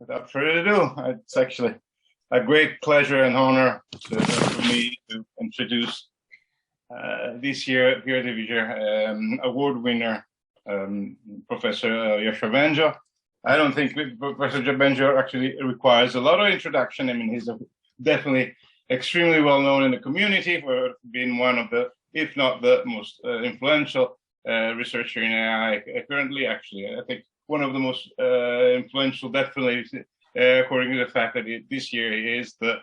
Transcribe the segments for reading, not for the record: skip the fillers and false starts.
without further ado, it's actually a great pleasure and honor for me to introduce this year Pierre Devijver award winner, Professor Yoshua Bengio. I don't think Professor Bengio actually requires a lot of introduction. I mean, he's definitely extremely well known in the community for being one of the, if not the most influential researcher in AI currently. Actually, I think one of the most influential, definitely, according to the fact that this year he is the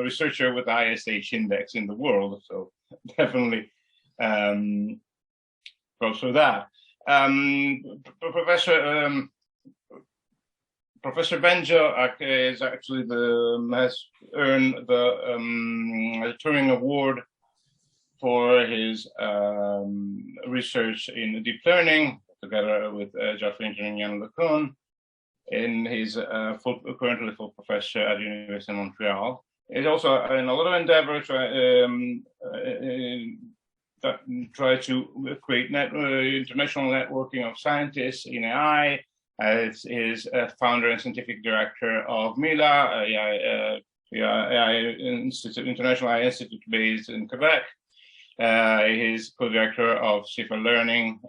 researcher with the highest H index in the world. So definitely props for that. Professor Bengio is actually has earned the Turing Award for his research in deep learning, together with Geoffrey Engineering and LeCun. In his currently full professor at the University of Montreal. He's also in a lot of endeavors that try to create international networking of scientists in AI. Is founder and scientific director of MILA, AI Institute, International AI Institute based in Quebec. He's co-director of Safer Learning.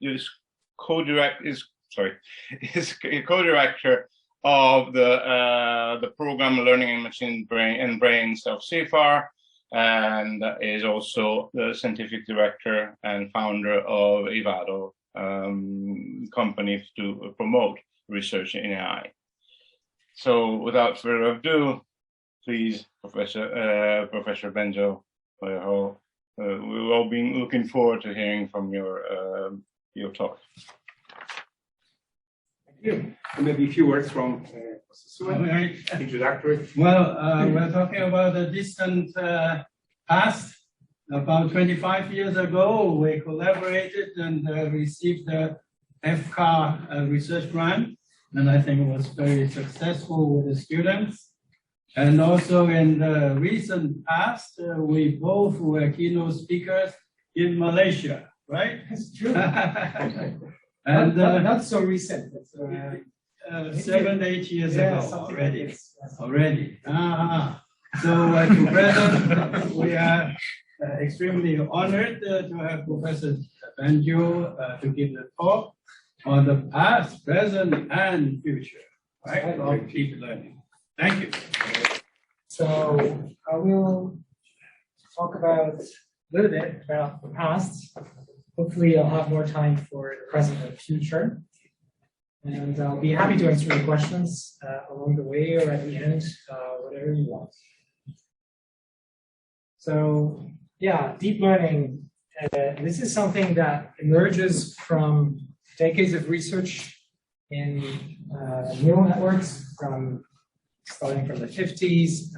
Is co-director of the program Learning in Machine and Brains of CFAR, and is also the scientific director and founder of Ivado, company to promote research in AI. So, without further ado, please, Professor Bengio, we've all been looking forward to hearing from your talk. Maybe a few words from introductory. Well, we're talking about the distant past. About 25 years ago, we collaborated and received the FCAR research grant, and I think it was very successful with the students. And also in the recent past, we both were keynote speakers in Malaysia, right? That's true. And not so recent. 7, 8 years ago already. Already. So to present, we are extremely honored to have Professor Bengio to give the talk on the past, present, and future, right, of deep learning. Thank you. So I will talk about a little bit about the past. Hopefully, I'll have more time for the present and future. And I'll be happy to answer your questions along the way or at the end, whatever you want. So, yeah, deep learning. This is something that emerges from decades of research in neural networks, starting from the 50s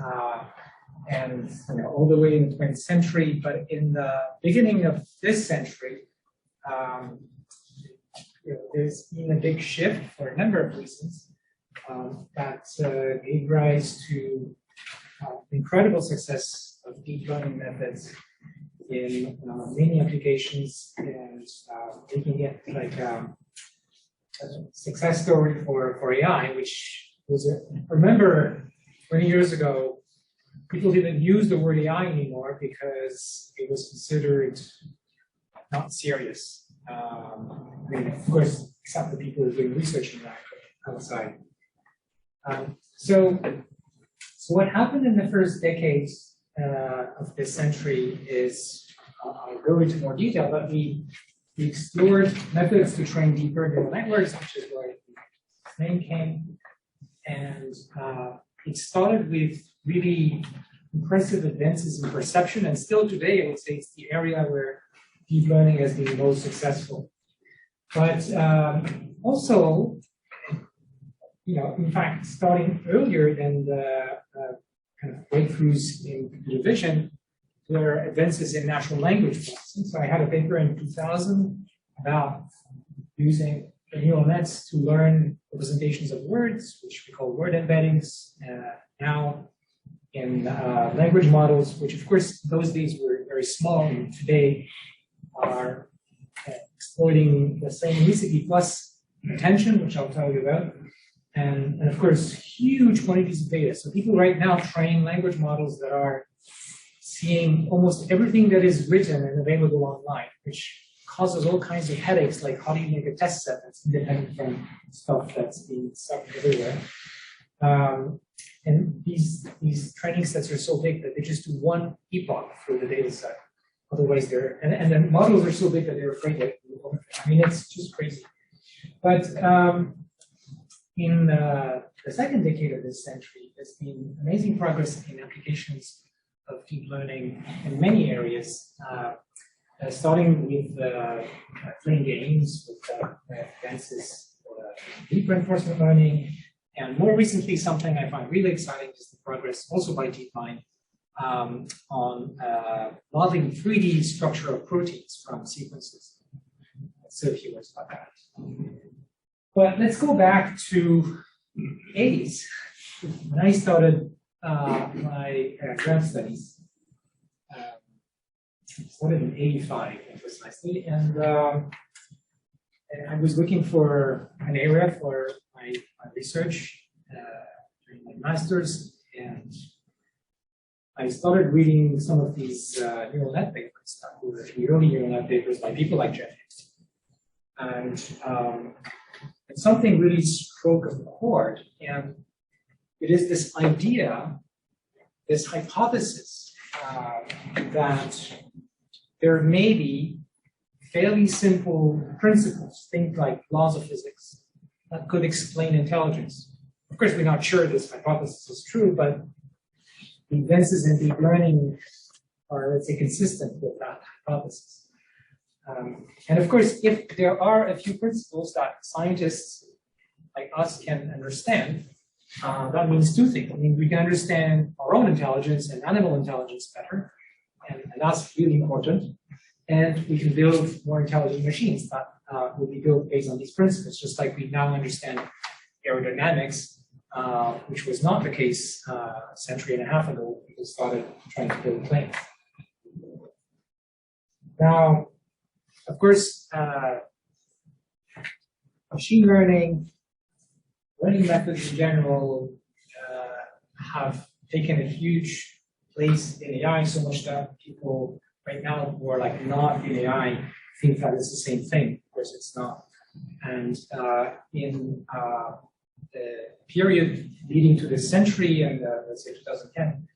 and all the way in the 20th century. But in the beginning of this century, there's been a big shift for a number of reasons that gave rise to incredible success of deep learning methods in many applications, and making it like a success story for AI, which was remember 20 years ago, people didn't use the word AI anymore because it was considered not serious. I mean, of course, except the people who are doing research in that outside. So what happened in the first decades of this century is, I'll go into more detail, but we explored methods to train deeper neural networks, which is where the name came. And it started with really impressive advances in perception, and still today, I would say it's the area where deep learning has been most successful. But also, in fact, starting earlier than the kind of breakthroughs in computer vision, there are advances in natural language processing. So I had a paper in 2000 about using neural nets to learn representations of words, which we call word embeddings, now in language models, which of course those days were very small, and today are exploiting the same recipe plus attention, which I'll tell you about, and of course, huge quantities of data. So people right now train language models that are seeing almost everything that is written and available online, which causes all kinds of headaches, like how do you make a test set that's independent from stuff that's being stuck everywhere. And these training sets are so big that they just do one epoch through the data set. Otherwise, and the models are so big that they're afraid that, I mean, it's just crazy. But in the second decade of this century, there's been amazing progress in applications of deep learning in many areas, starting with playing games, with advances deep reinforcement learning, and more recently, something I find really exciting is the progress also by DeepMind on modeling 3D structure of proteins from sequences. So a few words about that. But let's go back to the 80s, when I started my grad studies. Started in 85, precisely, and I was looking for an area for my research during my master's, and I started reading some of these neural net papers that were the early neural net papers by people like Jeff Hicks. And something really struck a chord, and it is this idea, this hypothesis that there may be fairly simple principles, things like laws of physics, that could explain intelligence. Of course, we're not sure this hypothesis is true, but the advances in deep learning are, let's say, consistent with that hypothesis. And of course, if there are a few principles that scientists like us can understand, that means two things. I mean, we can understand our own intelligence and animal intelligence better, and that's really important. And we can build more intelligent machines that will be built based on these principles, just like we now understand aerodynamics, which was not the case a century and a half ago. People started trying to build planes. Now, of course, machine learning, learning methods in general have taken a huge place in AI, so much that people right now who are like not in AI think that it's the same thing. Of course, it's not. And in the period leading to this century and let's say 2010,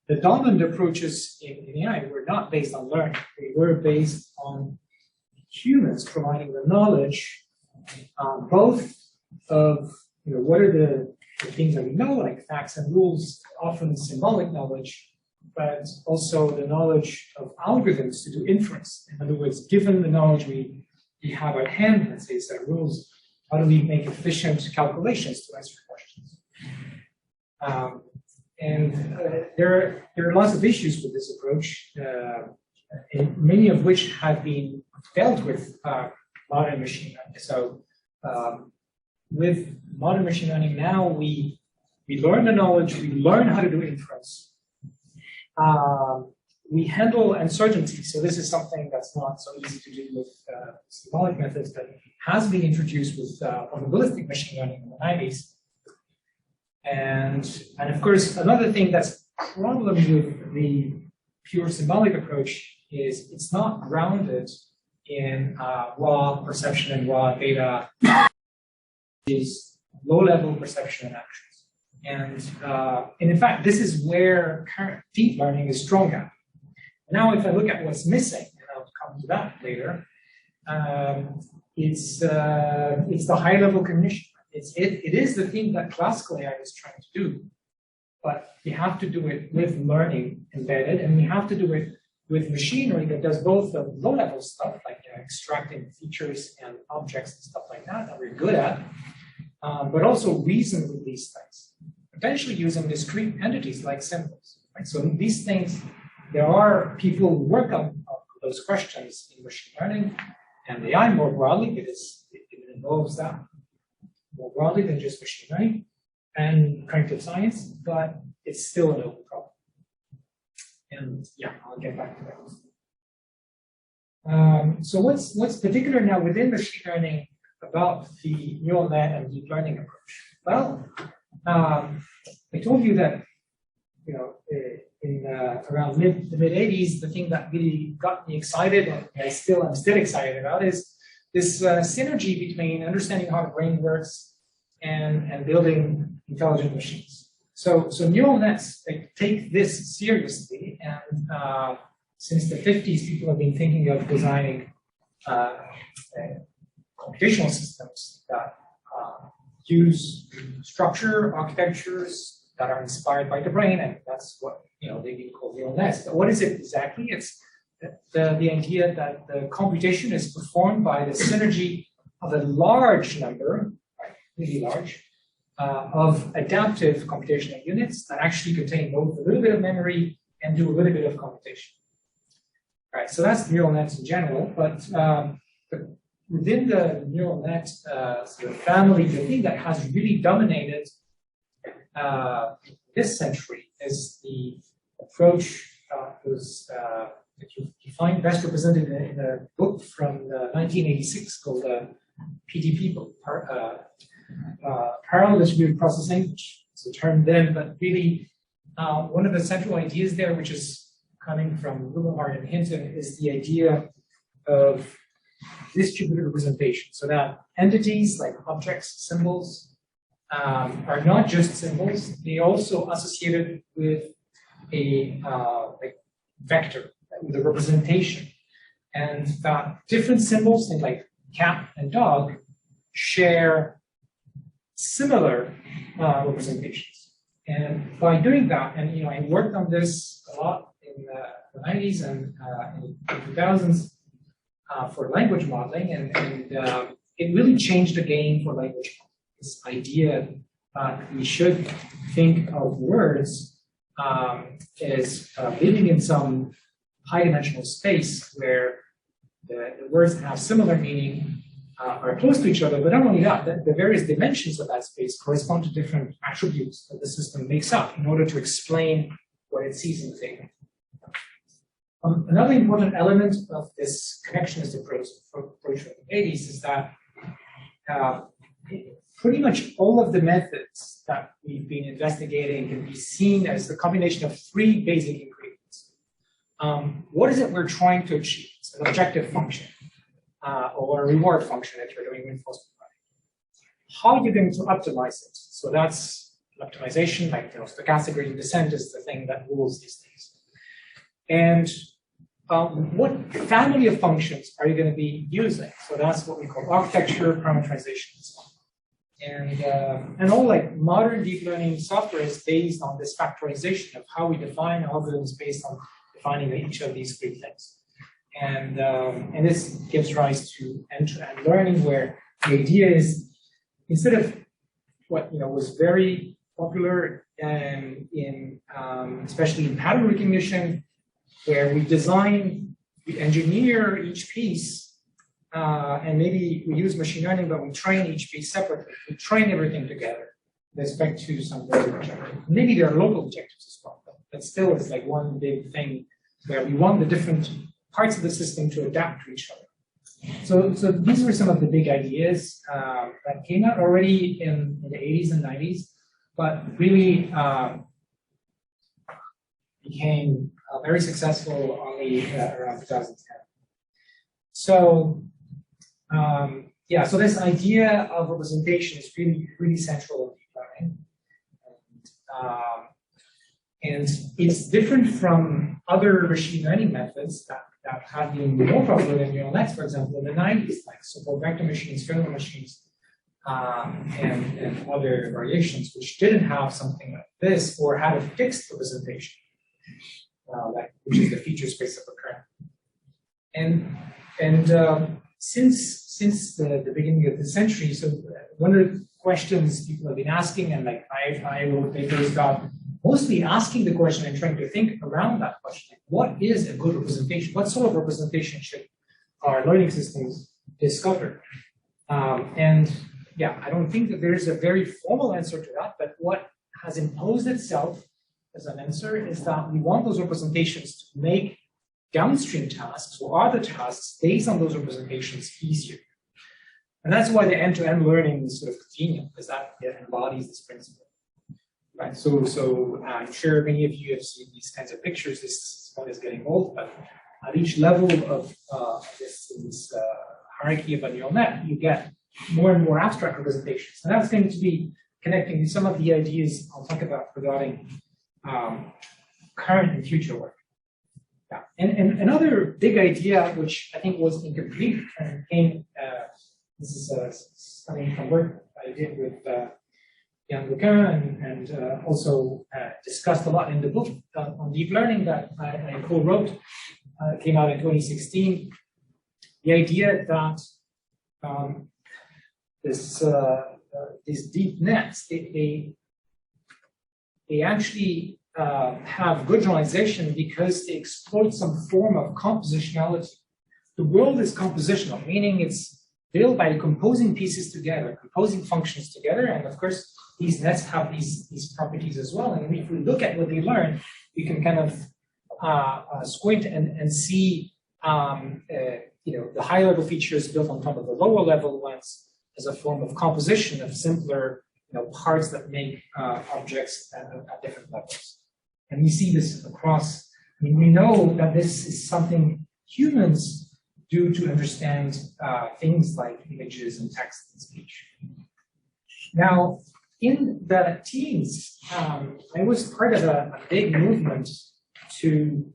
the dominant approaches in AI were not based on learning. They were based on humans providing the knowledge, both of what are the things that we know, like facts and rules, often symbolic knowledge, but also the knowledge of algorithms to do inference. In other words, given the knowledge we have at hand, let's say a set of rules, how do we make efficient calculations to answer questions? There are lots of issues with this approach, many of which have been dealt with modern machine learning. So with modern machine learning now, we learn the knowledge, we learn how to do inference. We handle uncertainty. So this is something that's not so easy to do with symbolic methods, but has been introduced with probabilistic machine learning in the 90s. And of course, another thing that's a problem with the pure symbolic approach is it's not grounded in raw perception and raw data. It is low-level perception and actions. And in fact, this is where current deep learning is strong at. Now, if I look at what's missing, and I'll come to that later, it's the high-level cognition. It is the thing that classical AI is trying to do, but you have to do it with learning embedded, and we have to do it with machinery that does both the low-level stuff, like extracting features and objects and stuff like that we're good at, but also reason with these things, potentially using discrete entities like symbols. Right? So these things, there are people who work on those questions in machine learning and AI more broadly, because it involves that more broadly than just machine learning and cognitive science, but it's still an open problem. And yeah, I'll get back to that. So what's particular now within machine learning about the neural net and deep learning approach? Well, I told you that, you know, in around the mid 80s, the thing that really got me excited, and I'm still excited about, is this synergy between understanding how the brain works and building intelligent machines. So neural nets, they take this seriously, and since the 50s, people have been thinking of designing computational systems that use structure, architectures that are inspired by the brain, and that's what, you know, they've been called neural nets. But what is it exactly? It's the idea that the computation is performed by the synergy of a large number, right, really large, of adaptive computational units that actually contain both a little bit of memory and do a little bit of computation. Right, so that's neural nets in general, but within the neural net sort of family, the thing that has really dominated this century is the approach that you find best represented in a book from 1986 called PDP book, Parallel Distributed Processing, which is a term then, but really one of the central ideas there, which is coming from Luhmann and Hinton, is the idea of distributed representation. So that entities like objects, symbols, are not just symbols, they also associated with a like vector, with a representation. And that different symbols, things like cat and dog, share similar representations. And by doing that, and you know, I worked on this a lot in the 90s and in the 2000s for language modeling, and it really changed the game for language modeling. This idea that we should think of words as living in some high-dimensional space where the words that have similar meaning are close to each other, but not only that, the various dimensions of that space correspond to different attributes that the system makes up in order to explain what it sees in the data. Another important element of this connectionist approach from the 80s is that pretty much all of the methods that we've been investigating can be seen as the combination of three basic ingredients. What is it we're trying to achieve? It's an objective function or a reward function if you're doing reinforcement learning. How are you going to optimize it? So that's optimization, like, you know, stochastic gradient descent is the thing that rules these things. And what family of functions are you going to be using? So that's what we call architecture, parameterization, and so on. And all like modern deep learning software is based on this factorization of how we define algorithms based on defining each of these three things. And this gives rise to end-to-end learning, where the idea is, instead of what, you know, was very popular in especially in pattern recognition, where we engineer each piece, and maybe we use machine learning, but we train each piece separately. We train everything together with respect to some very objective. Maybe there are local objectives as well, but still it's like one big thing where we want the different parts of the system to adapt to each other. So these were some of the big ideas that came out already in the 80s and 90s, but really became very successful only around 2010. So yeah, so this idea of representation is really central in deep learning, and it's different from other machine learning methods that have been more popular than neural nets, for example, in the 90s, like support vector machines, Finland machines, and other variations, which didn't have something like this or had a fixed representation. Which is the feature space of a kernel. And since the beginning of the century, so one of the questions people have been asking, and like I wrote papers about mostly asking the question and trying to think around that question: what is a good representation? What sort of representation should our learning systems discover? And yeah, I don't think that there's a very formal answer to that, but what has imposed itself as an answer is that we want those representations to make downstream tasks or other tasks based on those representations easier. And that's why the end-to-end learning is sort of convenient, because that embodies this principle. Right. So I'm sure many of you have seen these kinds of pictures. This one is getting old, but at each level of this hierarchy of a neural net, you get more and more abstract representations. And that's going to be connecting with some of the ideas I'll talk about regarding current and future work. Yeah. And another big idea, which I think was incomplete and came, this is coming from work I did with and also discussed a lot in the book on deep learning that I co-wrote, came out in 2016. The idea that these deep nets, they actually have good generalization because they exploit some form of compositionality. The world is compositional, meaning it's built by composing pieces together, composing functions together, and of course, these nets have these properties as well. And if we look at what they learn, we can kind of squint and see the high-level features built on top of the lower-level ones as a form of composition of simpler parts that make objects at different levels. And we see this across. I mean, we know that this is something humans do to understand things like images and text and speech. Now, in the teens, I was part of a big movement to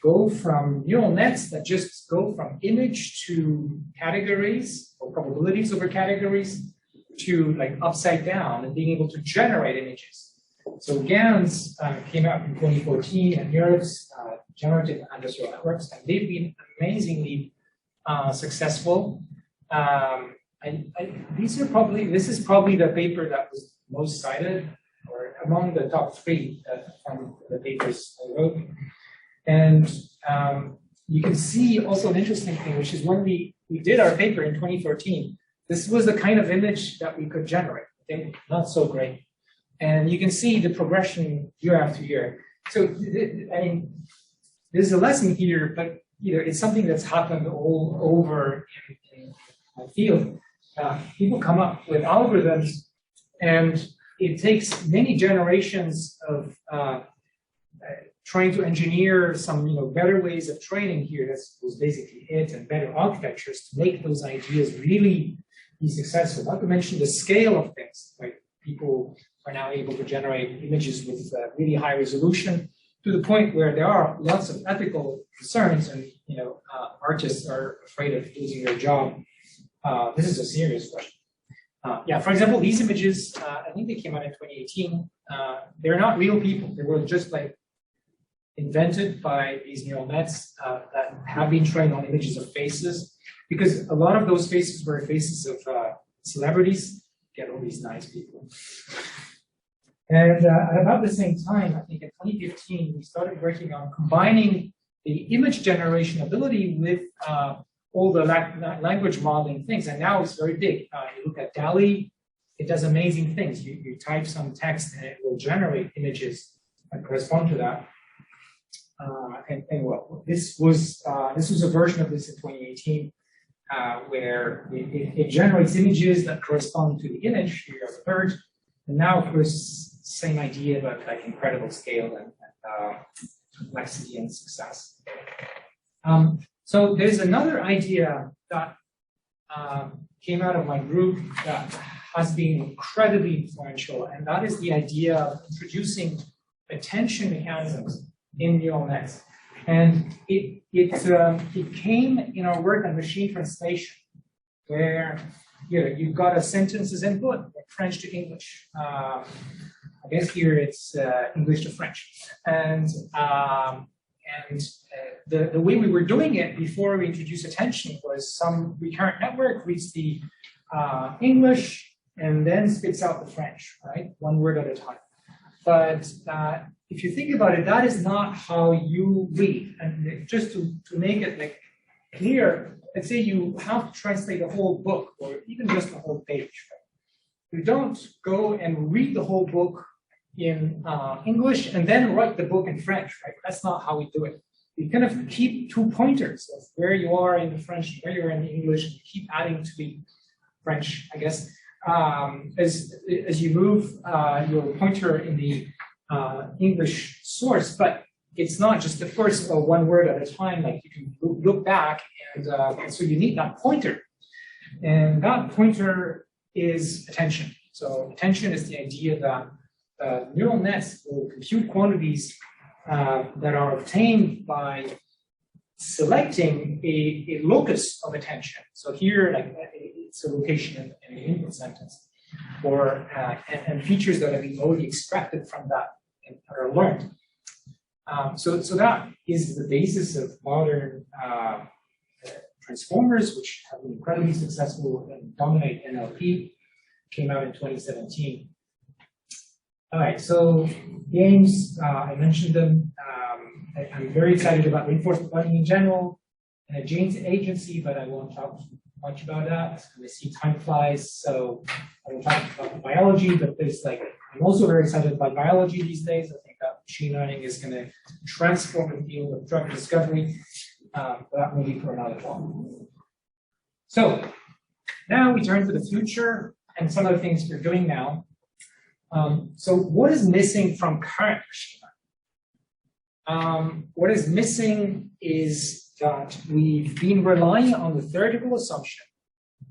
go from neural nets that just go from image to categories or probabilities over categories to like upside down and being able to generate images. So GANs came out in 2014 and NERVs, generative adversarial networks, and they've been amazingly successful. This is probably the paper that was most cited, or among the top 3 from the papers I wrote. And you can see also an interesting thing, which is when we did our paper in 2014, this was the kind of image that we could generate. Okay? Not so great. And you can see the progression year after year. So, I mean, there's a lesson here, but it's something that's happened all over in my field. People come up with algorithms, and it takes many generations of trying to engineer some better ways of training here. That was basically it, and better architectures to make those ideas really be successful. Not to mention the scale of things. Like people are now able to generate images with really high resolution to the point where there are lots of ethical concerns, and artists are afraid of losing their job. This is a serious question. Yeah, for example, these images, I think they came out in 2018. They're not real people. They were just like invented by these neural nets that have been trained on images of faces, because a lot of those faces were faces of celebrities. Get all these nice people. And at about the same time, I think in 2015, we started working on combining the image generation ability with all the language modeling things. And now it's very big. You look at DALL-E, it does amazing things. You type some text and it will generate images that correspond to that. Well, this was a version of this in 2018 where it generates images that correspond to the image. Here you have a bird. And now, of course, same idea, but like incredible scale and complexity and success. So there's another idea that came out of my group that has been incredibly influential, and that is the idea of introducing attention mechanisms in neural nets. And it came in our work on machine translation, where you've got a sentences input, French to English. I guess here it's English to French. And the way we were doing it before we introduced attention was some recurrent network reads the English and then spits out the French, right? One word at a time. But if you think about it, that is not how you read. And just to make it like clear, let's say you have to translate a whole book or even just a whole page. Right? You don't go and read the whole book in English and then write the book in French, right? That's not how we do it. you kind of keep two pointers of where you are in the French, where you are in the English, and you keep adding to the French, I guess, as you move your pointer in the English source. But it's not just the first one word at a time. Like you can look back, and so you need that pointer, and that pointer is attention. So attention is the idea that neural nets will compute quantities that are obtained by selecting a locus of attention. So here, like it's a location in an input sentence, or and features that have been already extracted from that and are learned. So that is the basis of modern transformers, which have been incredibly successful and dominate NLP. Came out in 2017. All right, so games, I mentioned them. I'm very excited about reinforcement learning in general, and adjacent agency, but I won't talk much about that. I see time flies, so I won't talk about biology, but I'm also very excited about biology these days. I think that machine learning is going to transform the field of drug discovery, but that will be for another talk. So now we turn to the future and some of the things we're doing now. So what is missing from current machine learning? What is missing is that we've been relying on the theoretical assumption,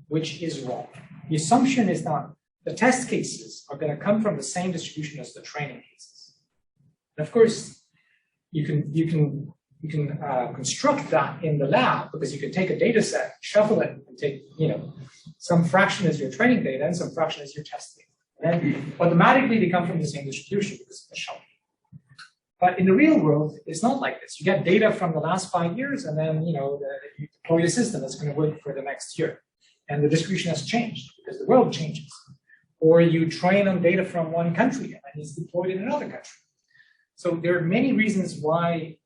which is wrong. The assumption is that the test cases are going to come from the same distribution as the training cases. And of course, you can construct that in the lab, because you can take a data set, shuffle it, and take some fraction as your training data and some fraction as your test data. And then automatically they come from the same distribution because of the shuffle. But in the real world, it's not like this. You get data from the last 5 years, and then you deploy a system that's going to work for the next year. And the distribution has changed because the world changes. Or you train on data from one country and it's deployed in another country. So there are many reasons why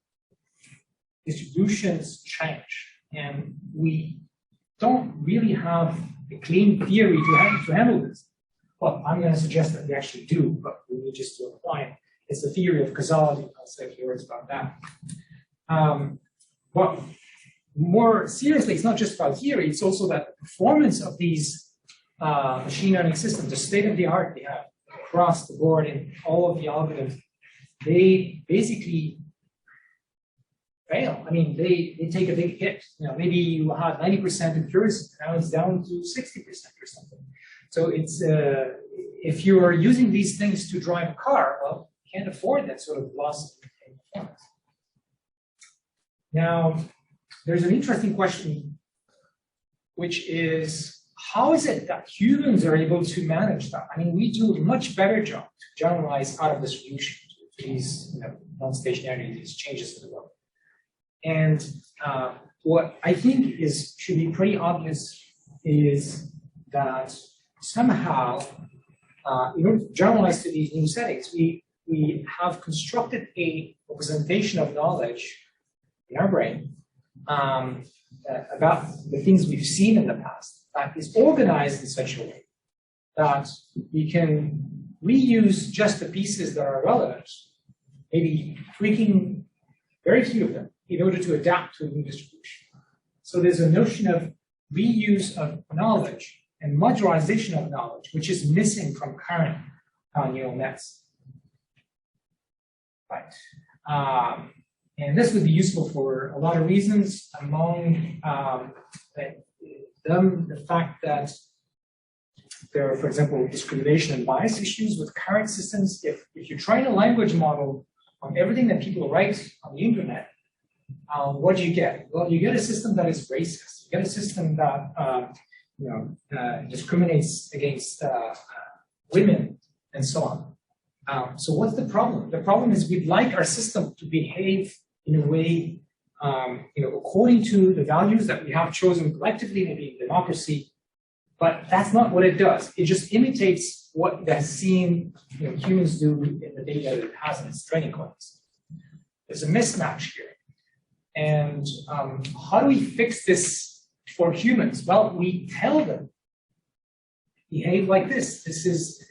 distributions change. And we don't really have a clean theory to handle this. Well, I'm going to suggest that we actually do, but we need just to apply it. It's the theory of causality. I'll say a few words about that. But more seriously, it's not just about theory, it's also that the performance of these machine learning systems, the state of the art they have across the board in all of the algorithms, they basically fail. I mean, they take a big hit. Maybe you had 90% accuracy, now it's down to 60% or something. So it's if you are using these things to drive a car, well, you can't afford that sort of loss in performance. Now, there's an interesting question, which is, how is it that humans are able to manage that? I mean, we do a much better job to generalize out of distribution to these non-stationary, these changes in the world. And what I think should be pretty obvious is that somehow, in order to generalize to these new settings, we have constructed a representation of knowledge in our brain about the things we've seen in the past that is organized in such a way that we can reuse just the pieces that are relevant, maybe tweaking very few of them in order to adapt to a new distribution. So there's a notion of reuse of knowledge and modularization of knowledge, which is missing from current neural nets. Right. And this would be useful for a lot of reasons, among them the fact that there are, for example, discrimination and bias issues with current systems. If you train a language model on everything that people write on the internet, what do you get? Well, you get a system that is racist. You get a system that discriminates against women and so on. So what's the problem? The problem is we'd like our system to behave in a way, according to the values that we have chosen collectively, maybe in democracy, but that's not what it does. It just imitates what it has seen humans do in the data that it has in its training corpus. There's a mismatch here. And how do we fix this for humans? Well, we tell them, behave like this. This is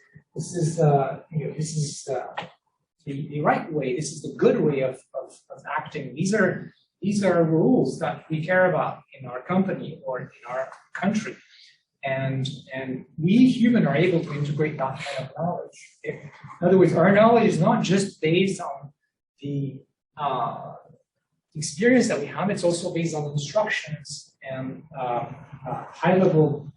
the right way. This is the good way of acting. These are These are rules that we care about in our company or in our country. And we human are able to integrate that kind of knowledge. In other words, our knowledge is not just based on the experience that we have, it's also based on instructions and high-level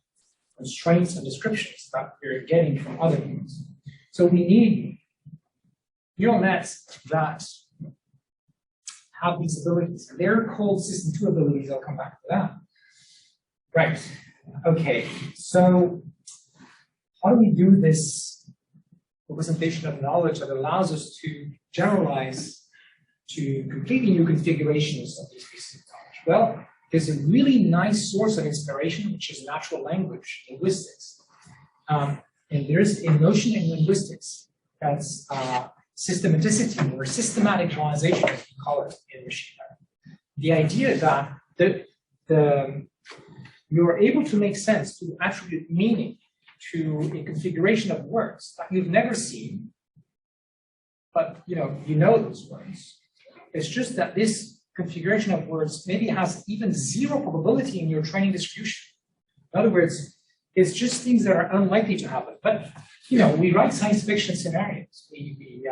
constraints and descriptions that we're getting from other humans. So we need neural nets that have these abilities. And they're called System 2 abilities. I'll come back to that. Right. Okay. So how do we do this representation of knowledge that allows us to generalize to completely new configurations of these pieces of knowledge? Well, there's a really nice source of inspiration, which is natural language linguistics. And there's a notion in linguistics that's systematicity or systematic generalization, as we call it in machine learning. The idea that you're able to make sense, to attribute meaning to a configuration of words that you've never seen, but you know those words. It's just that this configuration of words maybe has even zero probability in your training distribution. In other words, it's just things that are unlikely to happen. But we write science fiction scenarios. We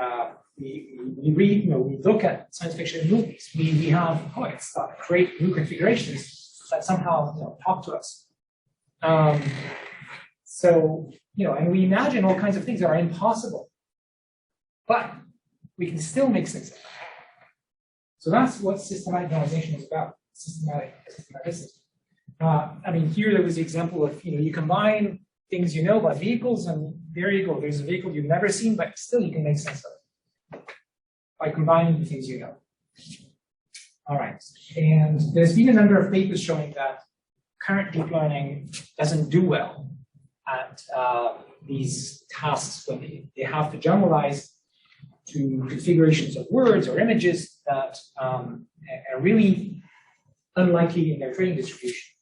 read, we look at science fiction movies. We have poets that create new configurations that somehow talk to us. So and we imagine all kinds of things that are impossible, but we can still make sense of it. So that's what systematic generalization is about. Systematicity. I mean, here there was the example of you combine things about vehicles, and there you go. There's a vehicle you've never seen, but still you can make sense of it by combining the things you know. All right, and there's been a number of papers showing that current deep learning doesn't do well at these tasks when they have to generalize to configurations of words or images that are really unlikely in their training distribution,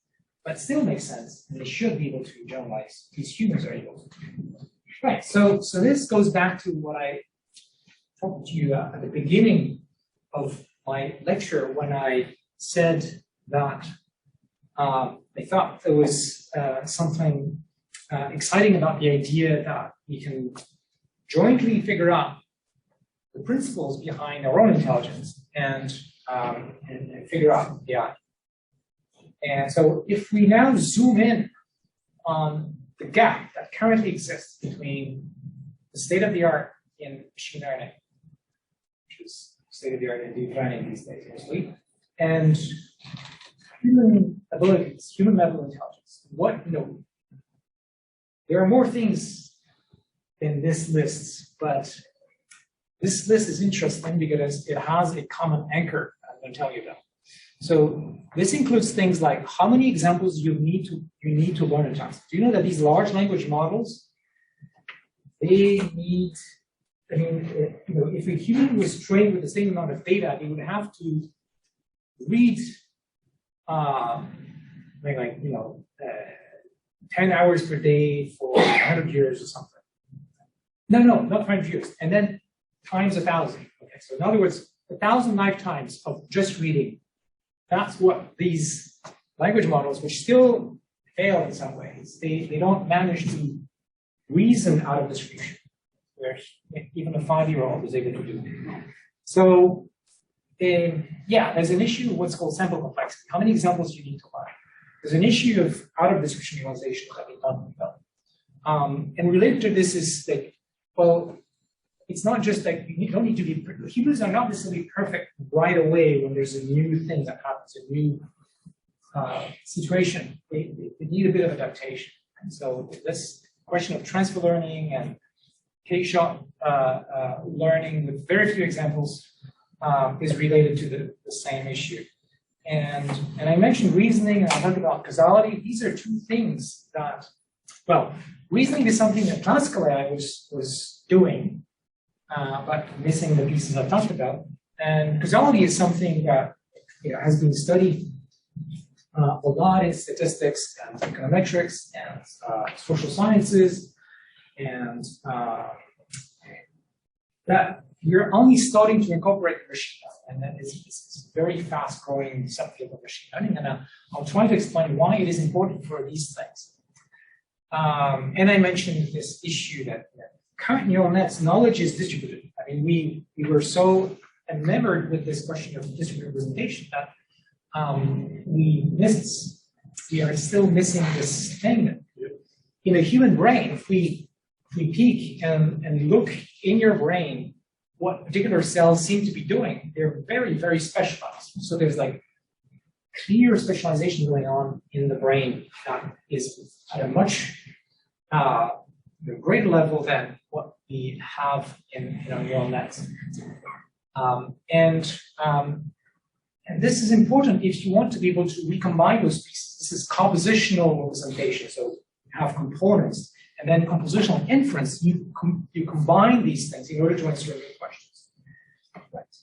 but still make sense, and they should be able to generalize. These humans are able to. Right, so this goes back to what I talked to you at the beginning of my lecture when I said that I thought there was something exciting about the idea that we can jointly figure out the principles behind our own intelligence and figure out the AI. And so if we now zoom in on the gap that currently exists between the state of the art in machine learning, which is state of the art in deep learning these days mostly, and human abilities, human level intelligence. There are more things in this list, but this list is interesting because it has a common anchor. I'm going to tell you that. So this includes things like how many examples you need to learn a task. Do you know that these large language models, they need, if a human was trained with the same amount of data, they would have to read 10 hours per day for 100 years or something. No, not 100 years. And then times 1,000. Okay, so in other words, 1,000 lifetimes of just reading. That's what these language models, which still fail in some ways, they don't manage to reason out of distribution, where even a 5-year-old is able to do. So, there's an issue of what's called sample complexity. How many examples do you need to learn? There's an issue of out of distribution generalization that we're talking about. And related to this is that, it's not just that you don't need to be, humans are not necessarily perfect right away when there's a new thing that happens, a new situation. They need a bit of adaptation. And so this question of transfer learning and K-shot learning with very few examples is related to the same issue. And I mentioned reasoning, and I talked about causality. These are two things that, reasoning is something that classical AI was doing, but missing the pieces I talked about. And causality is something that has been studied a lot in statistics and econometrics and social sciences, and that you're only starting to incorporate machine learning, and that is very fast-growing subfield of machine learning, and I'll try to explain why it is important for these things. And I mentioned this issue that current neural nets, knowledge is distributed. I mean, we were so enamored with this question of distributed representation that we are still missing this thing that in a human brain, if we peek and look in your brain what particular cells seem to be doing, they're very, very specialized. So there's like clear specialization going on in the brain that is at a much greater level than what we have in our neural nets. And this is important if you want to be able to recombine those pieces. This is compositional representation. So you have components, and then compositional inference, you combine these things in order to answer your questions. Right.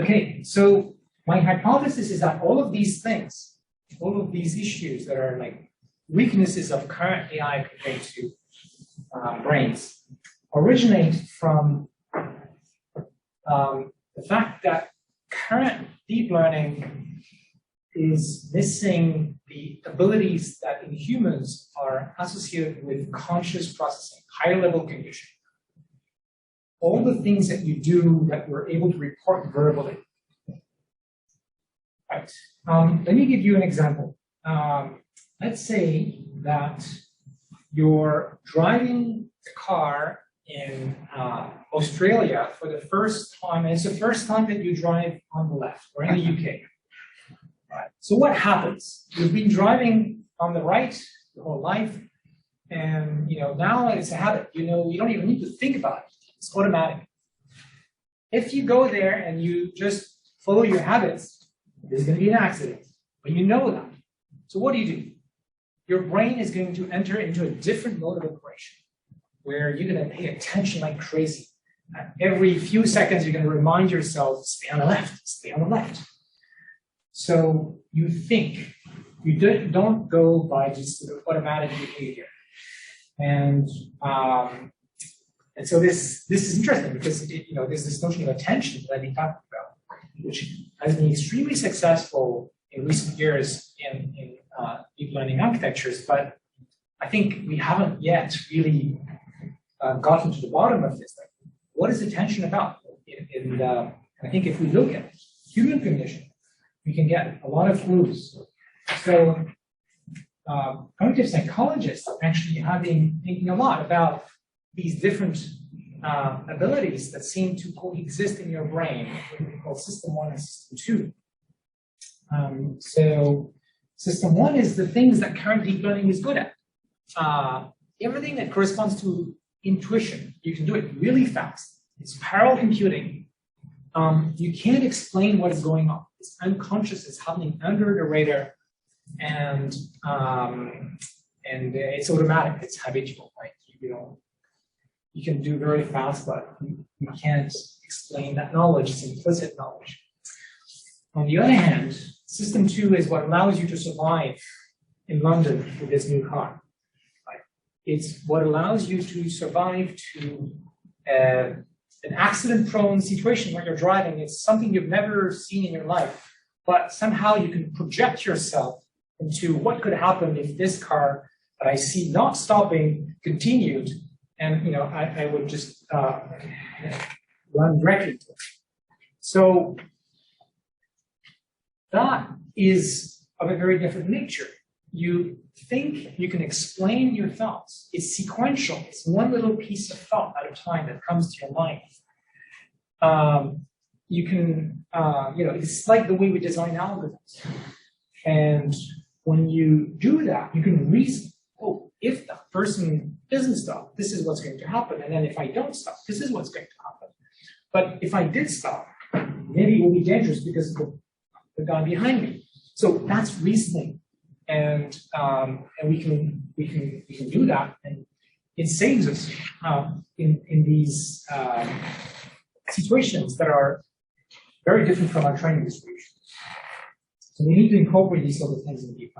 Okay, so my hypothesis is that all of these things, all of these issues that are like weaknesses of current AI compared to brains, originate from the fact that current deep learning is missing the abilities that in humans are associated with conscious processing, higher level conditioning. All the things that you do that we're able to report verbally. Right. Let me give you an example. Let's say that you're driving the car in Australia for the first time, and it's the first time that you drive on the left, or in the UK. Right. So what happens? You've been driving on the right your whole life, and now it's a habit. You don't even need to think about it. It's automatic. If you go there and you just follow your habits, there's going to be an accident, but you know that. So what do? Your brain is going to enter into a different mode of operation, where you're going to pay attention like crazy. Every few seconds, you're going to remind yourself, stay on the left, stay on the left. So you think, you don't go by just sort of automatic behavior. And so this is interesting because there's this notion of attention that we talked about, which has been extremely successful in recent years in deep learning architectures, but I think we haven't yet really gotten to the bottom of this. Like, what is attention about? And I think if we look at human cognition, we can get a lot of clues. So cognitive psychologists are actually thinking a lot about these different abilities that seem to coexist in your brain, what we call system 1 and system 2. So system 1 is the things that current deep learning is good at. Everything that corresponds to intuition, you can do it really fast. It's parallel computing. You can't explain what is going on. It's unconscious. It's happening under the radar, and it's automatic. It's habitual, right? You can do very fast, but you can't explain that knowledge. It's implicit knowledge. On the other hand, system 2 is what allows you to survive in London with this new car. Right? It's what allows you to survive to an accident-prone situation where you're driving. It's something you've never seen in your life, but somehow you can project yourself into what could happen if this car that I see not stopping continued, and I would just run directly to it. So that is of a very different nature. You think you can explain your thoughts. It's sequential. It's one little piece of thought at a time that comes to your mind. You can, it's like the way we design algorithms. And when you do that, you can reason, oh, if the person doesn't stop, this is what's going to happen. And then if I don't stop, this is what's going to happen. But if I did stop, maybe it will be dangerous because of the guy behind me. So that's reasoning. And we can do that, and it saves us in these situations that are very different from our training distribution. So we need to incorporate these sort of things in deep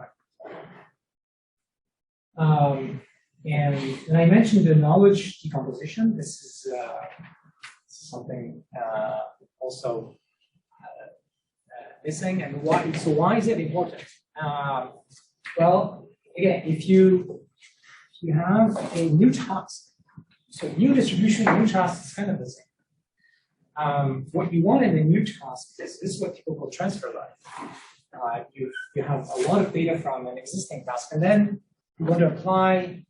learning. And I mentioned the knowledge decomposition. This is something also missing, and why? So why is it important? Well, again, if you have a new task, so new distribution, new task is kind of the same. What you want in a new task is this is what people call transfer learning. You have a lot of data from an existing task, and then you want to apply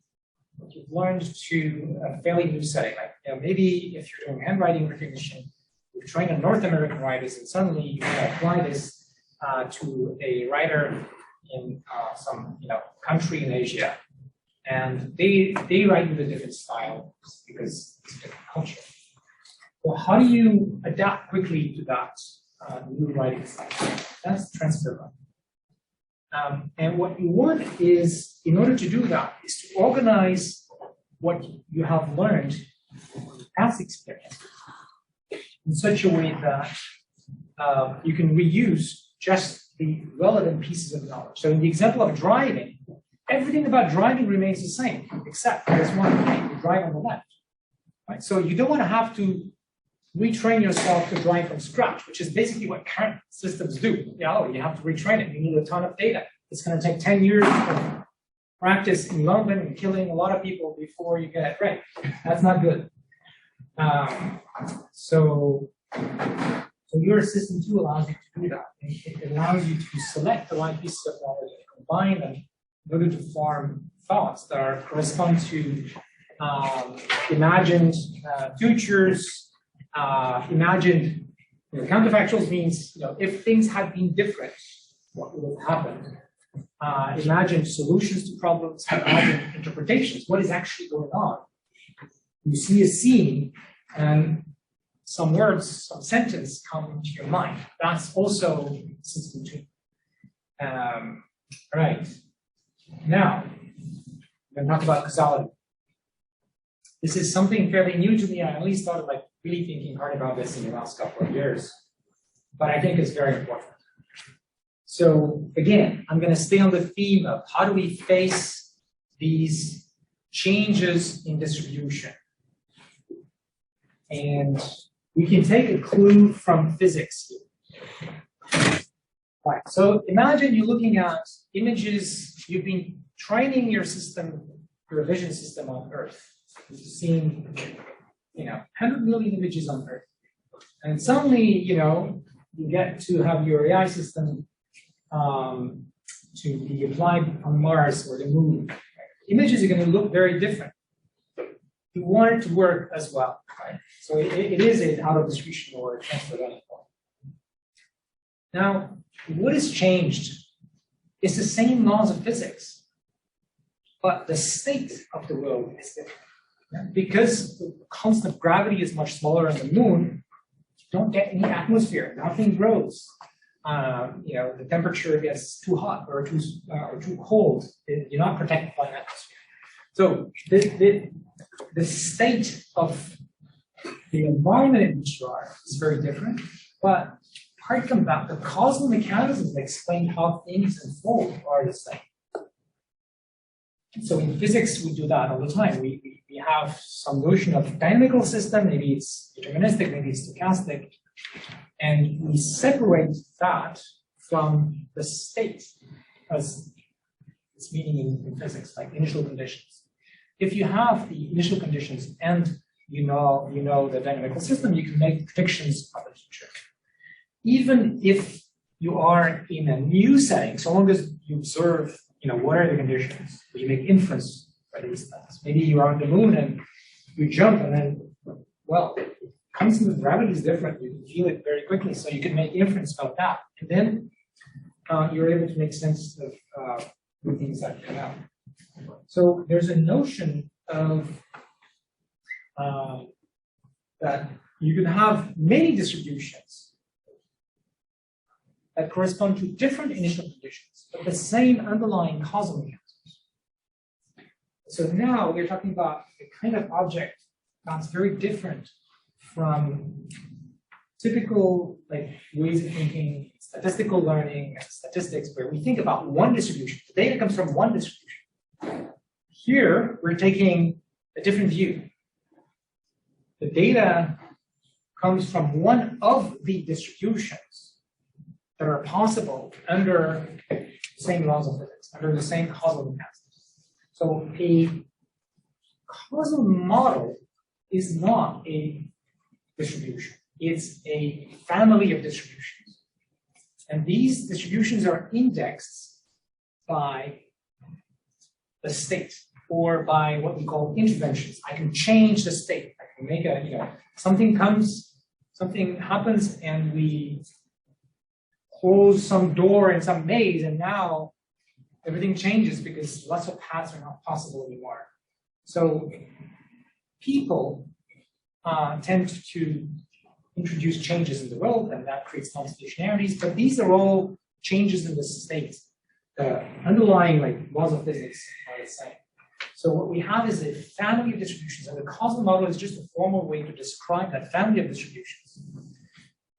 what you've learned to a fairly new setting. Like maybe if you're doing handwriting recognition, you're trained on North American writers, and suddenly you can apply this to a writer in some country in Asia, and they write with a different style because it's a different culture. Well, how do you adapt quickly to that new writing style? That's transfer learning. And what you want is, in order to do that, is to organize what you have learned from past experience in such a way that you can reuse just the relevant pieces of knowledge. So in the example of driving, everything about driving remains the same, except there's one thing: you drive on the left. Right? So you don't want to have to retrain yourself to drive from scratch, which is basically what current systems do. You have to retrain it. You need a ton of data. It's going to take 10 years of practice in London and killing a lot of people before you get it right. That's not good. So your system too allows you to do that. It allows you to select the right pieces of knowledge and combine them in order to form thoughts that correspond to imagined futures. Imagined counterfactuals means if things had been different, what would have happened? Imagined solutions to problems, imagined interpretations. What is actually going on? You see a scene, and some words, some sentence come to your mind. That's also system 2. All right. Now, we're going to talk about causality. This is something fairly new to me. I only started really thinking hard about this in the last couple of years, but I think it's very important. So again, I'm going to stay on the theme of how do we face these changes in distribution. And we can take a clue from physics here. Right. So imagine you're looking at images. You've been training your system, your vision system on Earth. You've seen 100 million images on Earth. And suddenly, you get to have your AI system to be applied on Mars or the Moon. Images are going to look very different. You want it to work as well, right? So it is an out-of-distribution or transfer learning point. Now, what has changed? It's the same laws of physics, but the state of the world is different. Because the constant gravity is much smaller on the Moon, you don't get any atmosphere. Nothing grows. The temperature gets too hot or too cold. You're not protected by an atmosphere. So the state of the environment in which you are is very different. But apart from that, the causal mechanisms that explain how things unfold are the same. So in physics, we do that all the time. We have some notion of dynamical system. Maybe it's deterministic, maybe it's stochastic. And we separate that from the state as its meaning in physics, like initial conditions. If you have the initial conditions and you know the dynamical system, you can make predictions of the future. Even if you are in a new setting, so long as you observe, what are the conditions, you make inference by these things. Maybe you are on the Moon and you jump, and then, constant with gravity is different. You can feel it very quickly, so you can make inference about that. And then you're able to make sense of the things that come out. So there's a notion of that you can have many distributions that correspond to different initial conditions, but the same underlying causal mechanisms. So now we're talking about a kind of object that's very different from typical ways of thinking, statistical learning, and statistics, where we think about one distribution. The data comes from one distribution. Here, we're taking a different view. The data comes from one of the distributions, that are possible under the same laws of physics, under the same causal mechanisms. So a causal model is not a distribution. It's a family of distributions. And these distributions are indexed by the state or by what we call interventions. I can change the state. I can make a, something happens and we close some door in some maze and now everything changes because lots of paths are not possible anymore. So people tend to introduce changes in the world and that creates non-stationarities, but these are all changes in the state. The underlying laws of physics are the same. So what we have is a family of distributions, and the causal model is just a formal way to describe that family of distributions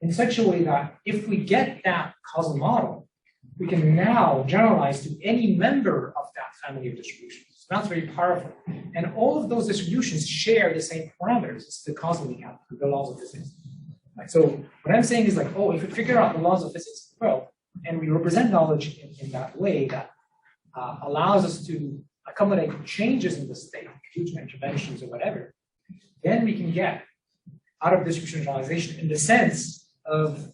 in such a way that if we get that causal model, we can now generalize to any member of that family of distributions. So that's very powerful. And all of those distributions share the same parameters. It's the causal mechanism, the laws of physics. Right? So what I'm saying is like, oh, if we figure out the laws of physics in the world, and we represent knowledge in that way that allows us to accommodate changes in the state due to interventions or whatever, then we can get out of distribution generalization in the sense of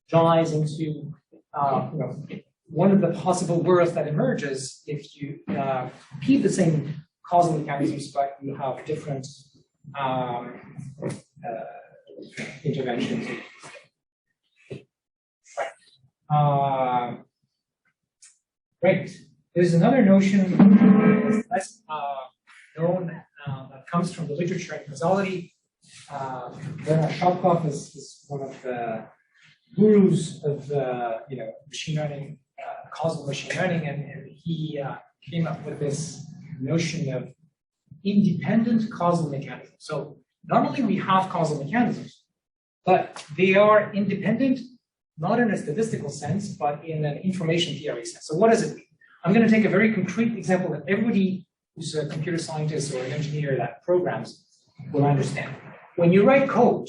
generalizing to one of the possible worlds that emerges if you keep the same causal mechanisms, but you have different interventions. Great. There's another notion that's less known that comes from the literature and causality. Sharkov is one of the gurus of machine learning, causal machine learning, and he came up with this notion of independent causal mechanisms. So not only we have causal mechanisms, but they are independent, not in a statistical sense, but in an information theory sense. So what does it mean? I'm going to take a very concrete example that everybody who's a computer scientist or an engineer that programs will understand. When you write code,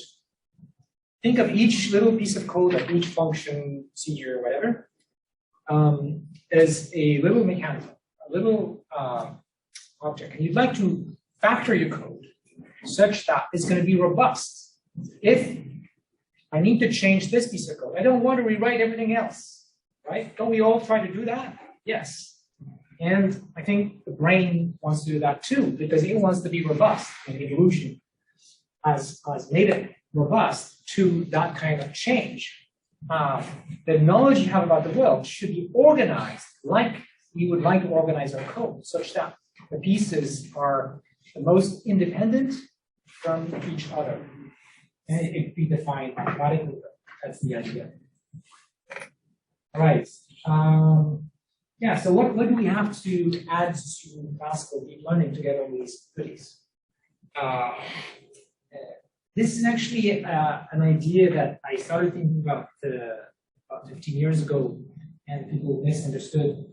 think of each little piece of code, like each function, procedure, whatever, as a little mechanism, a little object. And you'd like to factor your code such that it's going to be robust. If I need to change this piece of code, I don't want to rewrite everything else, right? Don't we all try to do that? Yes. And I think the brain wants to do that too, because it wants to be robust, and evolution has made it robust to that kind of change. The knowledge you have about the world should be organized like we would like to organize our code, such that the pieces are the most independent from each other. And it be defined mathematically. That's the idea. All right. Yeah, so what do we have to add to classical deep learning together with these goodies? This is actually an idea that I started thinking about 15 years ago, and people misunderstood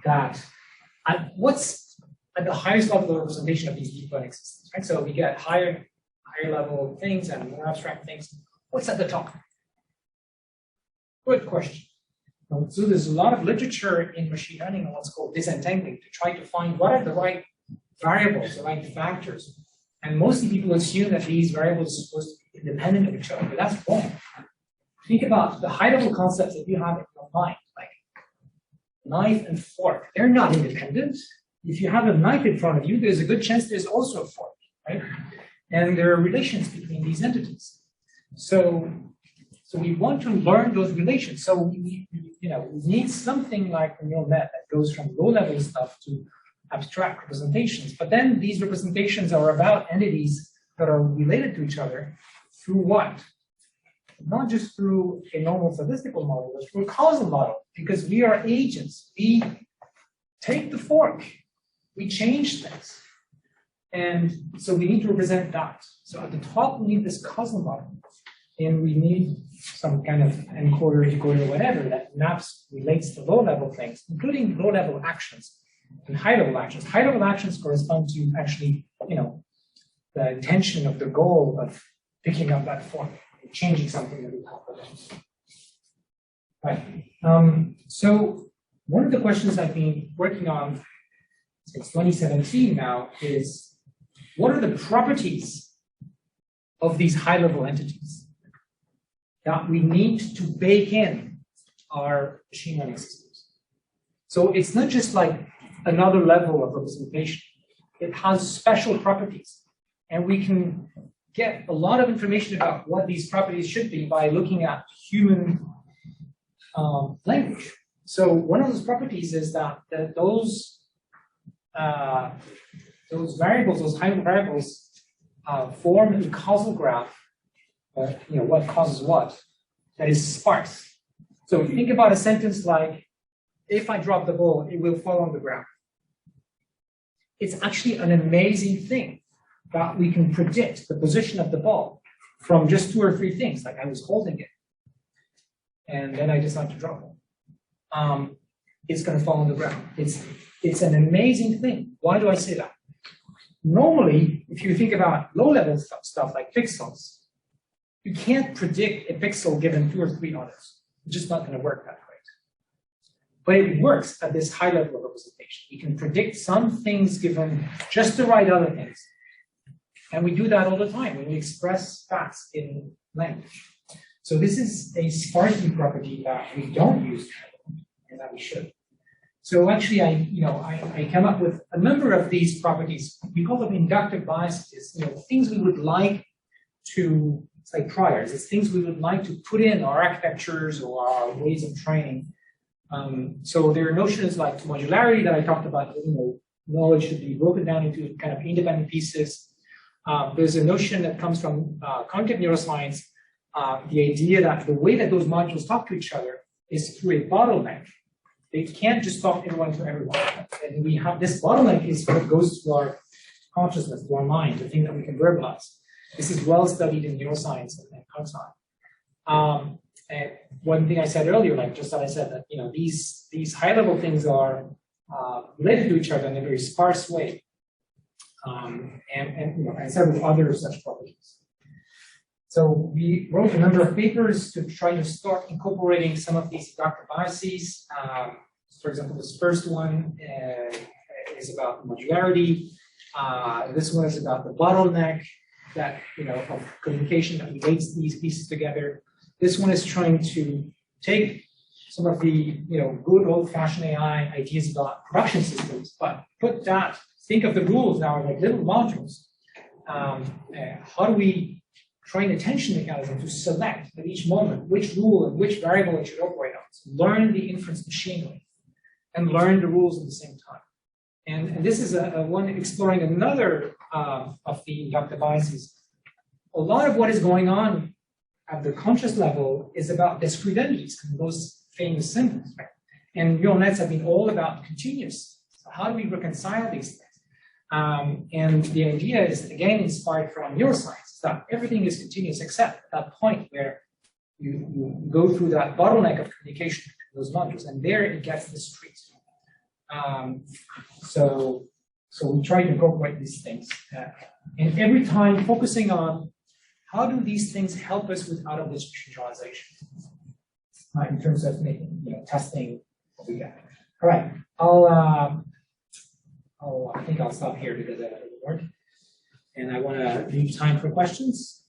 that what's at the highest level of representation of these deep learning systems, right? So we get higher level things and more abstract things. What's at the top? Good question. So there's a lot of literature in machine learning on what's called disentangling to try to find what are the right variables, the right factors. And mostly people assume that these variables are supposed to be independent of each other, but that's wrong. Think about the high-level concepts that you have in your mind, like knife and fork. They're not independent. If you have a knife in front of you, there's a good chance there's also a fork, right? And there are relations between these entities. So we want to learn those relations. So we need something like the neural net that goes from low-level stuff to abstract representations. But then these representations are about entities that are related to each other through what? Not just through a normal statistical model, but through a causal model, because we are agents. We take the fork, we change things. And so we need to represent that. So at the top, we need this causal model. And we need some kind of encoder, decoder, whatever that relates to low-level things, including low-level actions and high-level actions. High-level actions correspond to actually, the intention of the goal of picking up that fork and changing something that we talk about. Right. So one of the questions I've been working on since 2017 now is, what are the properties of these high-level entities that we need to bake in our machine learning systems? So it's not just like another level of representation. It has special properties, and we can get a lot of information about what these properties should be by looking at human language. So one of those properties is that those variables, those high variables, form a causal graph. What causes what? That is sparse. So think about a sentence like, "If I drop the ball, it will fall on the ground." It's actually an amazing thing that we can predict the position of the ball from just 2 or 3 things, like I was holding it, and then I decide to drop it. It's going to fall on the ground. It's an amazing thing. Why do I say that? Normally, if you think about low-level stuff like pixels, you can't predict a pixel given 2 or 3 others. It's just not going to work that way. But it works at this high level of representation. We can predict some things given just the right other things. And we do that all the time when we express facts in language. So this is a sparsity property that we don't use and that we should. So actually, I came up with a number of these properties. We call them inductive biases. Things we would like to, it's like priors. It's things we would like to put in our architectures or our ways of training. So there are notions like modularity that I talked about. Knowledge should be broken down into kind of independent pieces. There's a notion that comes from cognitive neuroscience, the idea that the way that those modules talk to each other is through a bottleneck. They can't just talk everyone to everyone. And we have this bottleneck is what goes to our consciousness, to our mind, the thing that we can verbalize. This is well studied in neuroscience and cognitive. And one thing I said earlier, I said that these high-level things are related to each other in a very sparse way, and several other such properties. So we wrote a number of papers to try to start incorporating some of these inductive biases. For example, this first one is about modularity. This one is about the bottleneck that of communication that relates these pieces together. This one is trying to take some of the good old-fashioned AI ideas about production systems, but think of the rules now like little modules. How do we train attention mechanism to select at each moment which rule and which variable it should operate on? So learn the inference machinery and learn the rules at the same time. And this is a one exploring another of the inductive biases. A lot of what is going on at the conscious level is about discrete entities, those famous symbols, right? And neural nets have been all about continuous. So how do we reconcile these things? And the idea is, again, inspired from neuroscience, that everything is continuous except at that point where you go through that bottleneck of communication between those modules, and there it gets discrete. So we try to incorporate these things. And every time focusing on how do these things help us with out-of-distribution generalization in terms of making, testing what we get. All right, I think I'll stop here because that doesn't work. And I want to leave time for questions.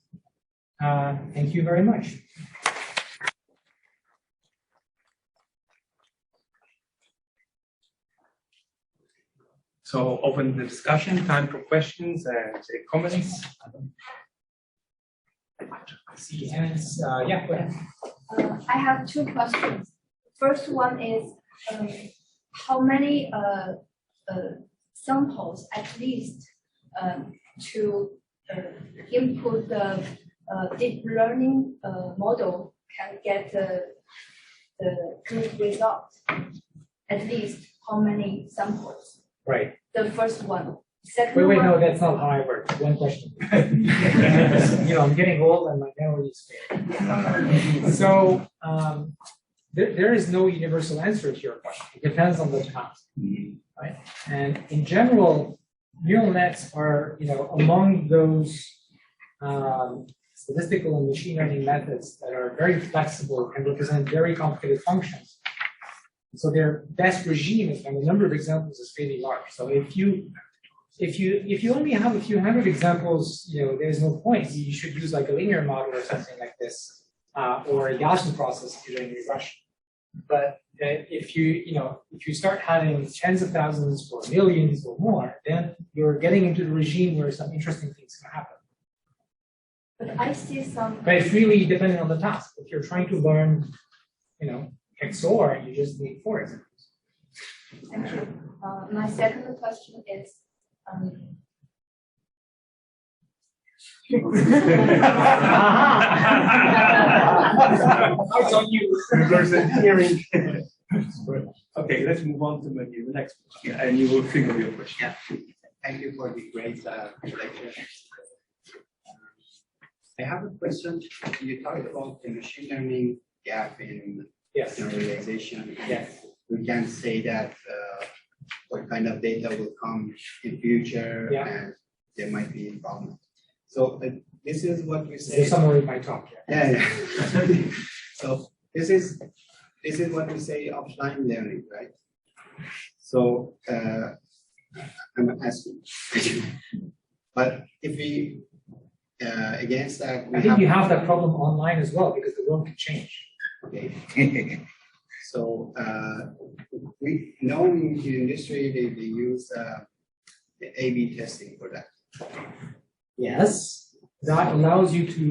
Thank you very much. So open the discussion, time for questions and comments. See hands. Yeah, go ahead. I have 2 questions. First one is how many samples at least to input the deep learning model can get the good result? At least how many samples? Right. The first one. Second Wait, one, no, that's not how I work. One question. I'm getting old and my memory is failing. So there is no universal answer to your question. It depends on the task, right? And in general, neural nets are, among those statistical and machine learning methods that are very flexible and represent very complicated functions. So their best regime is when the number of examples is fairly large. So if you only have a few hundred examples, there's no point. You should use like a linear model or something like this, or a Gaussian process if you're doing regression. But if you start having tens of thousands or millions or more, then you're getting into the regime where some interesting things can happen. But I see some. But it's really dependent on the task. If you're trying to learn, XOR, you just need 4 examples. Thank you. My second question is. It's on you. Okay, let's move on to maybe the next one. And you will think of your question. Yeah. Thank you for the great lecture. I have a question. You talked about the machine learning gap in generalization. Yes. We can say that what kind of data will come in future, and there might be a problem. So this is what we say. There's somewhere in my talk. Yeah. So this is what we say offline learning, right? So I'm asking, but if we against that, I think you have that problem online as well because the world can change. Okay. So we know in the industry they use the A/B testing for that. Yes, that allows you to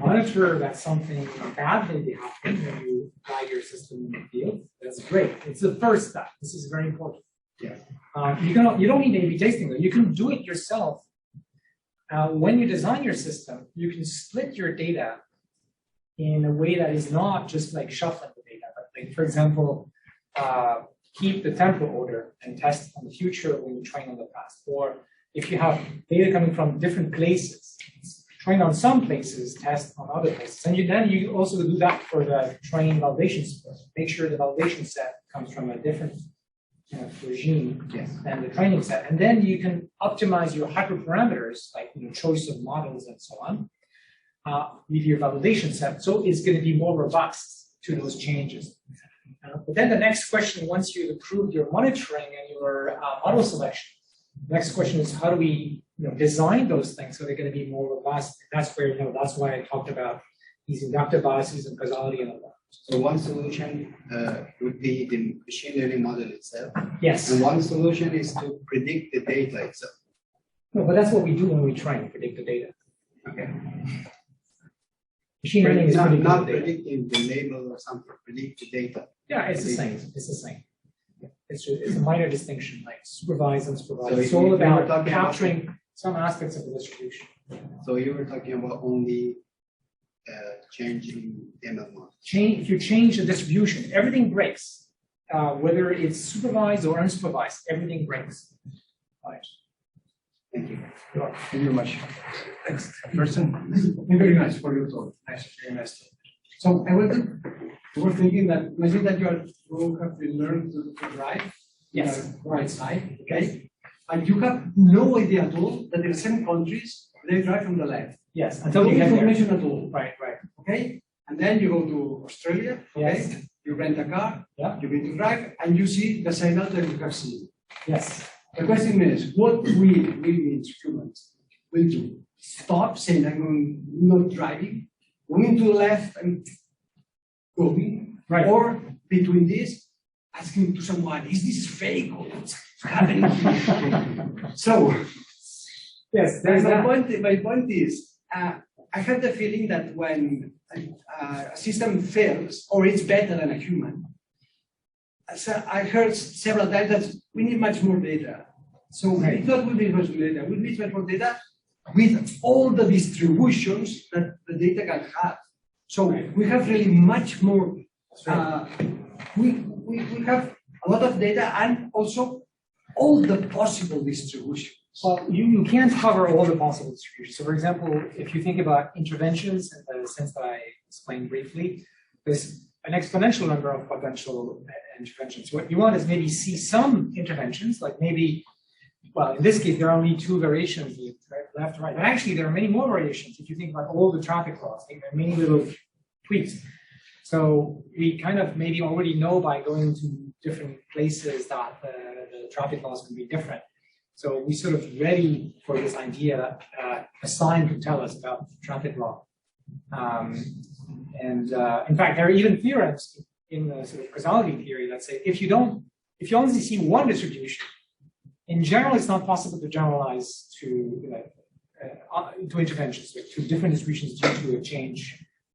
monitor that something bad may be happening when you apply your system in the field. That's great. It's the first step. This is very important. Yeah. You don't need A/B testing though. You can do it yourself. When you design your system, you can split your data in a way that is not just like shuffling the data, but like, for example, keep the temporal order and test on the future when you train on the past. Or if you have data coming from different places, train on some places, test on other places. And then you also do that for the train validation set. Make sure the validation set comes from a different regime than the training set. And then you can optimize your hyperparameters, like choice of models and so on, with your validation set. So it's going to be more robust to those changes. But then the next question, once you've improved your monitoring and your model selection, the next question is how do we design those things so they're going to be more robust? And that's where, that's why I talked about these inductive biases and causality and all that. So one solution would be the machine learning model itself. Yes. And one solution is to predict the data itself. No, but that's what we do when we train, predict the data. Okay. Machine learning is not predicting the label or something, predict the data. Yeah, it's the same. It's the same. It's a minor distinction, like supervised and supervised. So it's all about capturing some aspects of the distribution. So you were talking about only changing ML model. If you change the distribution, everything breaks. Whether it's supervised or unsupervised, everything breaks. Right. Thank you. Thank you very much. Next person. Thank you very much for your talk. Nice, very nice talk. So I was thinking that imagine that you have been learned to drive. Yes. Right side. Okay. And you have no idea at all that in some countries they drive from the left. Yes. Until No you get information at all. Right. Okay. And then you go to Australia. Okay. Yes. You rent a car. Yeah. You begin to drive, and you see the signal that you have seen. Yes. The question is, what we humans will do? Stop saying I'm not driving, going to the left and going, right? Or between this, asking to someone, is this fake or what's happening? So, yes, my point is, I have the feeling that when a system fails or it's better than a human, so I heard several times that we need much more data. So it's not we need much more data. We need much more data with all the distributions that the data can have. So we have really much more. We have a lot of data and also all the possible distributions. Well, you can't cover all the possible distributions. So, for example, if you think about interventions in the sense that I explained briefly, there's an exponential number of potential interventions. What you want is maybe see some interventions, like maybe, well, in this case, there are only 2 variations, the left, right. But actually, there are many more variations. If you think about all the traffic laws, there are many little tweaks. So we kind of maybe already know by going to different places that the traffic laws can be different. So we sort of ready for this idea that a sign can tell us about the traffic law. In fact, there are even theorems in the sort of causality theory that say if you only see one distribution, in general, it's not possible to generalize to interventions, to different distributions due to a change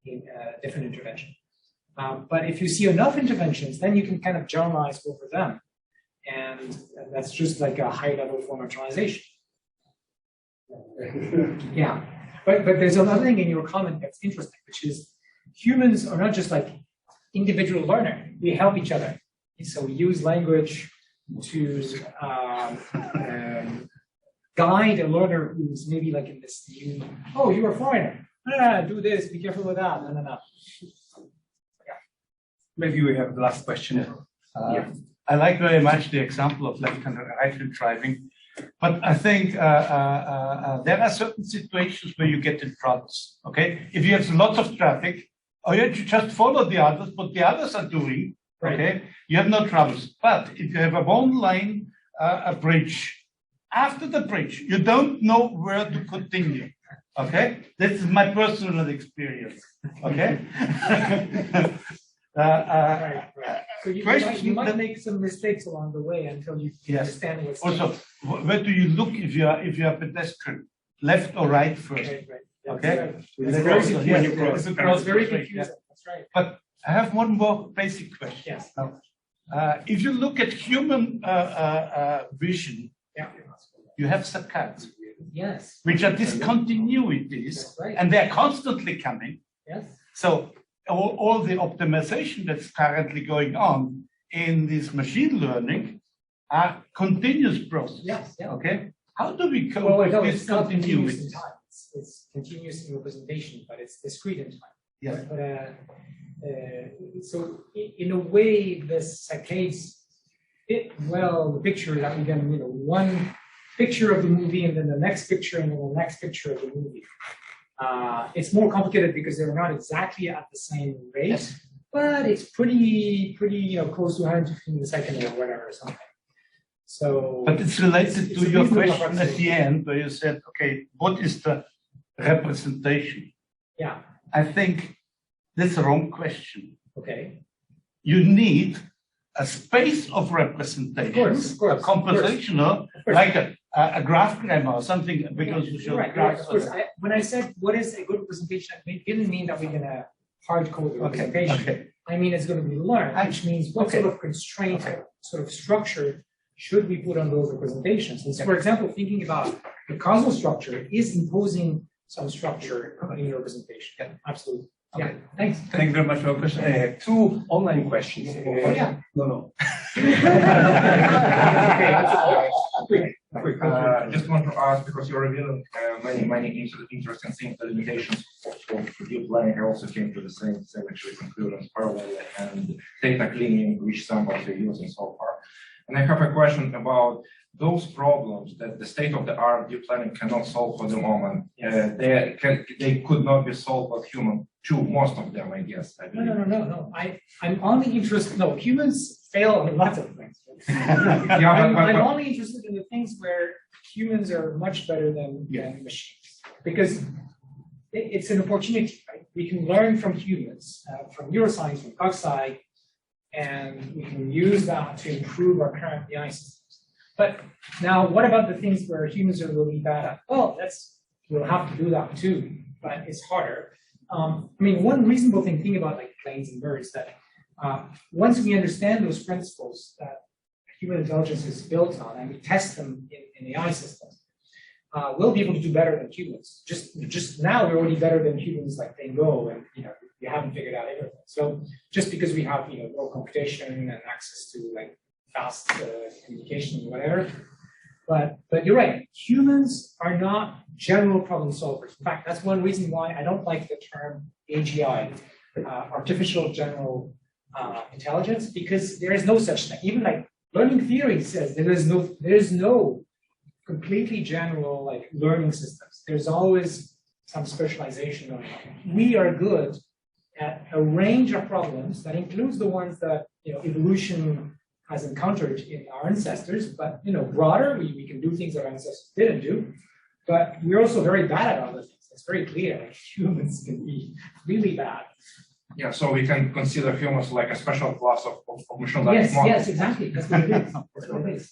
in different intervention. But if you see enough interventions, then you can kind of generalize over them. And that's just like a high-level form of generalization. Yeah. But there's another thing in your comment that's interesting, which is humans are not just like individual learner. We help each other. So we use language to guide a learner who's maybe like in this new, oh, you're a foreigner. No, do this, be careful with that. No. Yeah. Maybe we have the last question. I like very much the example of left-hand and right-hand driving, but I think there are certain situations where you get in troubles, okay? If you have lots of traffic, or you just follow the others, what the others are doing, okay? You have no troubles. But if you have a one-lane a bridge, after the bridge, you don't know where to continue, okay? This is my personal experience, okay? So you might make some mistakes along the way until you understand what's also, where do you look if you are pedestrian? Left or right first? Right. Okay. It's very confusing. It's very confusing. That's right. But I have one more basic question. Yes. If you look at human vision, you have saccades. Yes. Which are discontinuities, and they are constantly coming. Yes. So all the optimization that's currently going on in this machine learning are continuous process. Yes. Yeah. Okay. How do we cope with this continuity? It's continuous in representation, but it's discrete in time. Yes. But so in a way, the saccades fit well the picture that we get. One picture of the movie, and then the next picture, and then the next picture of the movie. It's more complicated because they're not exactly at the same rate, but it's pretty close to 150 in a second or whatever or something. So, but it's related to your question at the end where you said, okay, what is the representation? Yeah. I think that's a wrong question. Okay. You need a space of representation, of course, a compositional, like a graph grammar or something, because you show graphs. Of course. When I said what is a good representation, it didn't mean that we're going to hard code the representation. Okay. I mean, it's going to be learned, which means what sort of constraint, sort of structure should we put on those representations? And so, for example, thinking about the causal structure is imposing some structure in your representation. Yeah, absolutely. Okay. Yeah, thanks. Thank you very much for your question. Two online questions. No. Quick. Just want to ask, because you're revealing many interesting things, the limitations of deep learning. I also came to the same actually conclusions, parallel and data cleaning, which samples you're using so far. And I have a question about those problems that the state-of-the-art deep learning cannot solve for the moment. They could not be solved by human too, most of them, I guess. No. I'm only interested, humans fail on lots of things. I'm only interested in the things where humans are much better than machines. Because it's an opportunity, right? We can learn from humans, from neuroscience, from cognosci, and we can use that to improve our current AI systems. But now, what about the things where humans are really bad at? Well, we'll have to do that too, but it's harder. One reasonable thing about like planes and birds, that once we understand those principles that human intelligence is built on, and we test them in AI systems, we'll be able to do better than humans. Just now, we're already better than humans like Bengio, and we haven't figured out everything. So just because we have more computation and access to like fast communication and whatever, but you're right. Humans are not general problem solvers. In fact, that's one reason why I don't like the term AGI, artificial general intelligence, because there is no such thing. Even like learning theory says there is no completely general like learning systems. There's always some specialization going on. We are good at a range of problems that includes the ones that evolution has encountered in our ancestors, but broader, we can do things that our ancestors didn't do. But we're also very bad at other things. It's very clear that humans can be really bad. Yeah, so we can consider humans like a special class of machine learning models. Yes, exactly. That's what it is. That's what it is.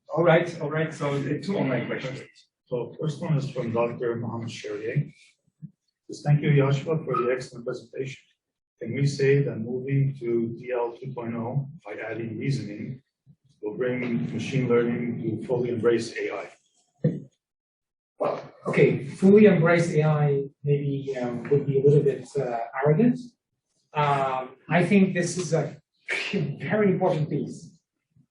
All right. So two online questions. So first one is from Dr. Mohammed Sherrier. Thank you, Yoshua, for the excellent presentation. Can we say that moving to DL 2.0 by adding reasoning will bring machine learning to fully embrace AI? Well, okay, fully embrace AI maybe would be a little bit arrogant. I think this is a very important piece.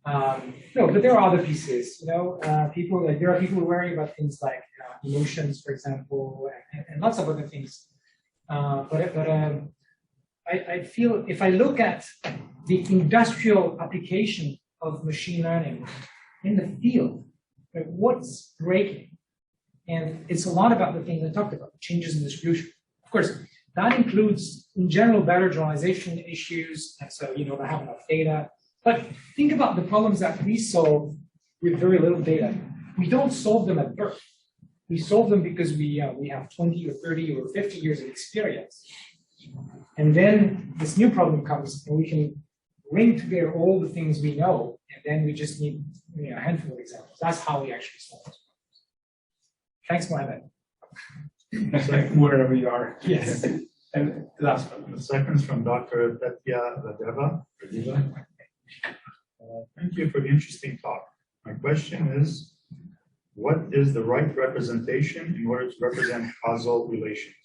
No, but there are other pieces. There are people worrying about things like emotions, for example, and lots of other things. I feel if I look at the industrial application of machine learning in the field, what's breaking? And it's a lot about the things I talked about, changes in distribution. Of course, that includes, in general, better generalization issues. And so, I have enough data. But think about the problems that we solve with very little data. We don't solve them at birth. We solve them because we have 20 or 30 or 50 years of experience. And then this new problem comes, and we can bring together all the things we know, and then we just need a handful of examples. That's how we actually solve it. Thanks, Mohammed. Wherever you are. Yes. And last one. The second is from Dr. Petya Ladeva. Thank you for the interesting talk. My question is, what is the right representation in order to represent causal relations?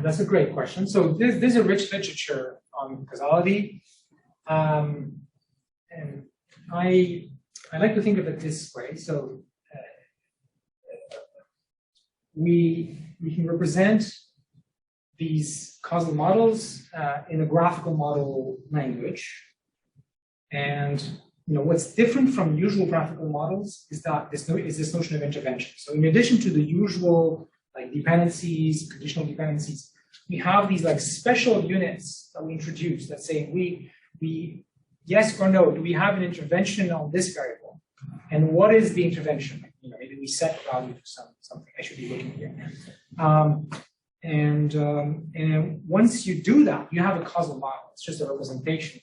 That's a great question. So there's a rich literature on causality. And I like to think of it this way. So we can represent these causal models in a graphical model language. And what's different from usual graphical models is that this notion of intervention. So in addition to the usual like dependencies, conditional dependencies, we have these like special units that we introduce that say we yes or no, do we have an intervention on this variable? And what is the intervention? Maybe we set a value for something. I should be looking here. And once you do that, you have a causal model. It's just a representation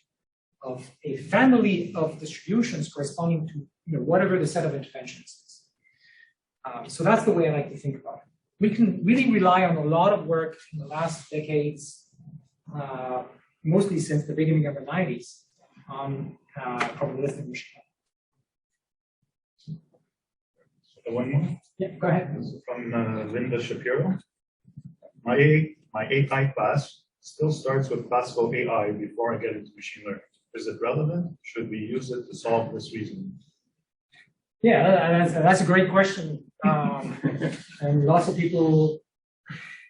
of a family of distributions corresponding to whatever the set of interventions is. So that's the way I like to think about it. We can really rely on a lot of work in the last decades, mostly since the beginning of the 90s, on probabilistic machine learning. One more? Yeah, go ahead. This is from Linda Shapiro. My AI class still starts with classical AI before I get into machine learning. Is it relevant? Should we use it to solve this reason? Yeah, that's a great question. And lots of people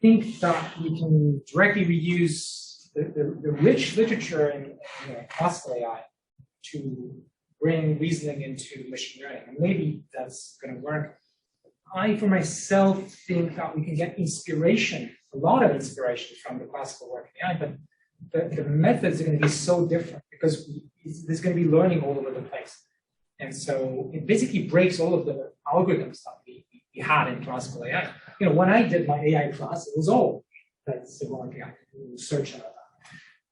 think that we can directly reuse the rich literature in classical AI to bring reasoning into machine learning. And maybe that's going to work. I, for myself, think that we can get inspiration, a lot of inspiration from the classical work in AI, but the methods are going to be so different because there's going to be learning all over the place. And so it basically breaks all of the algorithms that we had in classical AI. When I did my AI class, it was all that Simone AI, search and all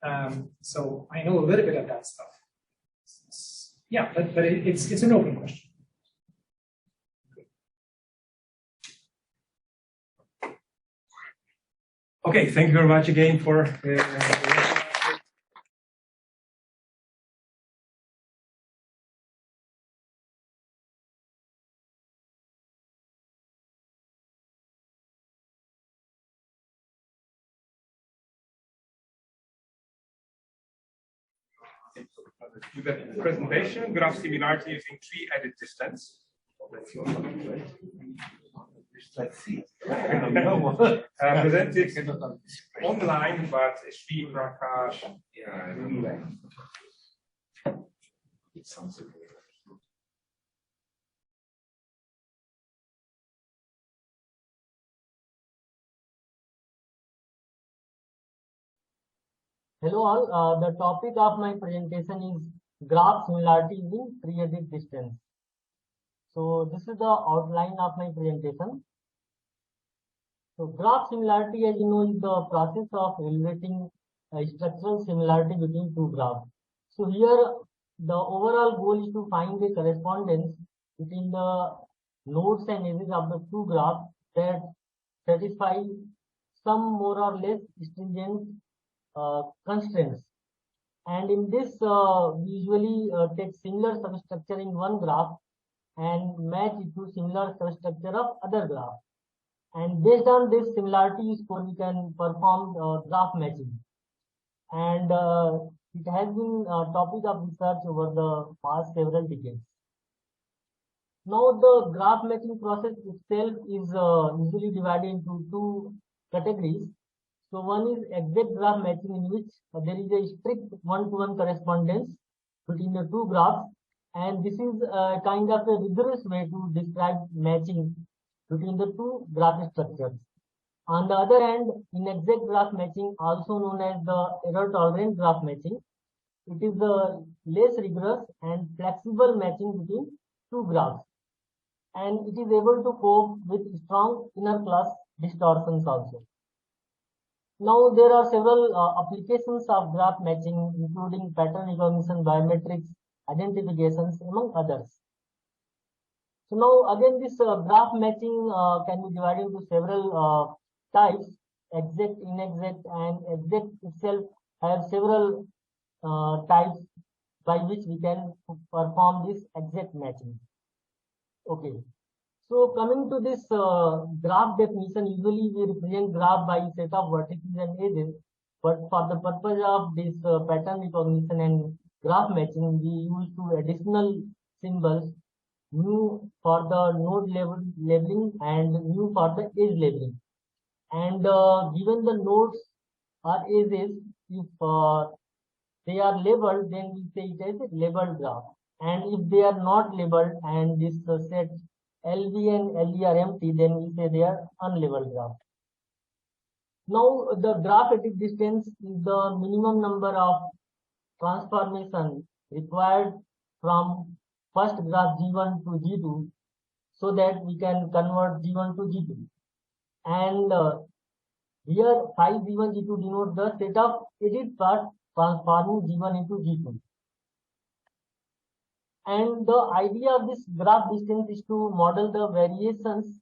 that. So I know a little bit of that stuff. Yeah, but it's an open question. Okay, thank you very much again for you got the presentation, graph similarity using tree edit distance. Let's see. Presented online, but Shri, Prakash, Bouguila. It sounds good. Hello all, the topic of my presentation is graph similarity in three-edit distance. So this is the outline of my presentation. So graph similarity, as you know, is the process of evaluating structural similarity between two graphs. So here the overall goal is to find a correspondence between the nodes and edges of the two graphs that satisfy some more or less stringent constraints. And in this, we usually take similar substructure in one graph and match it to similar substructure of other graph. And based on this similarity score, we can perform graph matching. And it has been a topic of research over the past several decades. Now, the graph matching process itself is usually divided into two categories. So one is exact graph matching, in which there is a strict one-to-one correspondence between the two graphs, and this is a kind of a rigorous way to describe matching between the two graph structures. On the other hand, inexact graph matching, also known as the error-tolerant graph matching, it is the less rigorous and flexible matching between two graphs, and it is able to cope with strong inner class distortions also. Now, there are several applications of graph matching, including pattern recognition, biometrics, identifications, among others. So now, again, this graph matching can be divided into several types. Exact, inexact, and exact itself have several types by which we can perform this exact matching. Okay. So coming to this graph definition, usually we represent graph by a set of vertices and edges, but for the purpose of this pattern recognition and graph matching, we use two additional symbols, mu for the node labeling and mu for the edge labeling. And given the nodes or edges, if they are labeled, then we say it as a labeled graph. And if they are not labeled and this set LV and LE are empty, then we say they are unlabeled graph. Now, the graph edit distance is the minimum number of transformation required from first graph G1 to G2 so that we can convert G1 to G2. And here 5 G1 G2 denote the set of edit parts transforming G1 into G2. And the idea of this graph distance is to model the variations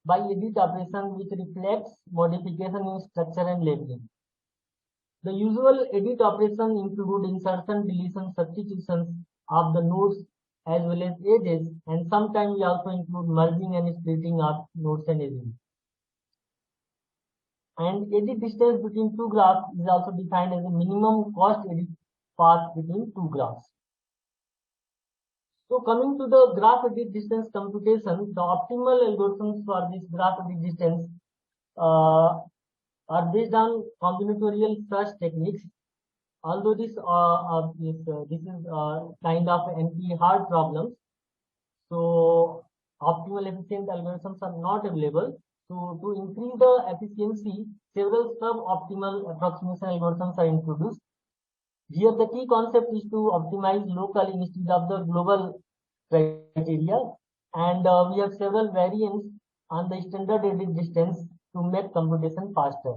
by edit operation which reflects modification in structure and labeling. The usual edit operation include insertion, deletion, substitutions of the nodes as well as edges, and sometimes we also include merging and splitting of nodes and edges. And edit distance between two graphs is also defined as a minimum cost edit path between two graphs. So coming to the graph edit distance computation, the optimal algorithms for this graph edit distance are based on combinatorial search techniques. Although this is kind of NP-hard problems, so optimal efficient algorithms are not available. So to increase the efficiency, several sub-optimal approximation algorithms are introduced. Here the key concept is to optimize locally instead of the global criteria, and we have several variants on the standard edit distance to make computation faster.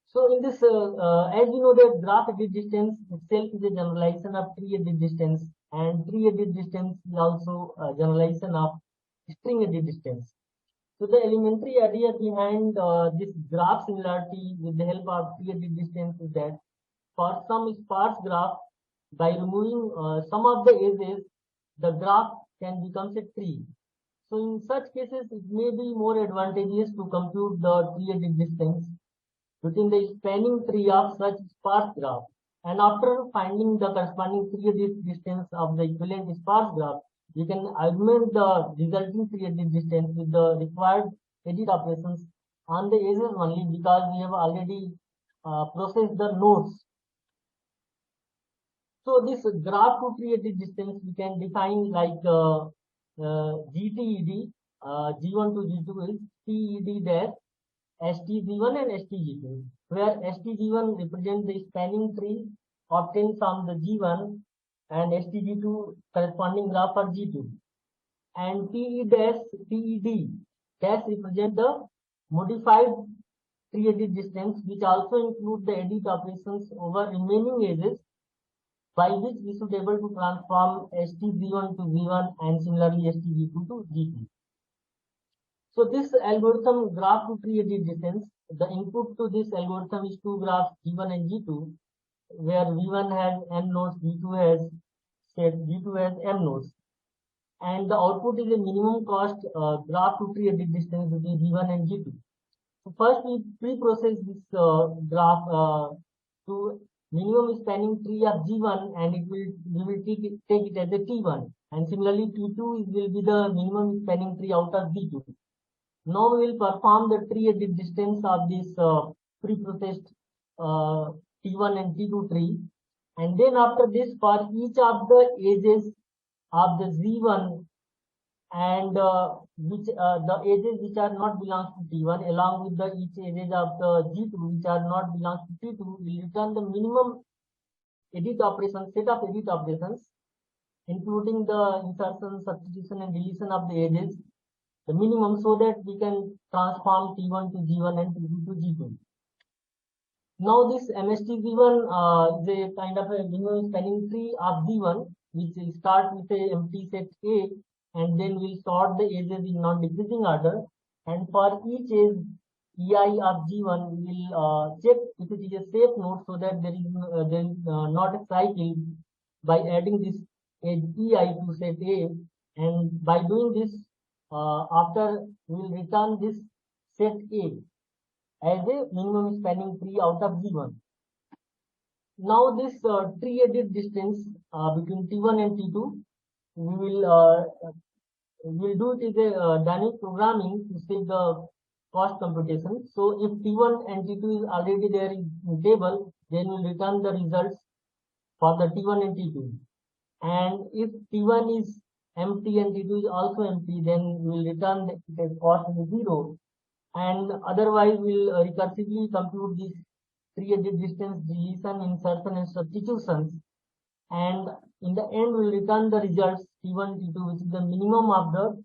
So in this, as you know, that graph edit distance itself is a generalization of tree edit distance, and tree edit distance is also a generalization of string edit distance. So the elementary idea behind this graph similarity with the help of tree edit distance is that for some sparse graph, by removing some of the edges, the graph can become a tree. So in such cases, it may be more advantageous to compute the tree edit distance between the spanning tree of such sparse graph. And after finding the corresponding tree edit distance of the equivalent sparse graph, we can augment the resulting tree edit distance with the required edit operations on the edges only, because we have already processed the nodes. So this graph to tree edit distance we can define like GTED, G1 to G2 is TED dash STG1 and STG2, where STG1 represents the spanning tree obtained from the G1 and STG2 corresponding graph for G2. And PED dash represent the modified tree-edit distance, which also include the edit operations over remaining edges, by which we should be able to transform STG1 to G1 and similarly STG2 to G2. So this algorithm graph to tree edit distance, the input to this algorithm is two graphs G1 and G2, where V1 has n nodes, G2 has m nodes. And the output is a minimum cost graph to tree edit distance between G1 and G2. So first we pre-process this graph to minimum spanning tree of G1, and we will take it as a T1, and similarly T2 will be the minimum spanning tree out of G2. Now we will perform the tree edit distance of this pre-processed T1 and T2 tree, and then after this, for each of the edges of the Z1 and the edges which are not belongs to T1 along with the each edges of the G2 which are not belongs to T2, will return the minimum edit operation, set of edit operations, including the insertion, substitution and deletion of the edges, the minimum, so that we can transform T1 to G1 and T2 to G2. Now this MSTG1 is a kind of a minimum spanning tree of G1, which will start with a empty set A, and then we'll sort the edges in non-decreasing order, and for each edge EI of G1 we will check if it is a safe node, so that there is not a cycle by adding this edge EI to set A, and by doing this after we will return this set A as a minimum spanning tree out of G1. Now this tree edit distance between T1 and T2, we will do it as a dynamic programming to save the cost computation. So if T1 and T2 is already there in table, then we'll return the results for the T1 and T2. And if T1 is empty and T2 is also empty, then we'll return the cost is 0. And otherwise we'll recursively compute this tree edit distance, deletion, insertion and substitutions, and in the end we'll return the results T1, T2, which is the minimum of the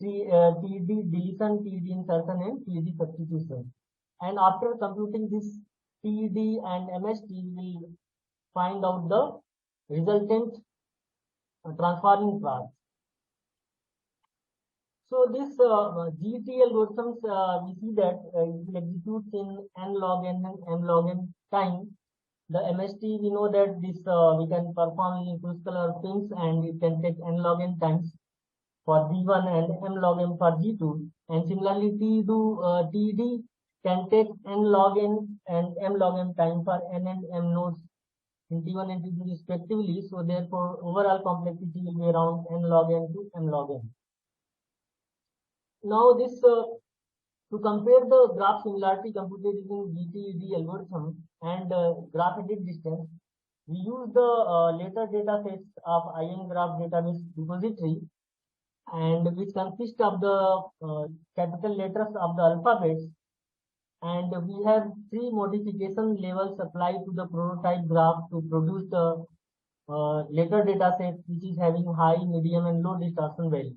TED deletion, TED insertion and TED substitution. And after computing this TED and MST, we will find out the resultant transforming class. So this GT algorithms, we see that it executes in n log n and m log n time. The MST, we know that this we can perform in cruscular pins, and it can take n log n times for G1 and m log n for G2. And similarly, TED can take n log n and m log n time for n and m nodes in T1 and T2 respectively. So therefore, overall complexity will be around n log n to m log n. Now this to compare the graph similarity computed using GTED algorithm and graph edit distance, we use the later data sets of IN graph database repository, and which consist of the capital letters of the alphabets, and we have 3 modification levels applied to the prototype graph to produce the later data set, which is having high, medium and low distortion value.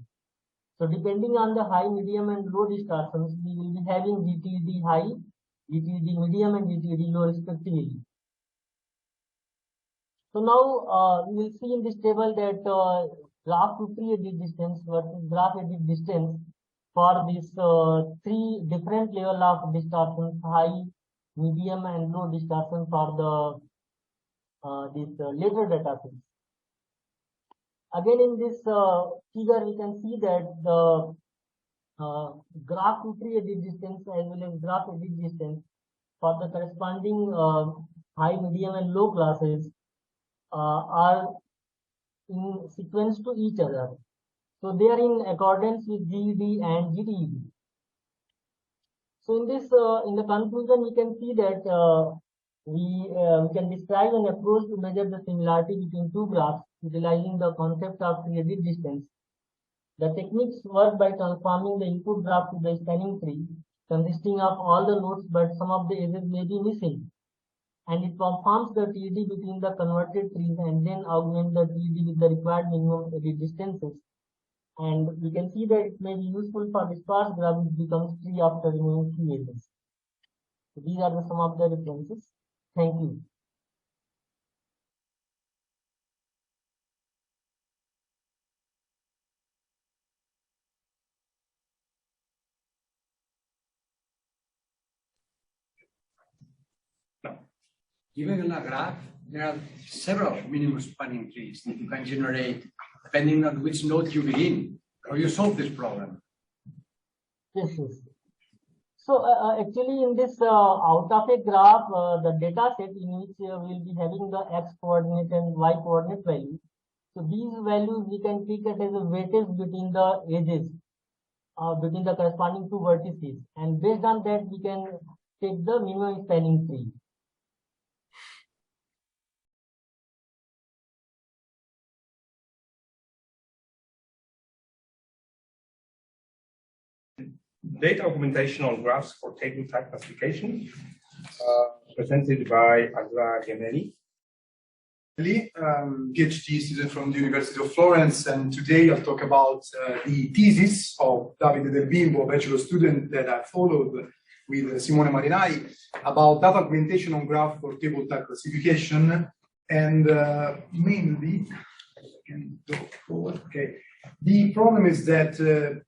So depending on the high, medium and low distortions, we will be having GTED high, GTED medium and GTED low respectively. So now we will see in this table that graph to tree edit distance versus graph edit distance for these 3 different level of distortions, high, medium and low distortion for the this later data sets. Again, in this figure, we can see that the graph to tree edit distance as well as graph edit distance for the corresponding high, medium and low classes are in sequence to each other. So they are in accordance with GED and GTED. So in this, in the conclusion, we can see that we can describe an approach to measure the similarity between 2 graphs utilizing the concept of tree edit distance. The techniques work by transforming the input graph to the spanning tree, consisting of all the nodes, but some of the edges may be missing. And it performs the TD between the converted trees and then augment the TD with the required minimum edit distances. And we can see that it may be useful for the sparse graph which becomes tree after removing few edges. So these are some of the references. Thank you. Given a graph, there are several minimum spanning trees that you can generate depending on which node you begin. How you solve this problem? Yes, yes. So actually in this out of a graph, the data set in which we'll be having the x coordinate and y coordinate value. So these values we can take it as a weightage between the edges, between the corresponding two vertices. And based on that, we can take the minimum spanning tree. Data augmentation on graphs for table type classification, presented by Andrea Gemelli. PhD student from the University of Florence, and today I'll talk about the thesis of Davide del Bimbo, a bachelor student that I followed with Simone Marinai, about data augmentation on graph for table type classification, and mainly, the problem is that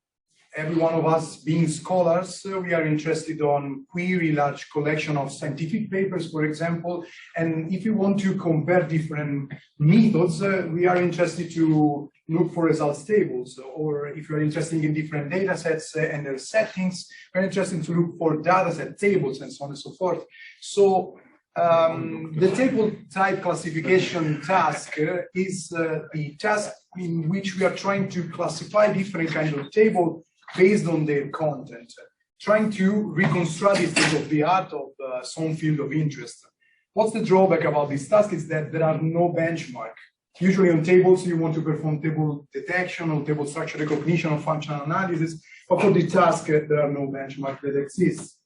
every one of us being scholars, we are interested on query large collection of scientific papers, for example. And if you want to compare different methods, we are interested to look for results tables. Or if you are interested in different data sets and their settings, we're interested to look for data set tables and so on and so forth. So the table type classification task is the task in which we are trying to classify different kinds of tables based on their content, trying to reconstruct the state of the art of some field of interest. What's the drawback about this task is that there are no benchmark. Usually on tables, you want to perform table detection or table structure recognition or functional analysis, but for the task, there are no benchmark that exists.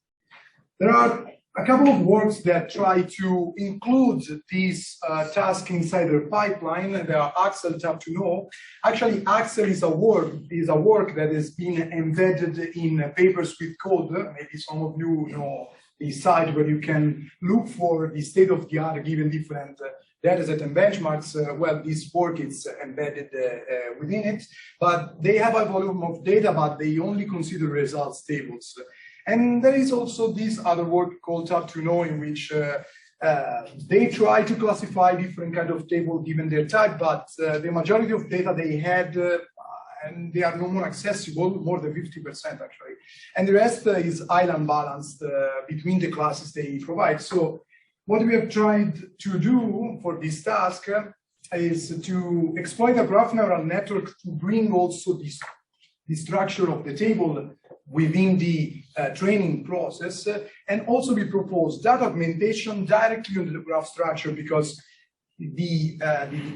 There are a couple of works that try to include this task inside their pipeline. There are Axel Tap to Know. Actually, Axel is a work that has been embedded in papers with code. Maybe some of you know the site where you can look for the state of the art given different data set and benchmarks. Well, this work is embedded within it, but they have a volume of data, but they only consider results tables. And there is also this other work called Tap to Know, in which they try to classify different kind of table given their type, but the majority of data they had, and they are no more accessible, more than 50% actually. And the rest is island balanced between the classes they provide. So what we have tried to do for this task is to exploit a graph neural network to bring also the structure of the table within the training process, and also we propose data augmentation directly on the graph structure, because the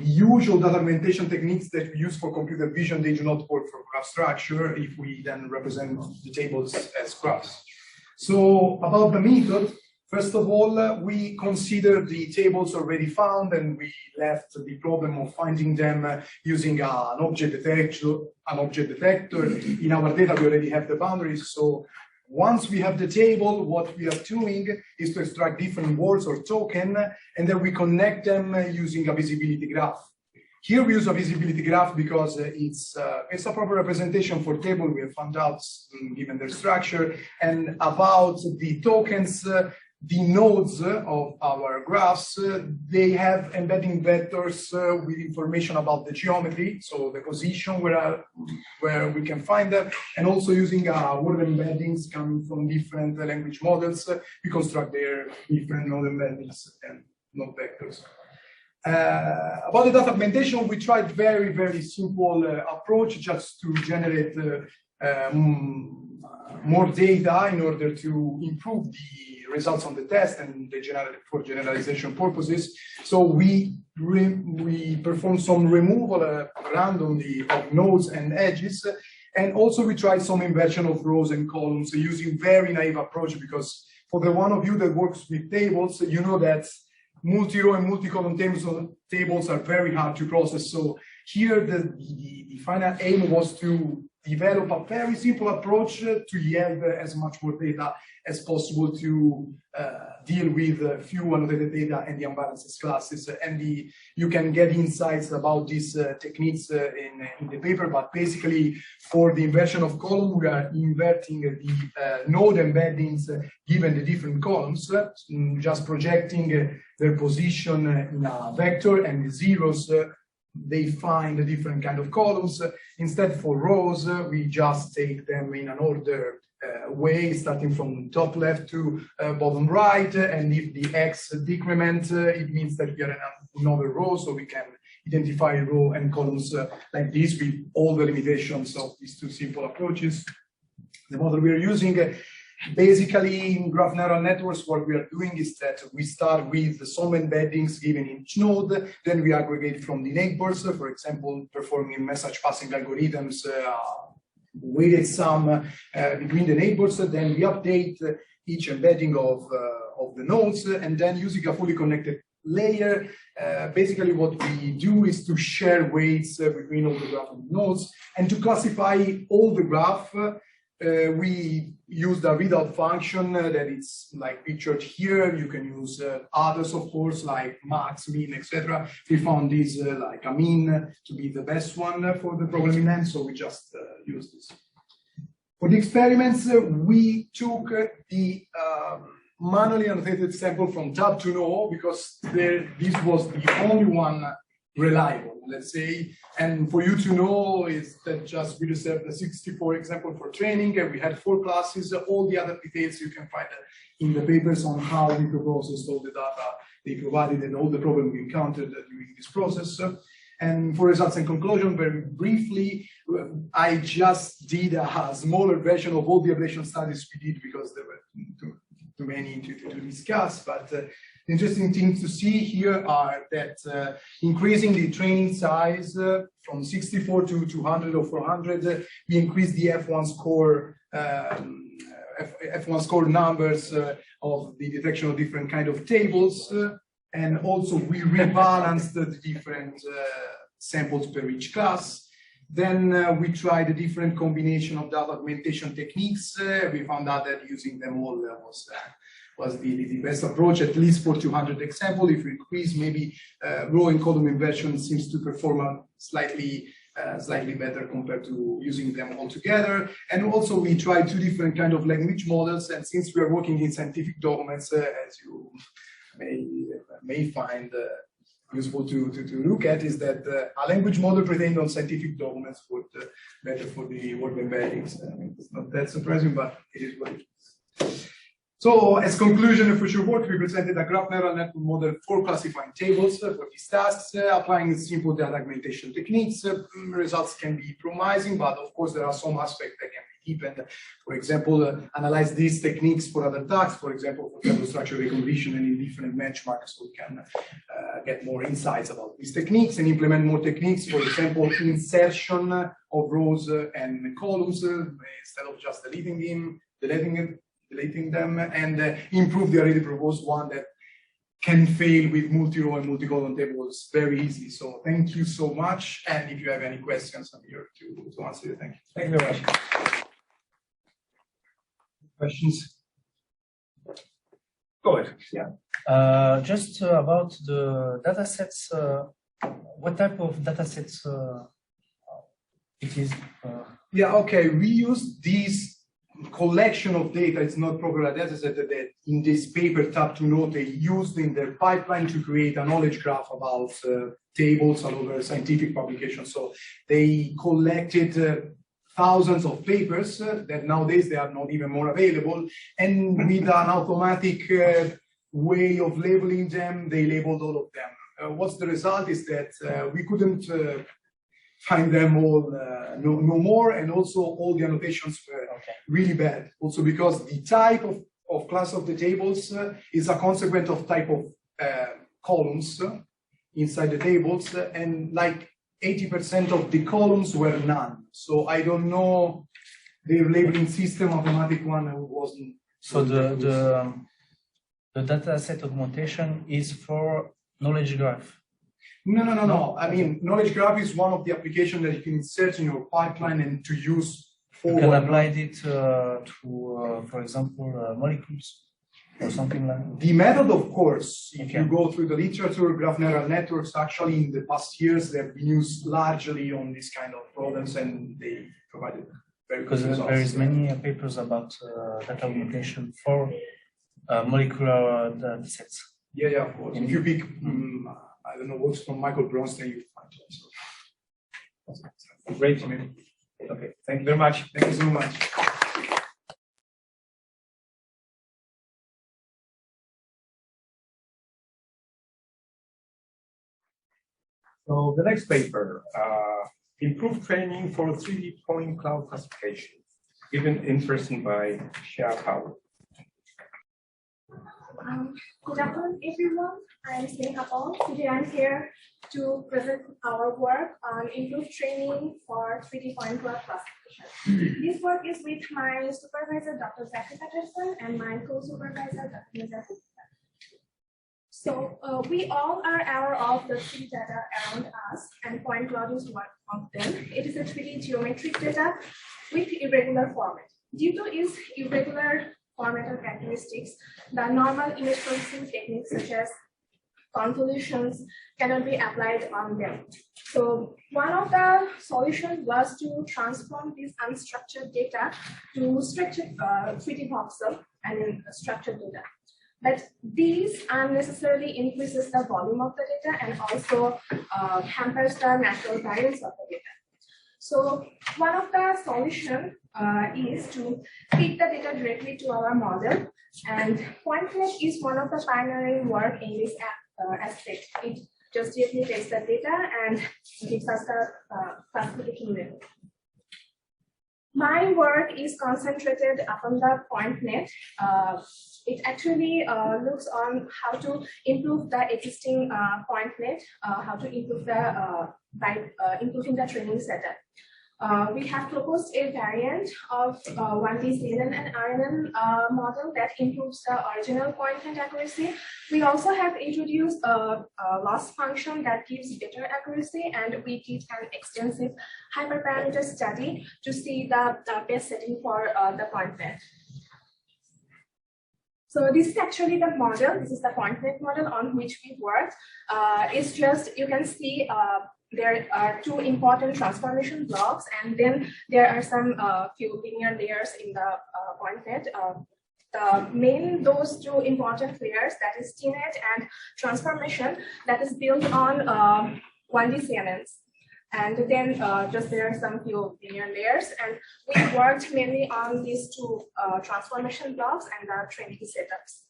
usual data augmentation techniques that we use for computer vision, they do not work for graph structure if we then represent the tables as graphs. So about the method, first of all, we consider the tables already found, and we left the problem of finding them using an object detector. In our data, we already have the boundaries. So once we have the table, what we are doing is to extract different words or token, and then we connect them using a visibility graph. Here we use a visibility graph because it's a proper representation for table. We have found out given their structure, and about the tokens, the nodes of our graphs, they have embedding vectors with information about the geometry, so the position where we can find them, and also using word embeddings coming from different language models, we construct their different node embeddings and node vectors. About the data augmentation, we tried very, very simple approach just to generate more data in order to improve the results on the test and for generalization purposes. So we perform some removal randomly of nodes and edges, And also we tried some inversion of rows and columns using very naive approach, because for the one of you that works with tables, you know that multi-row and multi-column tables are very hard to process. So here the final aim was to develop a very simple approach to yield as much more data as possible to deal with few annotated data and the unbalanced classes. And you can get insights about these techniques in the paper, but basically for the inversion of column, we are inverting the node embeddings given the different columns, just projecting their position in a vector, and the zeros they find a different kind of columns. Instead, for rows, we just take them in an order way, starting from top left to bottom right. And if the X decrement, it means that we are in another row, so we can identify row and columns like this with all the limitations of these two simple approaches. The model we are using, basically in graph neural networks, what we are doing is that we start with some embeddings given in each node, then we aggregate from the neighbors, for example, performing message passing algorithms, weighted sum between the neighbors, then we update each embedding of the nodes, and then using a fully connected layer, basically what we do is to share weights between all the graph nodes, and to classify all the graph, we use the readout function that it's like pictured here. You can use others, of course, like max, mean, etc. We found this like a mean to be the best one for the programming end, so we just use this. For the experiments, we took the manually annotated sample from tab to no, because this was the only one reliable, let's say. And for you to know is that just we reserved the 64 example for training, and we had 4 classes. All the other details you can find in the papers on how we processed all the data they provided and all the problems we encountered during this process. And for results and conclusion, very briefly, I just did a smaller version of all the ablation studies we did because there were too many to discuss. But the interesting things to see here are that increasing the training size from 64 to 200 or 400, we increased the F1 score F1 score numbers of the detection of different kind of tables, and also we rebalanced the different samples per each class. Then we tried a different combination of data augmentation techniques. We found out that using them all was the best approach, at least for 200 example. If we increase, maybe row and column inversion seems to perform slightly better compared to using them all together. And also we tried 2 different kind of language models. And since we are working in scientific documents, as you may find useful to look at, is that a language model trained on scientific documents would better for the word embeddings. It's not that surprising, but it is what it is. So as conclusion of future work, we presented a graph neural network model for classifying tables for these tasks, applying simple data augmentation techniques. Results can be promising, but of course there are some aspects that can be deepened. For example, analyze these techniques for other tasks, for example, for table structure recognition and in different benchmarks, so we can get more insights about these techniques and implement more techniques, for example, insertion of rows and columns instead of just deleting them, and improve the already proposed one that can fail with multi-row and multi-column tables very easily. So thank you so much. And if you have any questions, I'm here to answer you. Thank you. Thank you very much. Questions? Go ahead. Yeah. Just about the data sets, what type of data sets it is? Yeah, okay. We use these collection of data. It's not proper data set that in this paper tab to know they used in their pipeline to create a knowledge graph about tables all over scientific publications. So they collected thousands of papers that nowadays they are not even more available, and with an automatic way of labeling them, they labeled all of them. What's the result is that we couldn't find them all no more, and also all the annotations were really bad. Also because the type of class of the tables is a consequence of type of columns inside the tables, and like 80% of the columns were none. So I don't know the labeling system, automatic one wasn't. So the data set augmentation is for knowledge graph. No. I mean, knowledge graph is one of the applications that you can insert in your pipeline and to use. You can apply it to, for example, molecules or something like that. The method, of course, if you go through the literature, graph neural networks, actually in the past years, they've been used largely on this kind of problems and they provided very good results. Because there is many papers about data augmentation for molecular data sets. Yeah, of course. If you pick, I don't know, works from Michael Bronstein, you find it. Great. Okay, thank you very much. Thank you so much. So the next paper, improved training for 3D point cloud classification, given in person by Shri. Good afternoon, everyone. I'm Sneha. Today I'm here to present our work on improved training for 3D point cloud classification. This work is with my supervisor, Dr. Zachary Patterson, and my co-supervisor, Dr. Nizar. So we all are aware of the 3D data around us, and point cloud is one of them. It is a 3D geometric data with irregular format. Due to its irregular format or characteristics, the normal image processing techniques such as convolutions cannot be applied on them. So one of the solutions was to transform this unstructured data to structured 3D voxel and structured data. But these unnecessarily increases the volume of the data and also hampers the natural variance of the data. So one of the solutions is to feed the data directly to our model, and PointNet is one of the pioneering work in this aspect. It just directly takes the data and gives us the classification level. My work is concentrated upon the PointNet. It actually looks on how to improve the existing PointNet, how to improve the by improving the training setup. We have proposed a variant of 1D CNN and RNN model that improves the original PointNet accuracy. We also have introduced a loss function that gives better accuracy, and we did an extensive hyperparameter study to see the best setting for the PointNet. So this is actually the model. This is the PointNet model on which we worked. It's just, you can see there are two important transformation blocks, and then there are some few linear layers in the PointNet. Those two important layers, that is TNet and transformation, that is built on 1D CNNs. And then just there are some few linear layers, and we worked mainly on these two transformation blocks and the training setups.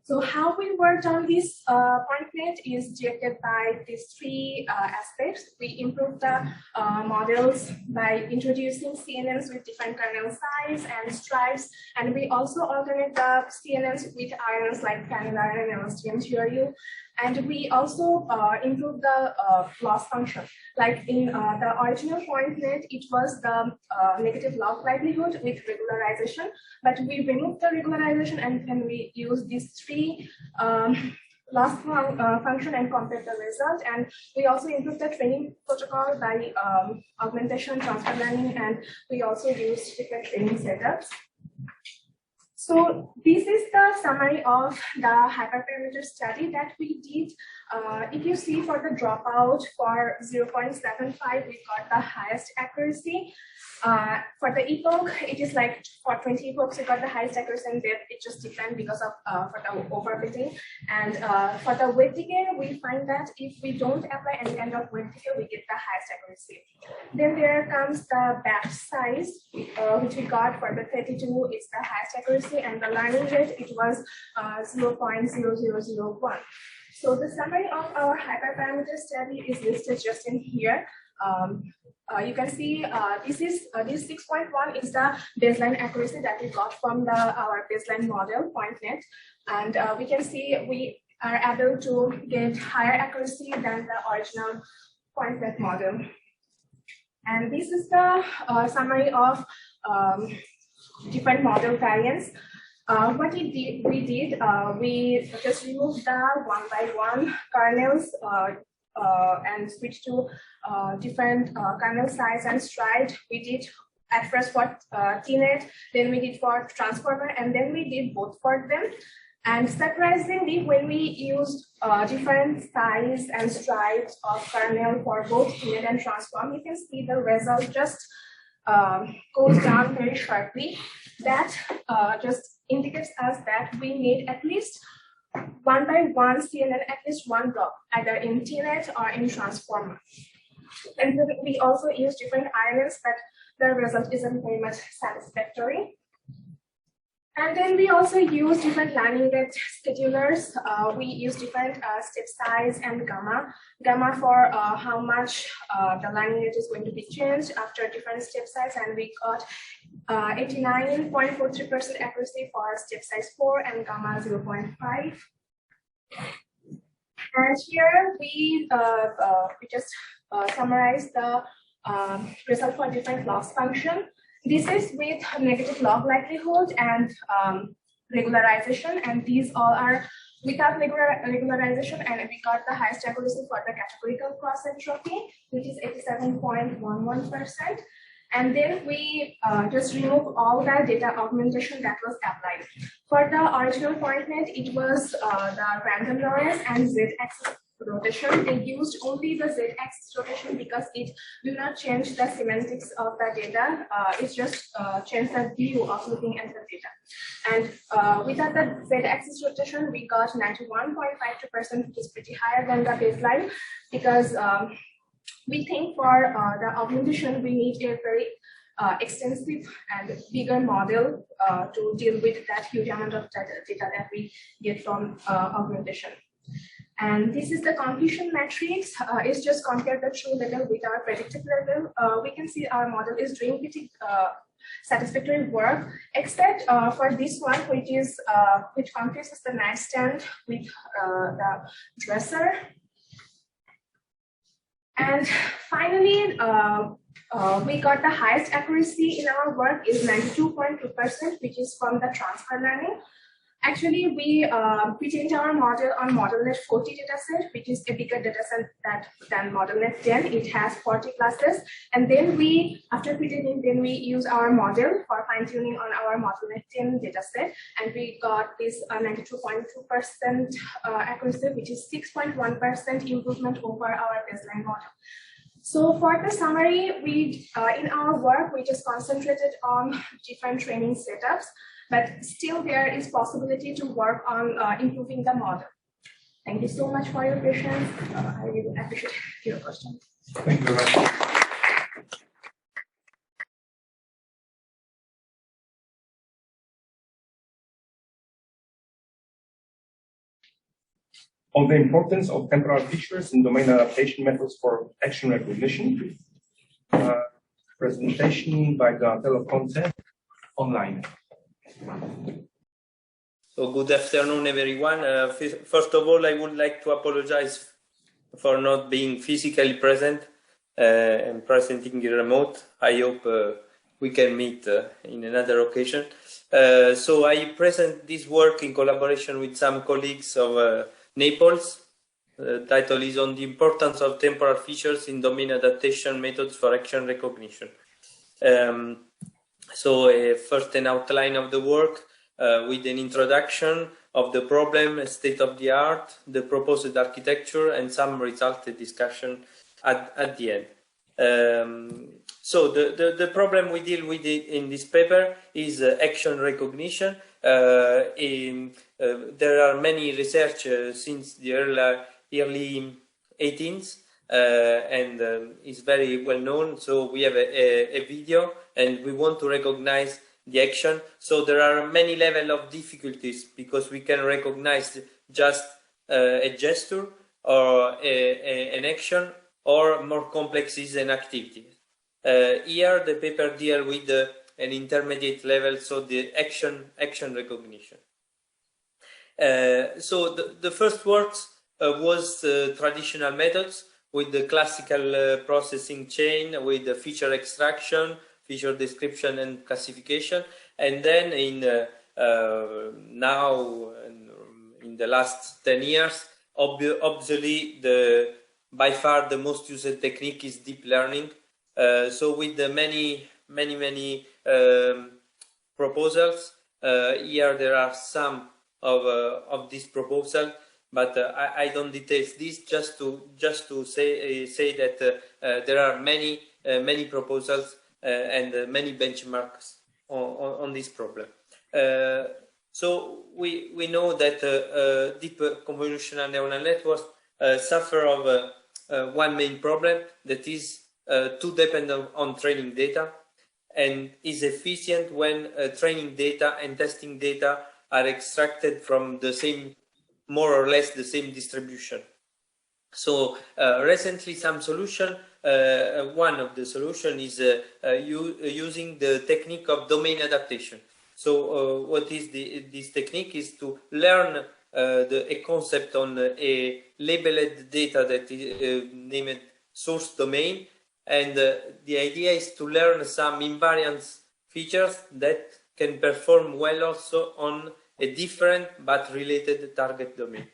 So how we worked on this PointNet is directed by these three aspects. We improved the models by introducing CNNs with different kernel size and stripes, and we also alternate the CNNs with RNNs like phenylalanine and LSTM-TRU. And we also improved the loss function. Like in the original PointNet, it was the negative log likelihood with regularization, but we removed the regularization and then we use these three loss function and compare the result. And we also improved the training protocol by augmentation, transfer learning, and we also used different training setups. So this is the summary of the hyperparameter study that we did. If you see for the dropout for 0.75, we got the highest accuracy. For the epoch, it is like for 20 epochs, we got the highest accuracy, and then it just declined because of for the overfitting. And for the weight decay, we find that if we don't apply any kind of weight decay, we get the highest accuracy. Then there comes the batch size, which we got for the 32, it's the highest accuracy, and the learning rate, it was 0.0001. So the summary of our hyperparameter study is listed just in here. You can see this 6.1 is the baseline accuracy that we got from our baseline model, PointNet. And we can see are able to get higher accuracy than the original point-net model. And this is the summary of different model variants. What we just removed the one-by-one kernels and switched to different kernel size and stride. We did at first for TNet, then we did for transformer, and then we did both for them. And surprisingly, when we used different size and strides of kernel for both TNet and transform, you can see the result just goes down very sharply. That just indicates us that we need at least one-by-one CNN, at least one block, either in TNet or in transformer. And then we also use different RNNs, but the result isn't very much satisfactory. And then we also use different learning rate schedulers. We use different step size and gamma. Gamma for how much the learning rate is going to be changed after different step size, and we got 89.43% accuracy for step size 4 and gamma 0.5. And here we just summarize the result for different loss function. This is with negative log likelihood and regularization, and these all are without regularization, and we got the highest accuracy for the categorical cross entropy, which is 87.11%. And then we just remove all the data augmentation that was applied. For the original point-net, it was the random noise and z-axis rotation. They used only the z-axis rotation because it do not change the semantics of the data. It just changed the view of looking at the data. And without the z-axis rotation, we got 91.52%, which is pretty higher than the baseline, because we think for the augmentation, we need a very extensive and bigger model to deal with that huge amount of data that we get from augmentation. And this is the confusion matrix. It's just compared the true level with our predicted level. We can see our model is doing pretty satisfactory work, except for this one, which confuses the nightstand with the dresser. And finally, we got the highest accuracy in our work is 92.2%, which is from the transfer learning. Actually, we changed our model on ModelNet 40 dataset, which is a bigger dataset than ModelNet 10. It has 40 classes. And then after pre-training, then we use our model for fine-tuning on our ModelNet 10 dataset. And we got this 92.2% accuracy, which is 6.1% improvement over our baseline model. So for the summary, in our work, we just concentrated on different training setups, but still there is possibility to work on improving the model. Thank you so much for your patience. I really appreciate your questions. Thank you very much. On the importance of temporal features in domain adaptation methods for action recognition. Presentation by Donatello Conte online. So good afternoon, everyone. First of all, I would like to apologize for not being physically present and presenting remote. I hope we can meet in another occasion. So I present this work in collaboration with some colleagues of Naples. The title is on the importance of temporal features in domain adaptation methods for action recognition. First an outline of the work with an introduction of the problem, state of the art, the proposed architecture, and some resulted discussion at the end. So the problem we deal with in this paper is action recognition. There are many research since the early 18th and is very well known. So we have a video and we want to recognize the action. So there are many levels of difficulties because we can recognize just a gesture or an action, or more complex is an activity. Here the paper deals with an intermediate level, so the action recognition. So the first works was traditional methods with the classical processing chain with the feature extraction, feature description, and classification. And then in now in the last 10 years, obviously by far the most used technique is deep learning. So with the many proposals, here there are some of these proposals, but I don't detail this, just to say that there are many proposals and many benchmarks on this problem. So we know that deep convolutional neural networks suffer of one main problem, that is too dependent on training data, and is efficient when training data and testing data are extracted from the same, more or less the same distribution. So recently some solution, one of the solution is using the technique of domain adaptation. So what is this technique is to learn a concept on a labeled data that is named source domain, and the idea is to learn some invariance features that can perform well also on a different but related target domain.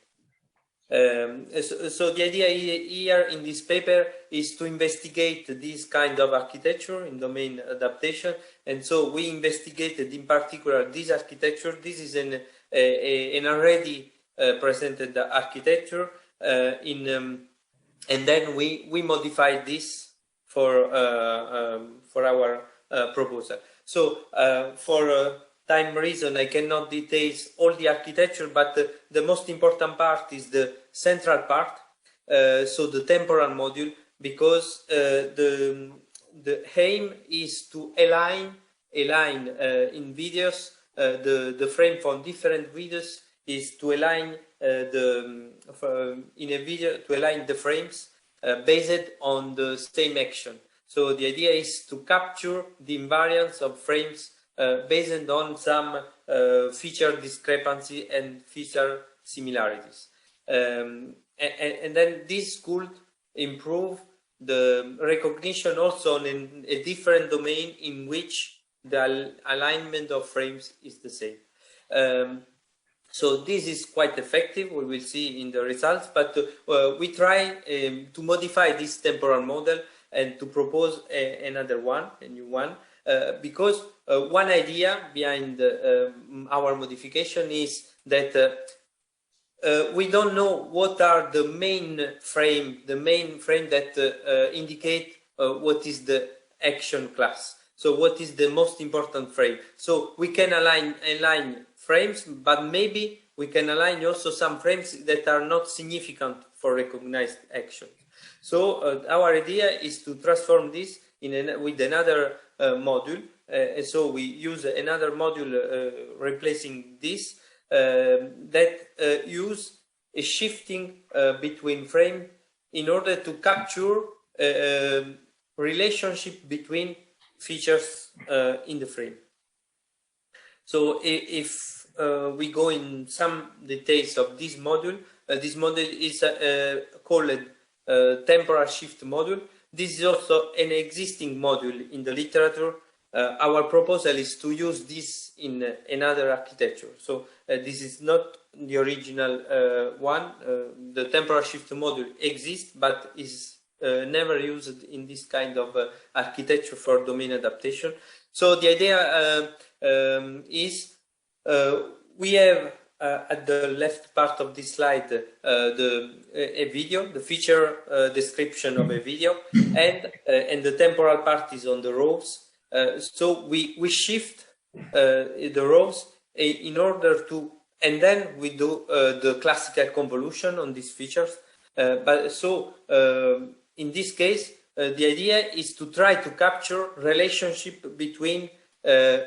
So the idea here in this paper is to investigate this kind of architecture in domain adaptation, and so we investigated in particular this architecture. This is an already presented architecture, and then we modified this for our proposal. So for time reason, I cannot detail all the architecture, but the most important part is the central part, so the temporal module, because the aim is to align in videos, the frame from different videos is to align in a video to align the frames based on the same action. So the idea is to capture the invariance of frames based on some feature discrepancy and feature similarities. And then this could improve the recognition also in a different domain in which the alignment of frames is the same. So this is quite effective, we will see in the results, but we try to modify this temporal model and to propose another one, a new one, because one idea behind our modification is that we don't know what are the main frame that indicate what is the action class. So what is the most important frame? So we can align frames, but maybe we can align also some frames that are not significant for recognized action. So our idea is to transform this with another module. And so we use another module replacing this that use a shifting between frame in order to capture a relationship between features in the frame. So if we go in some details of this module is called temporal shift module. This is also an existing module in the literature. Our proposal is to use this in another architecture. So this is not the original one. The temporal shift module exists, but is never used in this kind of architecture for domain adaptation. So the idea is we have at the left part of this slide a video, the feature description of a video, and the temporal part is on the rows. So we shift the rows in order to, and then we do the classical convolution on these features. But so in this case, the idea is to try to capture relationship between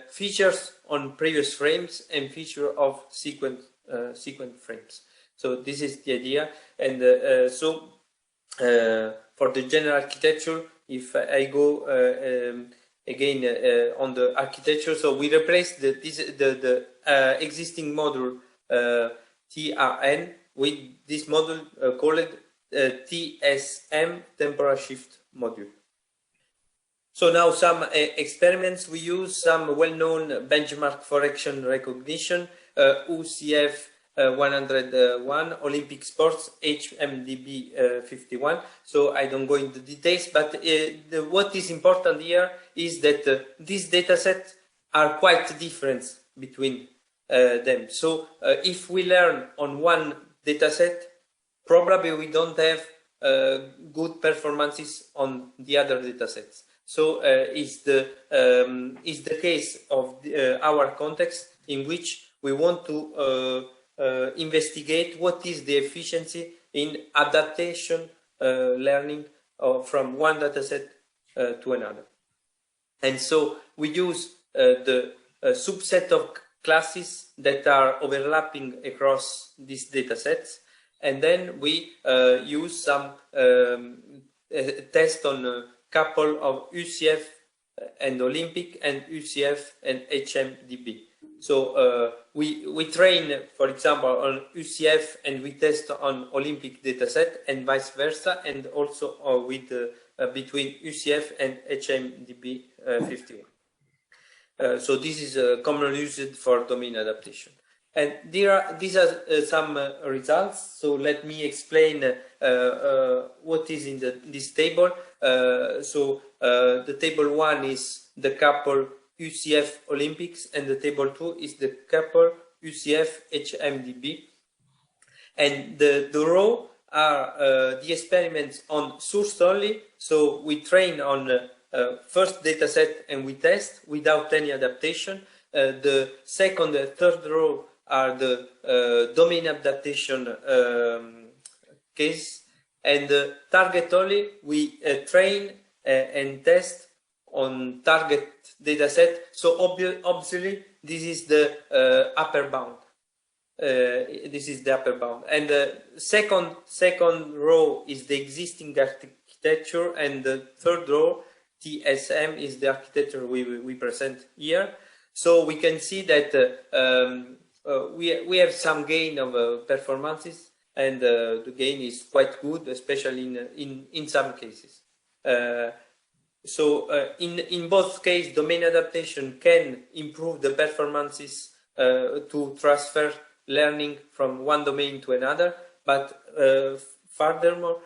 features on previous frames and feature of sequent frames. So this is the idea, and so for the general architecture, if I go again on the architecture, so we replace the existing module TRN with this module called TSM temporal shift module. So now some experiments. We use some well-known benchmark for action recognition, UCF 101, Olympic Sports, HMDB 51. So I don't go into details, but what is important here is that these data sets are quite different between them. So if we learn on one data set, probably we don't have good performances on the other data sets. So is the case of our context in which we want to investigate what is the efficiency in adaptation learning from one dataset to another. And so we use the subset of classes that are overlapping across these datasets, and then we use some test on a couple of UCF and Olympic and UCF and HMDB. So we train, for example, on UCF and we test on Olympic dataset and vice versa, and also with between UCF and HMDB 51. So this is commonly used for domain adaptation. And these are some results. So let me explain what is in this table. So the table 1 is the couple UCF Olympics, and the table 2 is the couple UCF HMDB. And the row are the experiments on source only. So we train on first data set and we test without any adaptation. The second and third row are the domain adaptation case. And target only, we train and test on target dataset. So obviously, this is the upper bound. This is the upper bound. And the second row is the existing architecture, and the third row, TSM, is the architecture we present here. So we can see that we have some gain of performances, and the gain is quite good, especially in some cases. So in both cases, domain adaptation can improve the performances to transfer learning from one domain to another. But furthermore,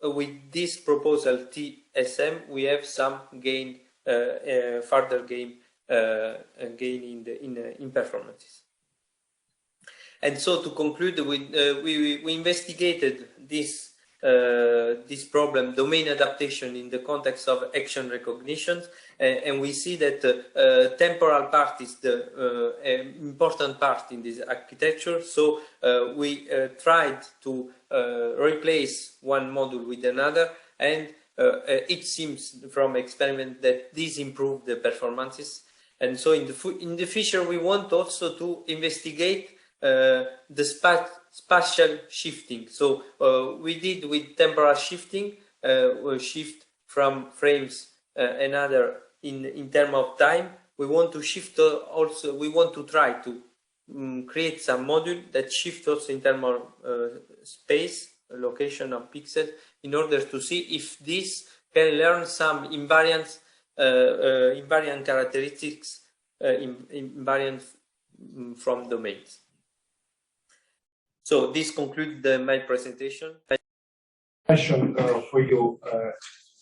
with this proposal TSM, we have some gain, further gain, in performances. And so to conclude, we investigated this problem, domain adaptation, in the context of action recognition, and we see that temporal part is the important part in this architecture. So we tried to replace one module with another, and it seems from experiment that this improved the performances. And so in the future, we want also to investigate the spatial shifting. So we did with temporal shifting, we shift from frames another in terms of time. We want to shift also, we want to try to create some module that shift also in terms of space, location of pixels, in order to see if this can learn some invariant characteristics, invariant from domains. So this concludes my presentation. Question for you.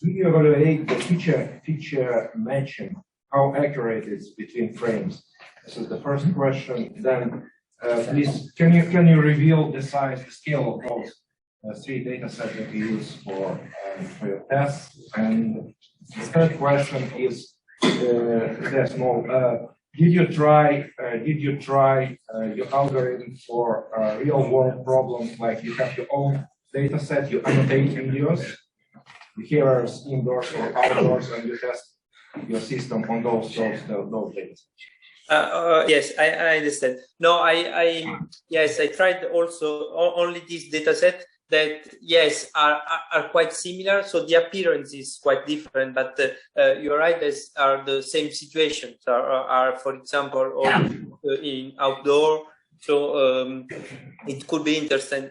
Do you evaluate the feature matching? How accurate it is between frames? This is the first question. Then, please, can you reveal the size, the scale of those 3 data sets that you use for your tests? And the third question is, very small. Did you try your algorithm for real world problems, like you have your own data set, you annotate videos, behaviors indoors or outdoors, and you test your system on those data? Yes, I understand. No, yes, I tried also only this data set that, yes, are quite similar. So the appearance is quite different, but you're right, these are the same situations, are for example, all in outdoor, So it could be interesting,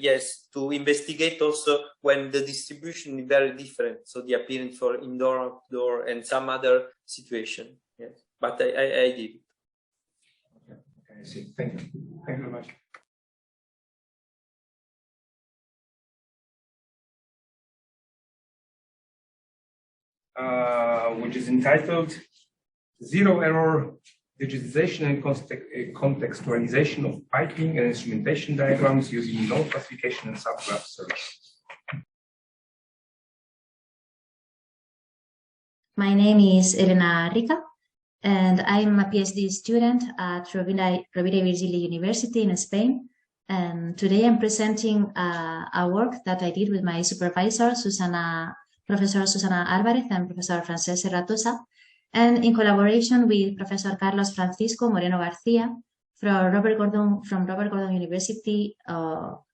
yes, to investigate also when the distribution is very different. So the appearance for indoor, outdoor, and some other situation. Yes, but I did. Okay, I see. Thank you. Thank you very much. Which is entitled Zero Error Digitization and Contextualization of Piping and Instrumentation Diagrams using Node Classification and Subgraph Search. My name is Elena Rica, and I'm a PhD student at Rovira i Virgili University in Spain. And today I'm presenting a work that I did with my supervisor, Professor Susana Alvarez and Professor Francesc Serratosa, and in collaboration with Professor Carlos Francisco Moreno-García from Robert Gordon University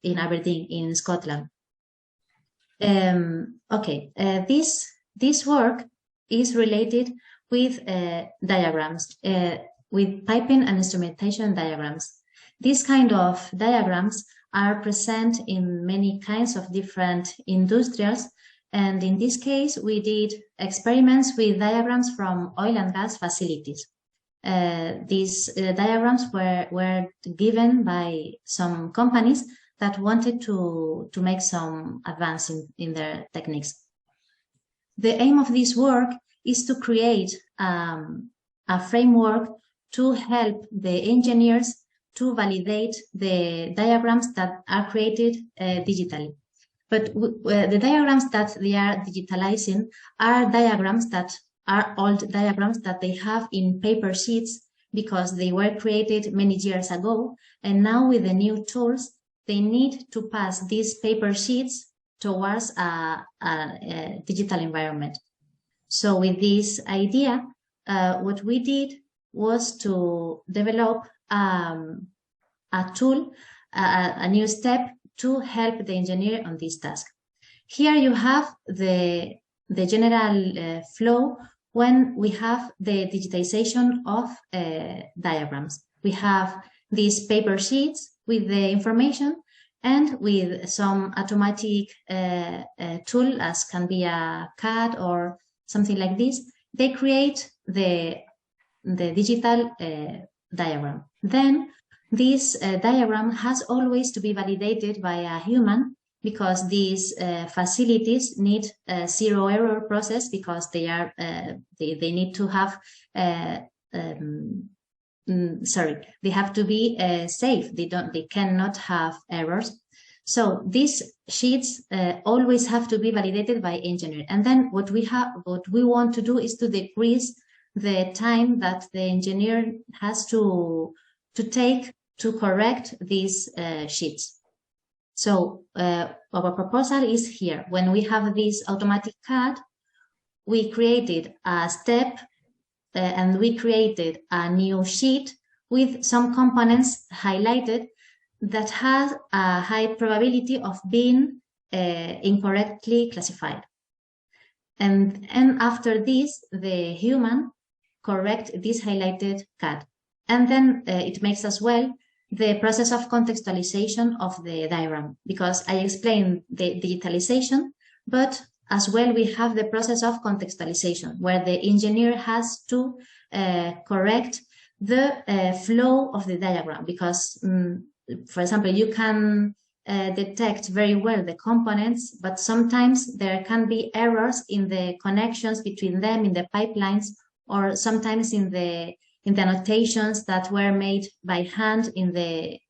in Aberdeen in Scotland. This work is related with diagrams, with piping and instrumentation diagrams. These kind of diagrams are present in many kinds of different industries. And in this case, we did experiments with diagrams from oil and gas facilities. These diagrams were given by some companies that wanted to make some advance in their techniques. The aim of this work is to create a framework to help the engineers to validate the diagrams that are created digitally. But the diagrams that they are digitalizing are diagrams that are old diagrams that they have in paper sheets because they were created many years ago. And now with the new tools, they need to pass these paper sheets towards a digital environment. So with this idea, what we did was to develop a tool, a new step to help the engineer on this task. Here you have the general flow when we have the digitization of diagrams. We have these paper sheets with the information and with some automatic tool, as can be a CAD or something like this, they create the digital diagram. Then this diagram has always to be validated by a human because these facilities need a zero error process because they are they need to have they have to be safe. They cannot have errors. So these sheets always have to be validated by engineer. And then what we want to do is to decrease the time that the engineer has to take to correct these sheets. So our proposal is here. When we have this automatic CAD, we created a step and we created a new sheet with some components highlighted that has a high probability of being incorrectly classified. And after this, the human correct this highlighted CAD. And then it makes as well the process of contextualization of the diagram, because I explained the digitalization, but as well we have the process of contextualization, where the engineer has to correct the flow of the diagram, because, for example, you can detect very well the components, but sometimes there can be errors in the connections between them in the pipelines, or sometimes in the annotations that were made by hand in the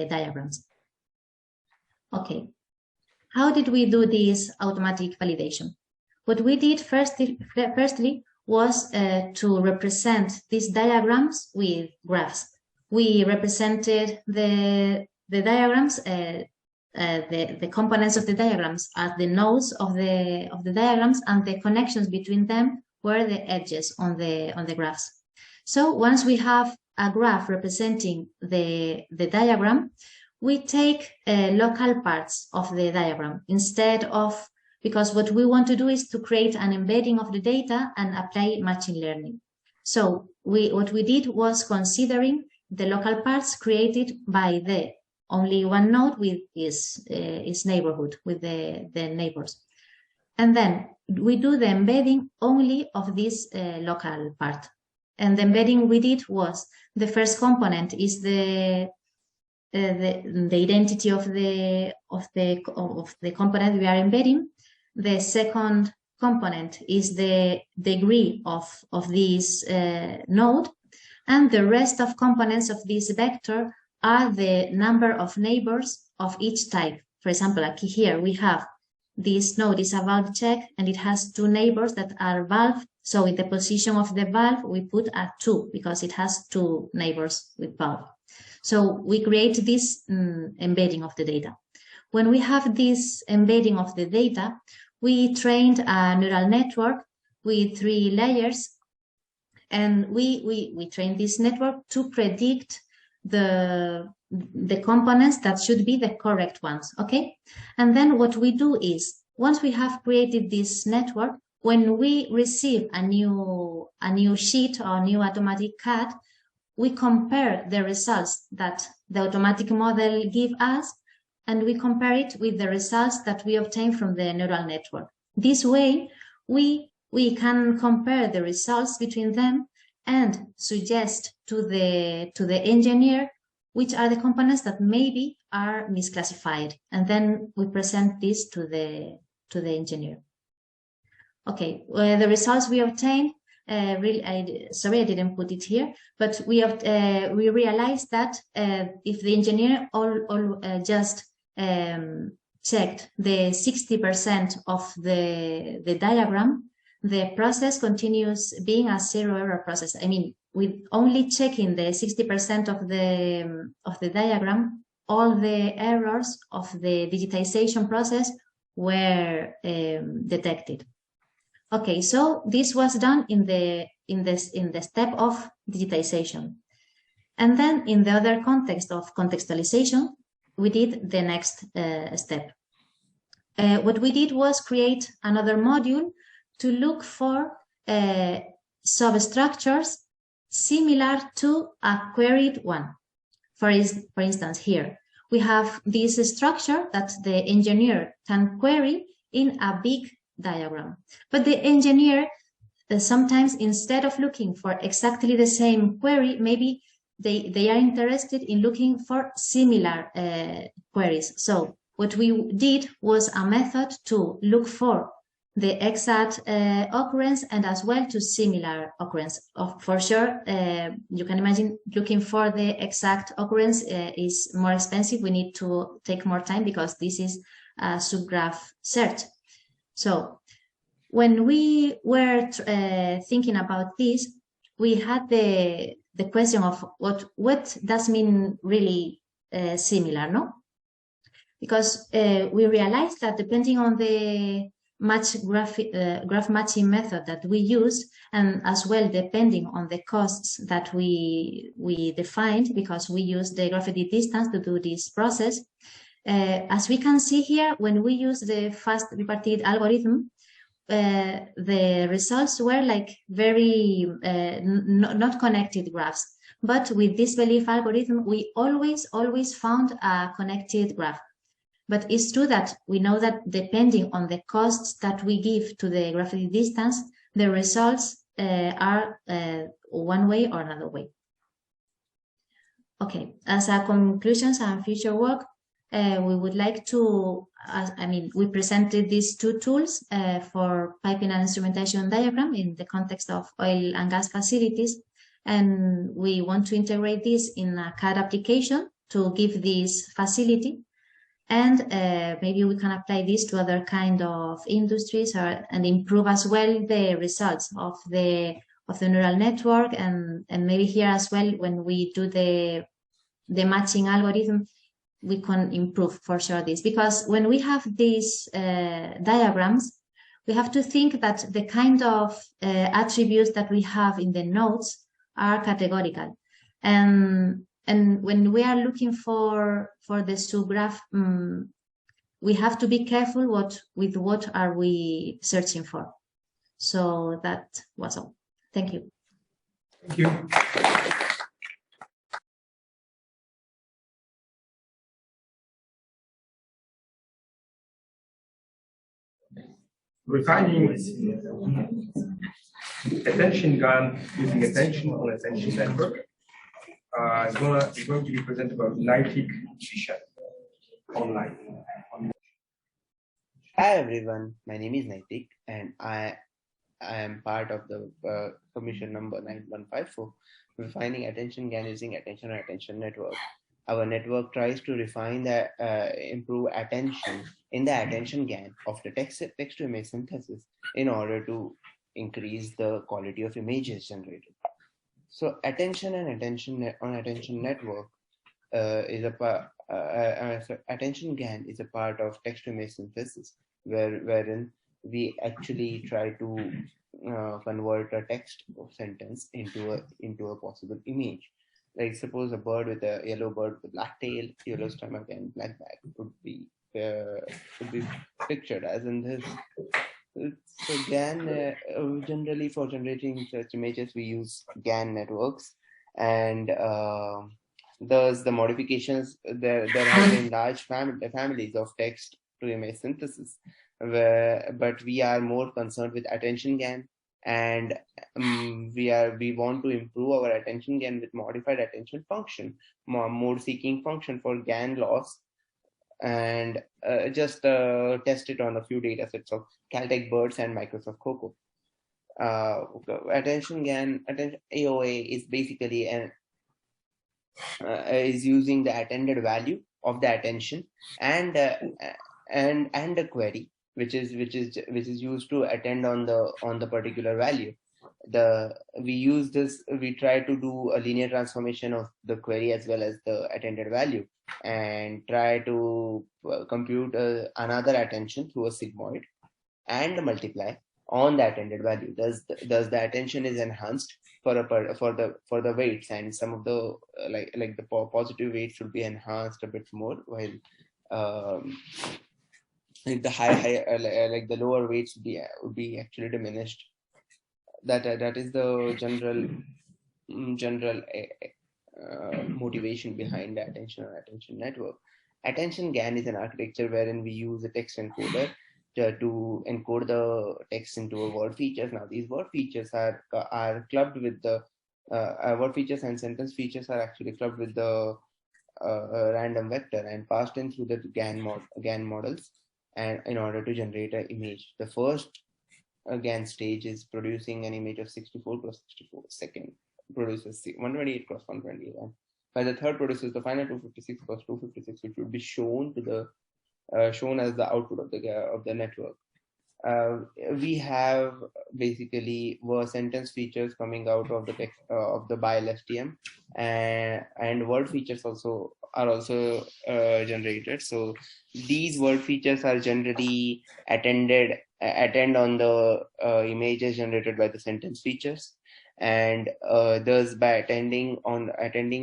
diagrams. Okay, how did we do this automatic validation? What we did firstly was to represent these diagrams with graphs. We represented the diagrams, the components of the diagrams as the nodes of the diagrams, and the connections between them were the edges on the graphs. So once we have a graph representing the diagram, we take local parts of the diagram instead of, because what we want to do is to create an embedding of the data and apply machine learning. So what we did was considering the local parts created by the only one node with its neighborhood, with the neighbors. And then we do the embedding only of this local part. And the embedding we did was, the first component is the identity of the component we are embedding. The second component is the degree of this node, and the rest of components of this vector are the number of neighbors of each type. For example, like here we have this node is a valve check, and it has two neighbors that are valve. So in the position of the valve, we put a 2 because it has two neighbors with valve. So we create this embedding of the data. When we have this embedding of the data, we trained a neural network with 3 layers, and we trained this network to predict the components that should be the correct ones, okay? And then what we do is, once we have created this network, when we receive a new sheet or new automatic CAD, we compare the results that the automatic model give us, and we compare it with the results that we obtain from the neural network. This way, we can compare the results between them and suggest to the engineer which are the components that maybe are misclassified, and then we present this to the engineer. Okay, the results we obtained, sorry I didn't put it here, but we realized that if the engineer just checked the 60% of the diagram, the process continues being a zero error process. I mean, with only checking the 60% of the diagram, all the errors of the digitization process were detected. Okay, so this was done in the step of digitization. And then in the other context of contextualization, we did the next step. What we did was create another module to look for substructures similar to a queried one. For instance, here we have this structure that the engineer can query in a big diagram. But the engineer sometimes, instead of looking for exactly the same query, maybe they are interested in looking for similar queries. So what we did was a method to look for the exact occurrence and as well to similar occurrence. For sure, you can imagine looking for the exact occurrence is more expensive. We need to take more time because this is a subgraph search. So when we were thinking about this, we had the question of what does mean really similar, no? Because we realized that depending on the graph matching method that we use, and as well depending on the costs that we defined, because we use the graph edit distance to do this process. As we can see here, when we use the fast bipartite algorithm, the results were like very not connected graphs. But with this belief algorithm, we always found a connected graph. But it's true that we know that depending on the costs that we give to the graph edit distance, the results are one way or another way. Okay, as a conclusions and future work, we would like to, we presented these two tools for piping and instrumentation diagram in the context of oil and gas facilities. And we want to integrate this in a CAD application to give this facility. And maybe we can apply this to other kind of industries and improve as well the results of the neural network. And maybe here as well, when we do the matching algorithm, we can improve for sure this. Because when we have these diagrams, we have to think that the kind of attributes that we have in the nodes are categorical. And when we are looking for the subgraph, we have to be careful with what are we searching for. So that was all. Thank you. Thank you. refining attention GAN using attention on attention network is going to be presented by Vishal online. Hi everyone, my name is Naitik and I am part of the commission number 9154, refining attention GAN using attention or attention network. Our network tries to refine the improve attention in the attention GAN of the text-to-image synthesis in order to increase the quality of images generated. So attention and attention network is a attention GAN is a part of text-to-image synthesis, wherein we actually try to convert a text sentence into a possible image. Like suppose a bird with a yellow bird with black tail, yellow stomach, and black back would be pictured as in this. So GAN generally for generating such images we use GAN networks, and thus the modifications there have been large families of text to image synthesis, but we are more concerned with attention GAN, and we want to improve our attention GAN with modified attention function, mode seeking function for GAN loss, and just test it on a few data sets of Caltech birds and Microsoft Cocoa. Attention GAN, AOA is basically is using the attended value of the attention and the query, which is used to attend on the particular value. We try to do a linear transformation of the query as well as the attended value, and try to compute another attention through a sigmoid and multiply on the attended value. Thus the attention is enhanced for the weights, and some of the like the positive weights should be enhanced a bit more, while like the like the lower weights would be actually diminished. That is the general motivation behind the attention or attention network. Attention GAN is an architecture wherein we use a text encoder to encode the text into a word features. Now these word features are clubbed with the word features, and sentence features are actually clubbed with the random vector and passed in through the GAN models, and in order to generate an image. The first GAN stage is producing an image of 64 cross 64. Second produces 128 cross 128, and by the third produces the final 256 cross 256, which would be shown to the shown as the output of the network. We have basically sentence features coming out of the text of the BILE STM, and word features are also generated. So these word features are generally attend on the images generated by the sentence features, and thus by attending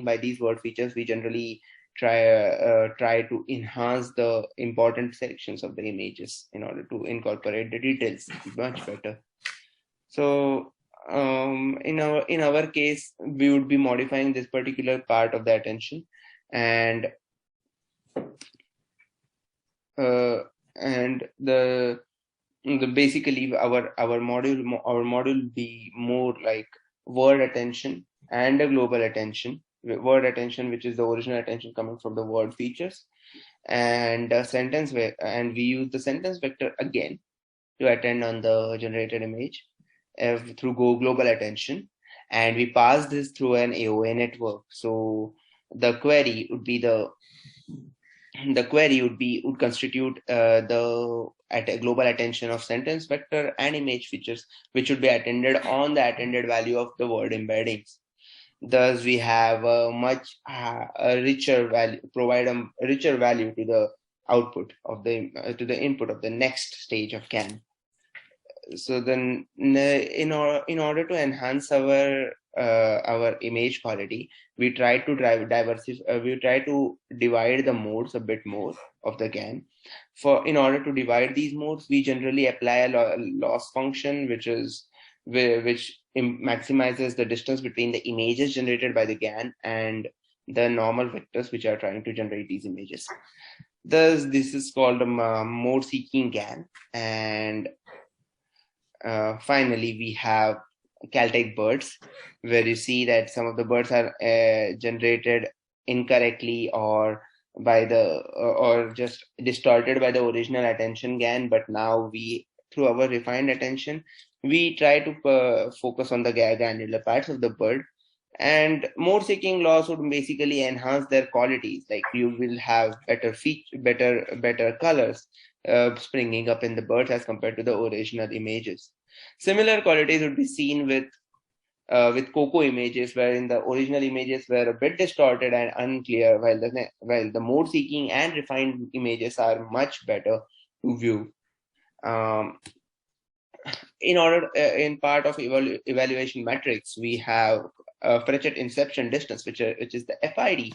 by these word features, we generally try to enhance the important sections of the images in order to incorporate the details much better. So in our case, we would be modifying this particular part of the attention, and basically our module will be more like word attention and a global attention. Word attention, which is the original attention coming from the word features, and and we use the sentence vector again to attend on the generated image through global attention, and we pass this through an AOA network. So the query would constitute the global attention of sentence vector and image features, which would be attended on the attended value of the word embeddings. Thus, we have a much richer value, provide a richer value to the output of to the input of the next stage of GAN. So then, in order to enhance our image quality, we try to divide the modes a bit more of the GAN. In order to divide these modes, we generally apply a loss function, which maximizes the distance between the images generated by the GAN and the normal vectors which are trying to generate these images. Thus, this is called a mode seeking GAN, and finally, we have Caltech birds, where you see that some of the birds are generated incorrectly or by the or just distorted by the original attention GAN. But now we, through our refined attention, we try to focus on the granular parts of the bird. And mode seeking laws would basically enhance their qualities. Like you will have better colors springing up in the birds as compared to the original images. Similar qualities would be seen with COCO images, wherein the original images were a bit distorted and unclear, while the mode seeking and refined images are much better to view. In part of evaluation metrics, we have Pratchett inception distance, which is the FID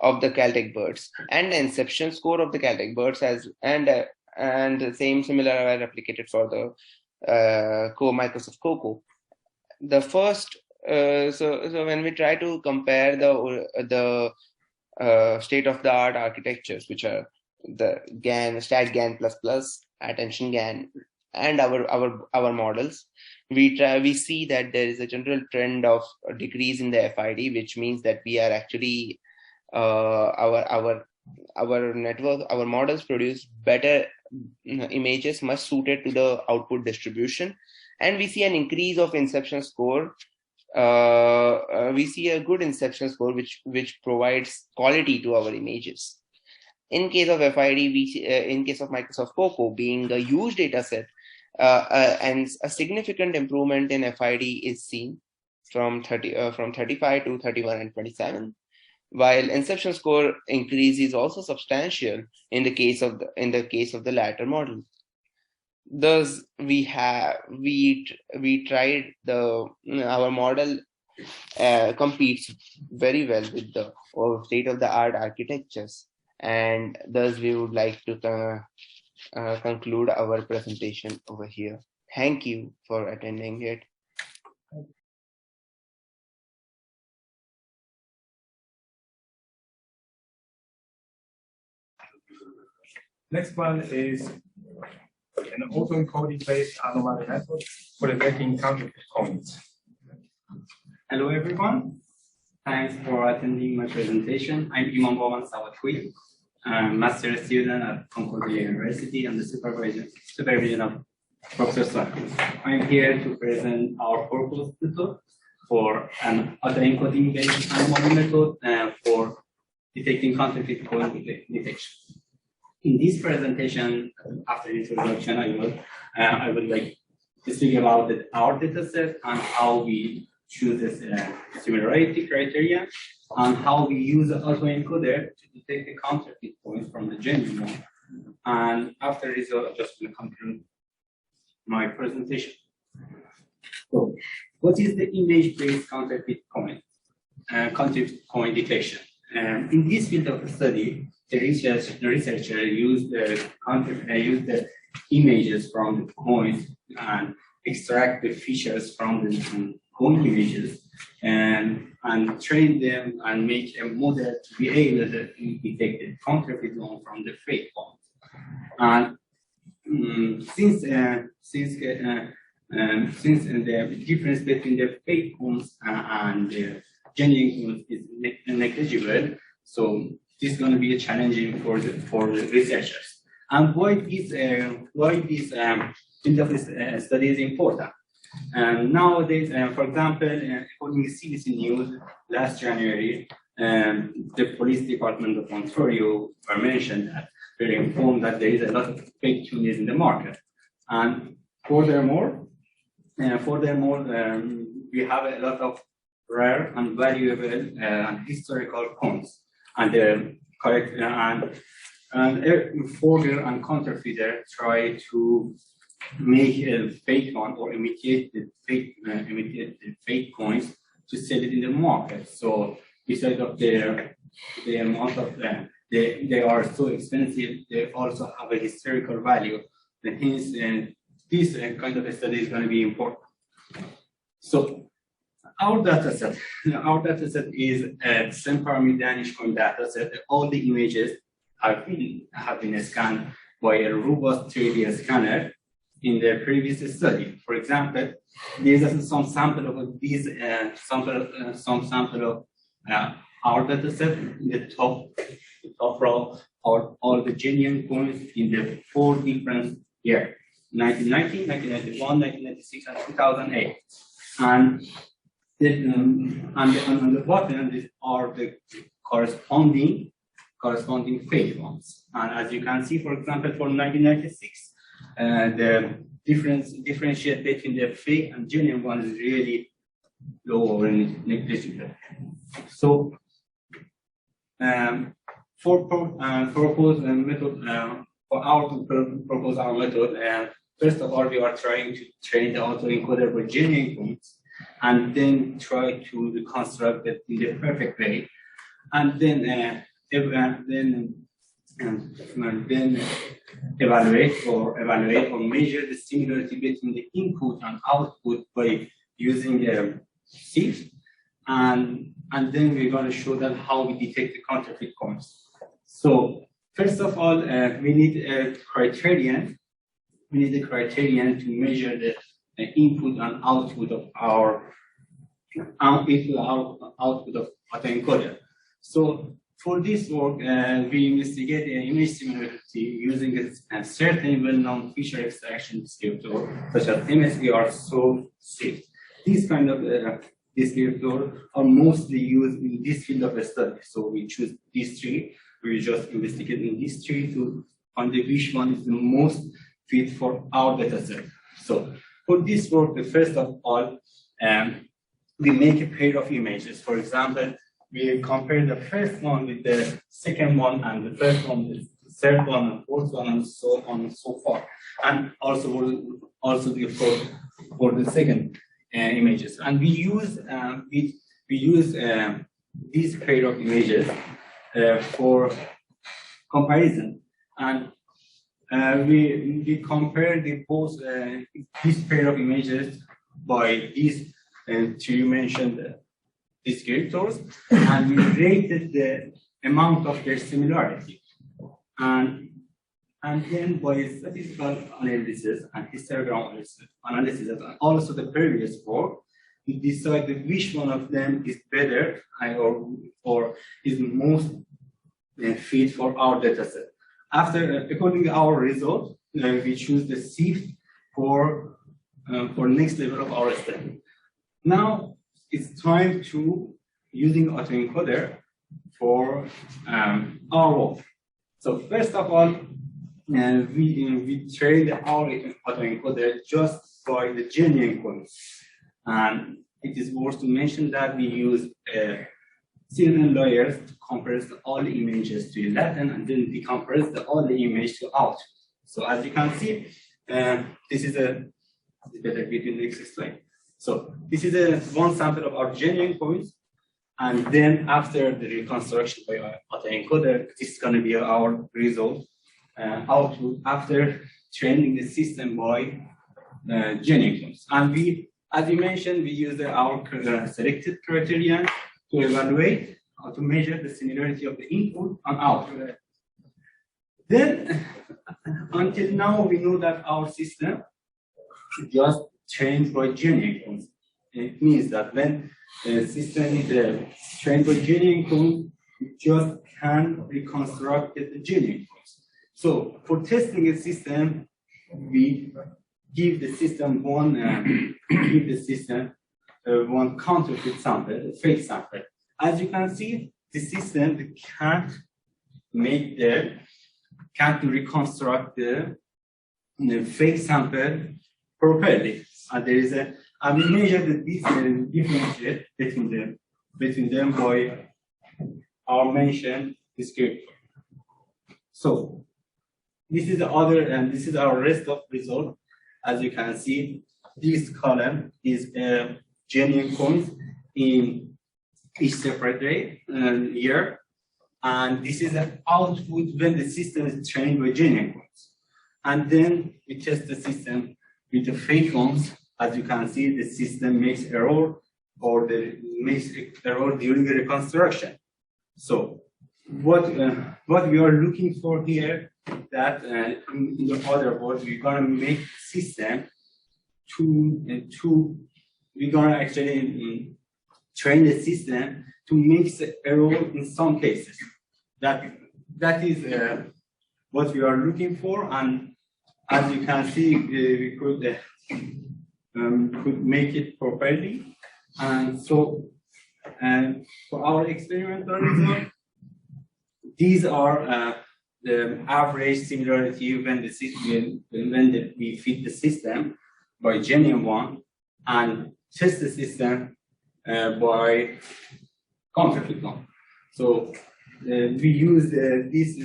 of the Caltech birds, and the inception score of the Caltech birds, and the similar are replicated for the Microsoft COCO. The first, so when we try to compare the state-of-the-art architectures, which are the GAN, StatGAN++, Attention GAN, and our models, we see that there is a general trend of a decrease in the FID, which means that we are actually our models produce better images much suited to the output distribution, and we see an increase of inception score. We see a good inception score which provides quality to our images. In case of FID, in case of Microsoft COCO being a huge data set, and a significant improvement in FID is seen from 35 to 31 and 27, while inception score increase is also substantial in the case of the latter model. Thus, our model competes very well with the state-of-the-art architectures, and thus we would like to conclude our presentation over here. Thank you for attending it. Next one is an auto-encoding-based anomaly method for detecting counterfeit coins. Hello, everyone. Thanks for attending my presentation. I'm Imam Boman Sawatwi, master student at Concordia University and the supervision of Professor Zachary. I'm here to present our purpose method for an auto-encoding-based anomaly method for detecting counterfeit coin detection. In this presentation, after introduction, I would like to speak about our dataset and how we choose this similarity criteria and how we use the autoencoder to detect the counterfeit coins from the genuine one. And after this, I'll just conclude my presentation. So, what is the image-based counterfeit coin detection? In this field of study, the researcher used the images from the coins and extract the features from the coin images and train them and make a model to be able to detect the counterfeit one from the fake one. And since the difference between the fake ones and the genuine ones is negligible, so this is going to be challenging for the researchers. And why this field of study is important. Nowadays, for example, according to CBC News last January, the police department of Ontario were mentioned that they informed that there is a lot of fake tunes in the market. And furthermore, we have a lot of rare and valuable and historical coins. And forger and counterfeiter try to make a fake one or imitate the fake coins to sell it in the market. So besides of the amount of they are so expensive, they also have a historical value. And hence, this kind of a study is going to be important. So our dataset is a CENPARMI Danish coin dataset. All the images have been scanned by a robust 3D scanner in the previous study. For example, there is some sample of these some sample of our data set in the top row are all the genuine points in the 4 different years: 1990, 1991, 1996, and 2008. And on the bottom, these are the corresponding fake ones. And as you can see, for example, for 1996, the differentiate between the fake and genuine one is really low or negligible. So, for our method, first of all, we are trying to train the autoencoder with genuine points, and then try to reconstruct it in the perfect way, and then evaluate or measure the similarity between the input and output by using a sieve, and then we're going to show them how we detect the counterfeit points. So first of all, we need a criterion. We need a criterion to measure the input and output of our output of autoencoder. So for this work, we investigate the image similarity using a certain well-known feature extraction descriptor, such as MSVR, SOAP, SIFT. These kind of descriptors are mostly used in this field of study. So we choose these three. We just investigate in these three to find which one is the most fit for our data set. So for this work, first of all, we make a pair of images. For example, we compare the first one with the second one, and the first one with the third one, and fourth one, and so on and so forth. And also for the second images. And we use these pair of images for comparison. And we compare both this pair of images by these two mentioned descriptors, and we rated the amount of their similarity. And then by statistical analysis and histogram analysis, and also the previous work, we decided which one of them is better or is most fit for our data set. According to our result, we choose the SIFT for next level of our study. Now it's time to using autoencoder for our work. So first of all, we trained our autoencoder just by the genuine points, and it is worth to mention that we use certain layers to compress all the images to Latin, and then decompress all the image to out. So as you can see, this is better with the next slide. So this is one sample of our genuine points, and then after the reconstruction by our autoencoder, this is going to be our result output after training the system by genuine points. And we, as you mentioned, we use our selected criterion to evaluate or to measure the similarity of the input and output. Then, until now, we know that our system just trained by genuine points. It means that when the system is trained by genuine points, it just can reconstruct the genuine points. So for testing a system, we give the system one counterfeit sample, fake sample. As you can see, the system can't reconstruct the fake sample properly. And there is and we measure the differentiate between them by our mentioned descriptor. So this is the other, and this is our rest of result. As you can see, this column is genuine points in each separate year, and this is the output when the system is trained with genuine points. And then we test the system with the fake ones. As you can see, the system makes error, or makes error during the reconstruction. So what we are looking for here, that in the other words, we're gonna make system we're gonna actually train the system to mix error in some cases. That is what we are looking for, and as you can see, we could make it properly. And so, for our experimental result, these are the average similarity when we fit the system by genuine one and test the system by counterfeit one. So we use this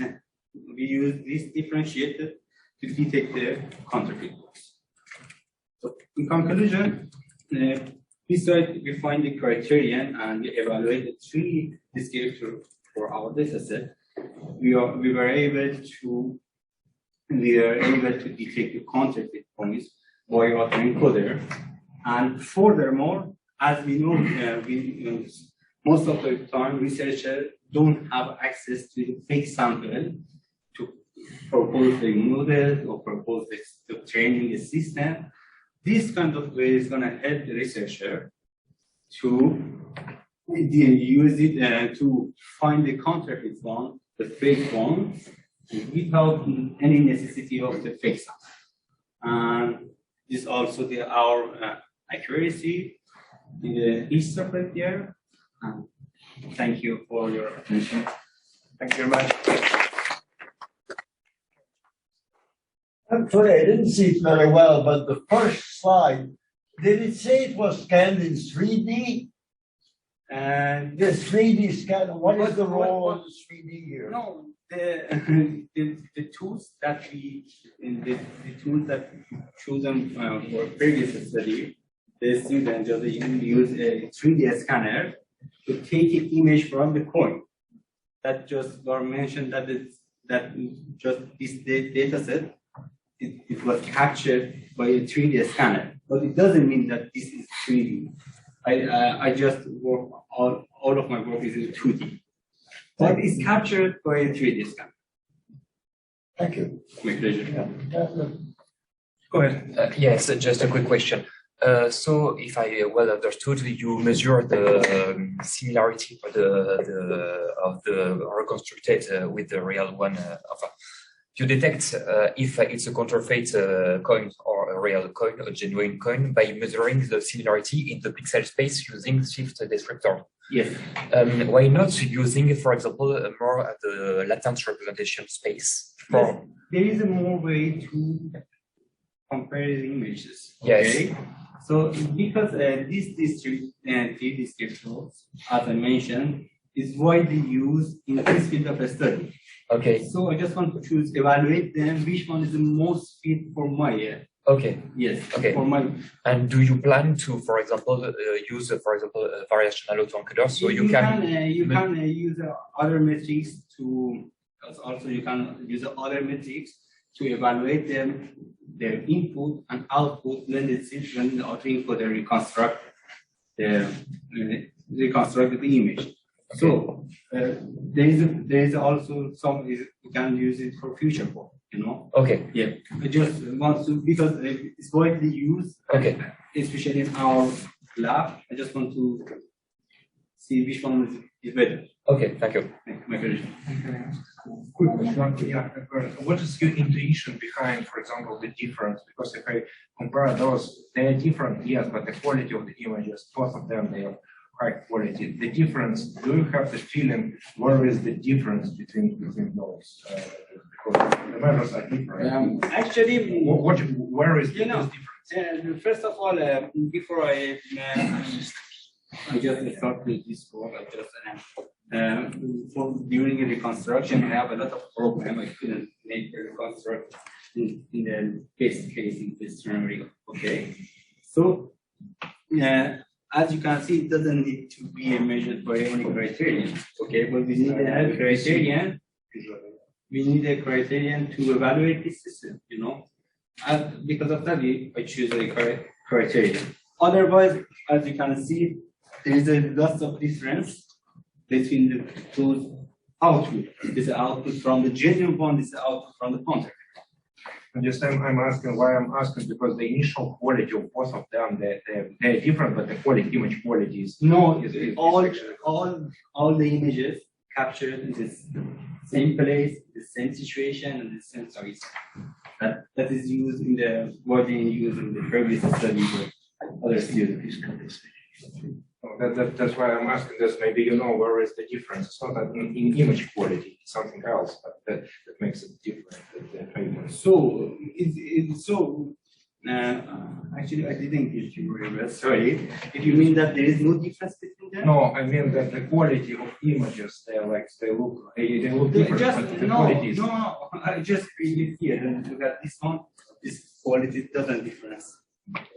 differentiator to detect the counterfeit ones. So in conclusion, we find the criterion and we evaluate the 3 descriptors for our data set. We were able to detect the counterfeit points by autoencoder, and furthermore, as we know, most of the time researchers don't have access to the fake sample to propose the model or propose the training the system. This kind of way is going to help the researcher to use it to find the counterfeit one, the fake one, without any necessity of the fake sample. And this also our accuracy in the each separate year. Thank you for your attention. Thank you very much. Actually, I didn't see it very well, but the first slide, did it say it was scanned in 3D? And the 3D scan, what is the role of the 3D here? No, the tools that we chosen for previous study, the student just use a 3D scanner to take an image from the coin. That just were mentioned that just this data set, it was captured by a 3D scanner, but it doesn't mean that this is 3D. I just work all of my work is in 2D, but it's captured by a 3D scanner. Thank you. My pleasure. Go ahead. Yes, just a quick question. So, if I well understood, you measure the similarity of the reconstructed with the real one. You detect if it's a counterfeit coin or a real coin, a genuine coin, by measuring the similarity in the pixel space using shift descriptor. Yes. Why not using, for example, more the latent representation space? Yes. There is a more way to compare the images. Okay? Yes. So because these descriptors, as I mentioned, is widely used in this field of study. Okay. So I just want to evaluate them, which one is the most fit for my Okay. Yes. Okay. For my. And do you plan to, for example, use, for example, a variational autoencoder so you can use other metrics to also you can use other metrics to evaluate them, their input and output when the autoencoder reconstruct the image. So there is also some you can use it for future work, you know. Okay. Yeah. I just want to, because it's widely used. Okay. Especially in our lab. I just want to see which one is better. Okay. Thank you. My pleasure. Quick question. Yeah. What is your intuition behind, for example, the difference? Because if I compare those, they are different, yes, but the quality of the images, both of them, they are high quality. The difference, do you have the feeling where is the difference between those? Because the measures are different. Actually, where is the difference? First of all, before I just started this work, I just during the reconstruction, I have a lot of problem. I couldn't make the reconstruction in the best case in this scenario. Okay, so as you can see, it doesn't need to be measured by any criterion. Okay, but we need a criterion. We need a criterion to evaluate this system. You know, because of that, I choose a criterion. Otherwise, as you can see, there is a lot of difference between those output. This is output from the genuine one, this is output from the counter. And just I'm asking why I'm asking because the initial quality of both of them they're different, but the quality, image quality is all the images captured in this same place, the same situation, and the same size. That is used in the wording used in the previous study with other students. That's why I'm asking this. Maybe you know where is the difference. It's not that in image quality, it's something else, but that makes it different. Actually, I didn't get you very well. Sorry. If you mean that there is no difference between them? No, I mean that the quality of images, they look different. But the quality is... I just read it here and look at this one. This quality doesn't difference.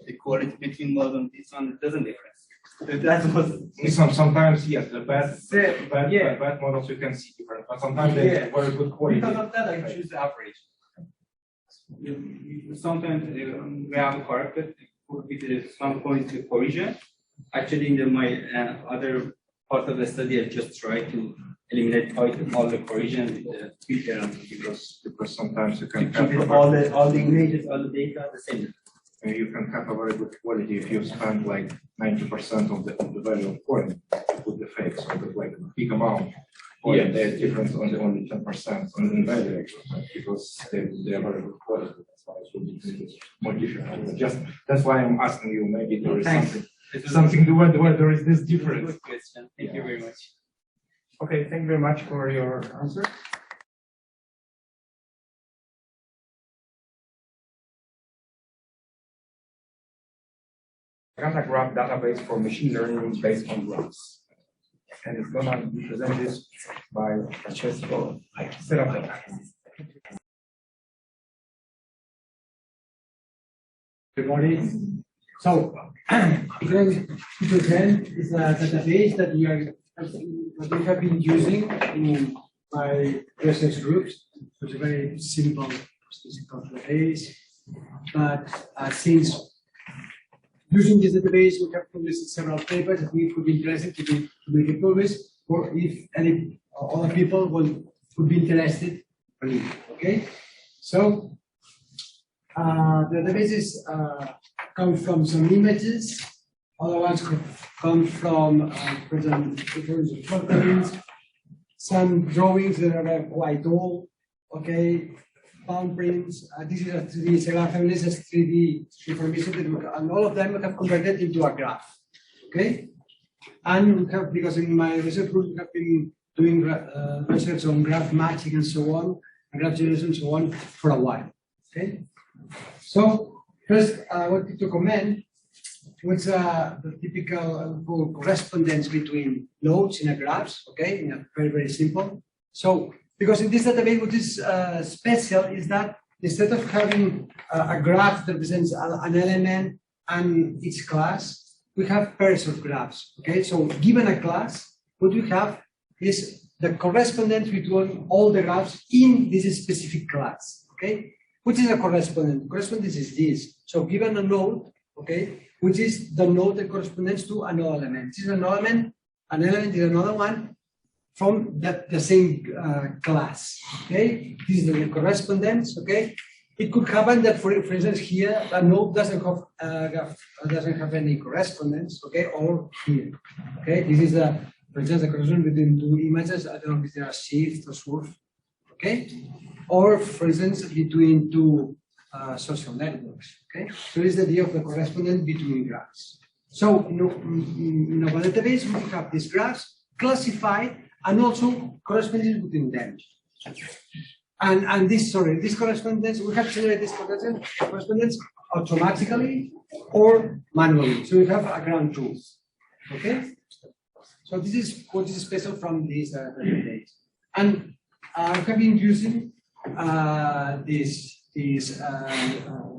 The quality between one and this one doesn't difference. That was sometimes yes, the bad models you can see different, but sometimes they have very good quality. Because of that, I choose the average. Sometimes we have corrected with some points of correction. Actually, in my other part of the study, I just try to eliminate all the correction with the filter because sometimes you can keep all the images, all the data the same. You can have a very good quality if you spend like 90% of the value of coin to put the fake, so that like big amount. Or there's difference on the only 10% on the value because they are very good quality. That's why it will be more difficult. Just that's why I'm asking you. Maybe there is something where there is this difference. Good question. Thank you very much. Okay, thank you very much for your answer. Kind of graph database for machine learning based on graphs. And it's going to be presented by Francesco Serafino. Good morning. So, present is a database that we have been using in my research groups. It's a very simple statistical database, but since using this database, we have published several papers that we could be interested to make it published, or if any other people would be interested. Okay, so the databases come from some images, other ones come from some drawings that are quite old. Okay. Palm prints. This is a 3D cellular family, this is 3D information that and all of them we have converted into a graph. Okay, and we have, because in my research group we have been doing research on graph matching and so on, and graph generation and so on for a while. Okay, so first I wanted to comment what's the typical correspondence between nodes in a graph. Okay, in a very simple. So, because in this database, what is special is that instead of having a graph that represents an element and its class, we have pairs of graphs. Okay, so given a class, what we have is the correspondence between all the graphs in this specific class. Okay, which is a correspondence? Correspondence is this. So given a node, okay, which is the node that corresponds to another element. This is an element is another one from the same class. Okay, this is the correspondence. Okay, it could happen that for instance here a node doesn't have any correspondence. Okay, or here. Okay, this is for instance the correspondence between two images. I don't know if they are shift or swerve. Okay, or for instance between two social networks. Okay, so this is the idea of the correspondence between graphs. So in our database we have these graphs classified and also correspondence between them. And this correspondence, we have generated this correspondence automatically or manually. So we have a ground truth. Okay? So this is what is special from this database. And we have been using this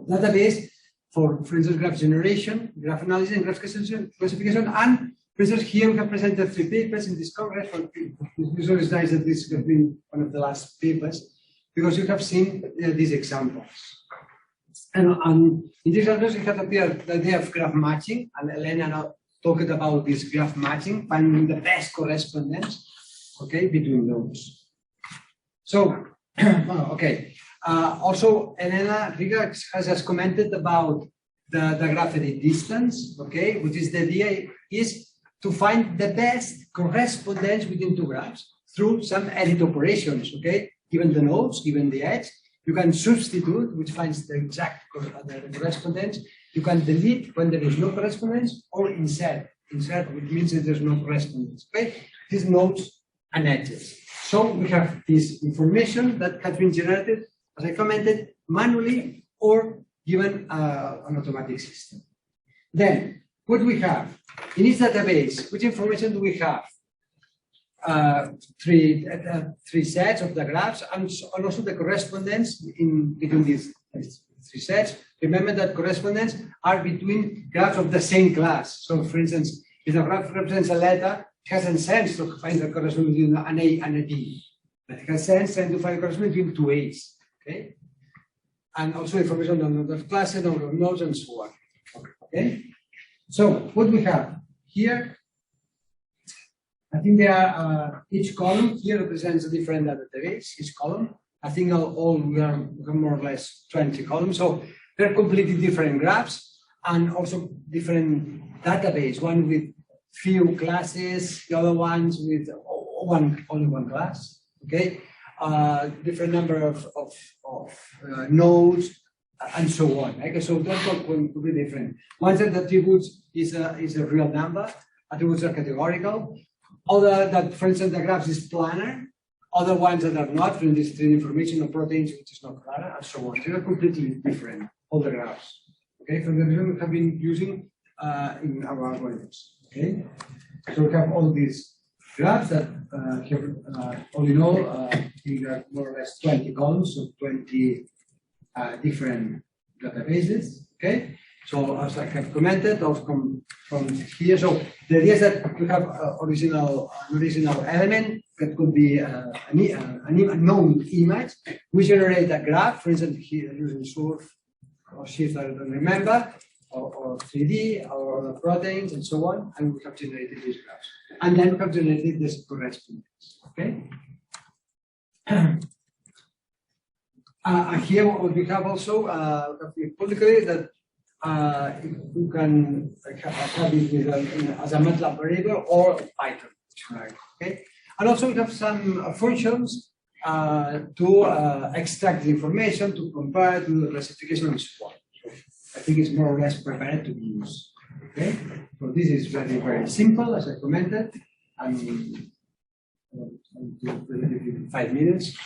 database for instance, graph generation, graph analysis, and graph classification. And for instance, here we have presented 3 papers in this congress. It's always nice that this has been one of the last papers, because you have seen these examples. And in these examples, it has appeared the idea of graph matching, and Elena now talked about this graph matching, finding the best correspondence, okay, between those. So, okay. Also, Elena Riga has commented about the graph edit distance, okay, which is the idea is to find the best correspondence between two graphs through some edit operations, okay? Given the nodes, given the edge, you can substitute, which finds the exact the correspondence. You can delete when there is no correspondence, or insert. Insert, which means that there's no correspondence, okay? These nodes and edges. So we have this information that has been generated, as I commented, manually or given an automatic system. Then, what do we have? In each database, which information do we have? Three sets of the graphs and also the correspondence in between these three sets. Remember that correspondence are between graphs of the same class. So, for instance, if the graph represents a letter, it hasn't sense to find the correspondence between an A and a D. But it has sense to find the correspondence between two A's. Okay? And also information on number of classes, number of nodes, and so on. Okay? So, what do we have? Here, I think there are each column here represents a different database, each column. I think we have more or less 20 columns. So they're completely different graphs and also different database, one with few classes, the other ones with only one class. Okay, different number of nodes and so on. Okay, so that's all completely different. One set of attributes is a real number. Attributes are categorical. Other that, for instance, the graphs is planar. Other ones that are not, from this information of proteins, which is not planar, and so on. They are completely different, all the graphs. Okay, from the reason we have been using in our algorithms. Okay, so we have all these graphs that have, all in all, we have more or less 20 columns of 20 different databases. Okay, so as I have commented, from here, so the idea is that we have original element that could be a known image. We generate a graph, for instance, here using surf or shift, I don't remember, or 3D or proteins and so on, and we have generated these graphs. And then we have generated this correspondence. Okay. Here what we have also publicly that you can have it as a MATLAB variable or Python. Okay. And also we have some functions to extract the information, to compare, to the classification and so on. So I think it's more or less prepared to be used. Okay, so this is very, very simple, as I commented, and 5 minutes.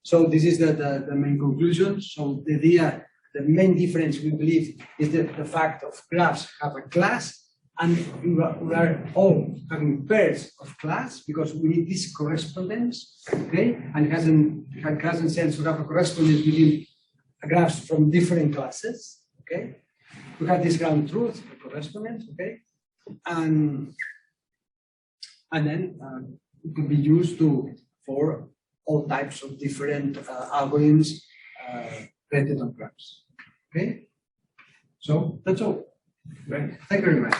So this is the main conclusion. So the idea, the main difference we believe is that the fact of graphs have a class, and we are all having pairs of class because we need this correspondence, okay? And it hasn't sense to have a correspondence between graphs from different classes, okay? We have this ground truth, the correspondence, okay? And then it could be used for all types of different algorithms printed on graphs, okay? So that's all. Right. Thank you very much.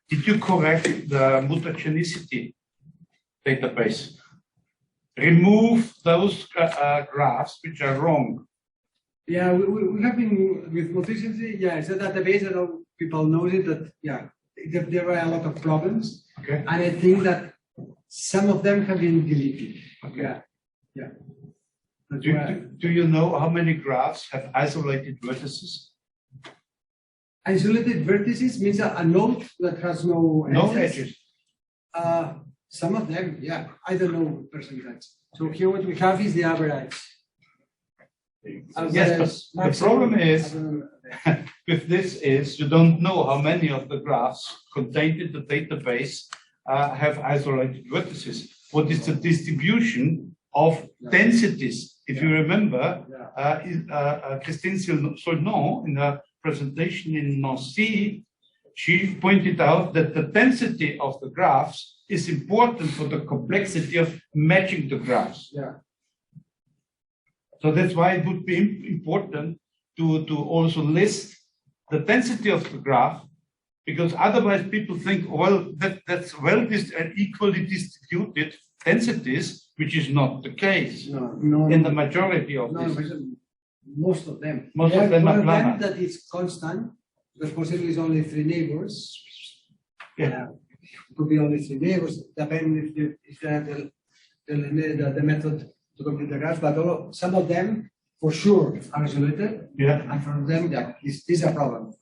Did you correct the mutagenicity database? Remove those graphs which are wrong. Yeah, we have been with mutagenicity. Yeah, it's a database that all people know it. That yeah, there are a lot of problems. Okay. And I think that some of them have been deleted. Okay. Yeah. Yeah. Do you know how many graphs have isolated vertices? Isolated vertices means a node that has no edges. Some of them, yeah. I don't know percentage. So here what we have is the average. Yes, but the problem is with this is you don't know how many of the graphs contained in the database have isolated vertices. What is the distribution of densities? If you remember, Christine Solnon in her presentation in Nancy, she pointed out that the density of the graphs is important for the complexity of matching the graphs. Yeah. So that's why it would be important to also list the density of the graph Because otherwise people think, well, that's well and equally distributed densities, which is not the case in the majority of these. Most of them. Most of them are one planar. of them that is constant, because possibly it's only 3 neighbors. Yeah. It could be only 3 neighbors, depending if they have the method to complete the graph, but some of them for sure are isolated. Yeah. And from them, this is a problem.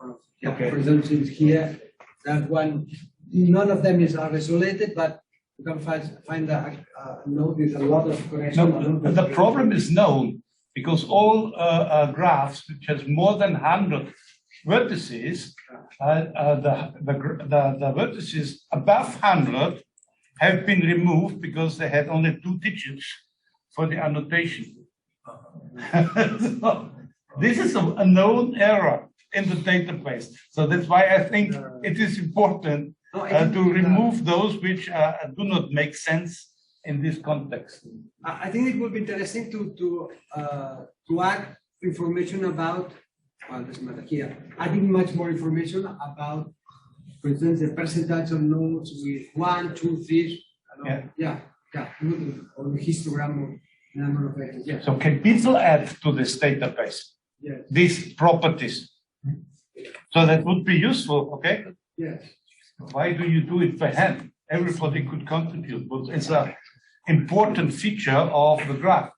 Okay. For example, here, that one, none of them are isolated, but you can find a node with a lot of connection. No, the problem is known because all graphs which has more than 100 vertices, the vertices above 100 have been removed because they had only 2 digits for the annotation. So, this is a known error in the database. So that's why I think it is important to remove those which do not make sense in this context. I think it would be interesting to add information about, well, doesn't matter here, adding much more information about, for instance, the percentage of nodes with 1, 2, 3. Yeah, or the histogram of number of edges. Yeah. So can people add to this database these properties? So that would be useful, okay? Yes. Why do you do it by hand? Everybody could contribute, but it's an important feature of the graph.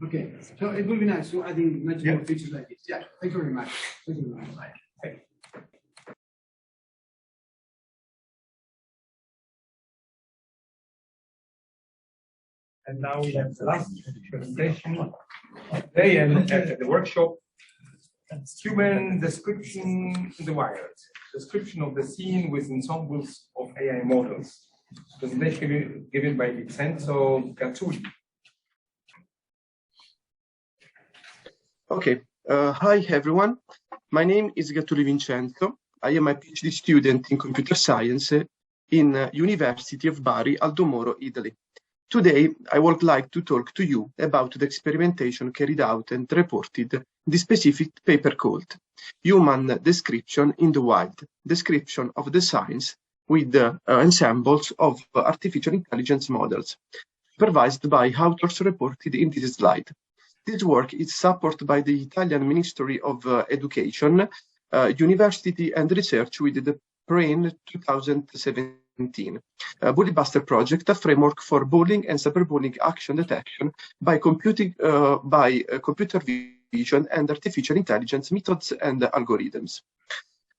Okay, so it will be nice to adding much more features like this. Yeah, thank you very much. Thank you very much. Okay. And now we have the last presentation today and at the workshop. Human description in the wild. Description of the scene with ensembles of AI models. Presentation given by Vincenzo Gattulli. Okay, hi everyone. My name is Gattulli Vincenzo. I am a PhD student in computer science in University of Bari, Aldo Moro, Italy. Today, I would like to talk to you about the experimentation carried out and reported in the specific paper called Human Description in the Wild, Description of the Science with Ensembles of Artificial Intelligence Models, supervised by authors reported in this slide. This work is supported by the Italian Ministry of Education, University and Research with the PRAIN 2017. Bullybuster project, a framework for bullying and cyberbullying action detection by computer vision and artificial intelligence methods and algorithms.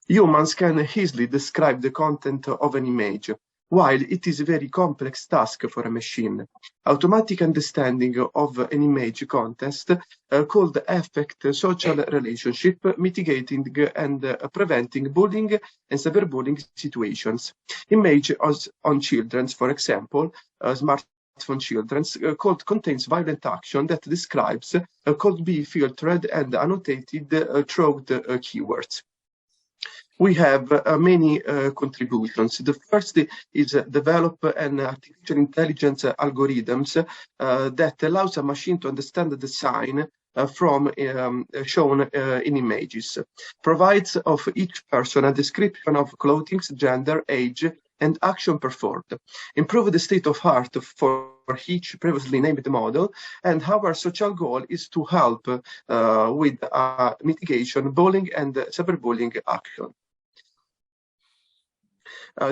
Humans can easily describe the content of an image, while it is a very complex task for a machine. Automatic understanding of an image context called affect social relationship, mitigating and preventing bullying and cyberbullying situations. Image on children, for example, smartphone children, code contains violent action that describes could be filtered and annotated through the keywords. We have many contributions. The first is develop an artificial intelligence algorithms that allows a machine to understand the sign from shown in images. Provides of each person a description of clothing, gender, age, and action performed. Improve the state of art for each previously named model, and our social goal is to help with mitigation, bullying, and cyberbullying action.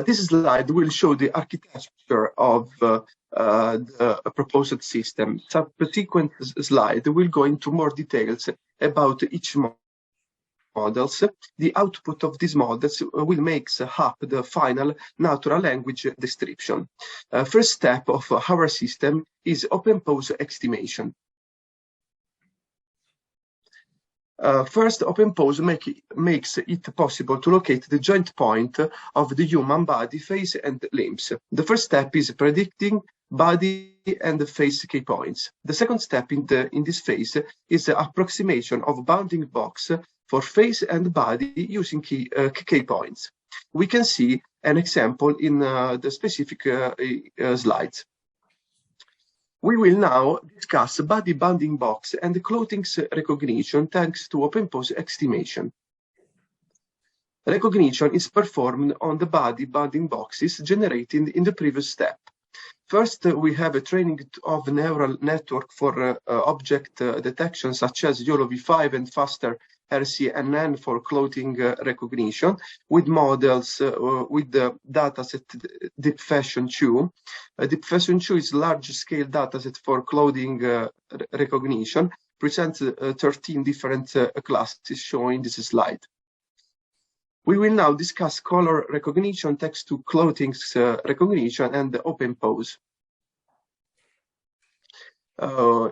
This slide will show the architecture of the proposed system. Subsequent slide will go into more details about each models. The output of these models will make up the final natural language description. First step of our system is open pose estimation. First, open pose makes it possible to locate the joint point of the human body, face, and limbs. The first step is predicting body and face key points. The second step in this phase is the approximation of bounding box for face and body using key points. We can see an example in the specific slides. We will now discuss body bounding box and clothing recognition thanks to open pose estimation. Recognition is performed on the body bounding boxes generated in the previous step. First, we have a training of neural network for object detection, such as YOLO v5 and faster RCNN for clothing recognition, with models with the dataset DeepFashion2. DeepFashion2 is a large-scale dataset for clothing recognition, presents 13 different classes shown in this slide. We will now discuss color recognition, text-to-clothing recognition, and open pose.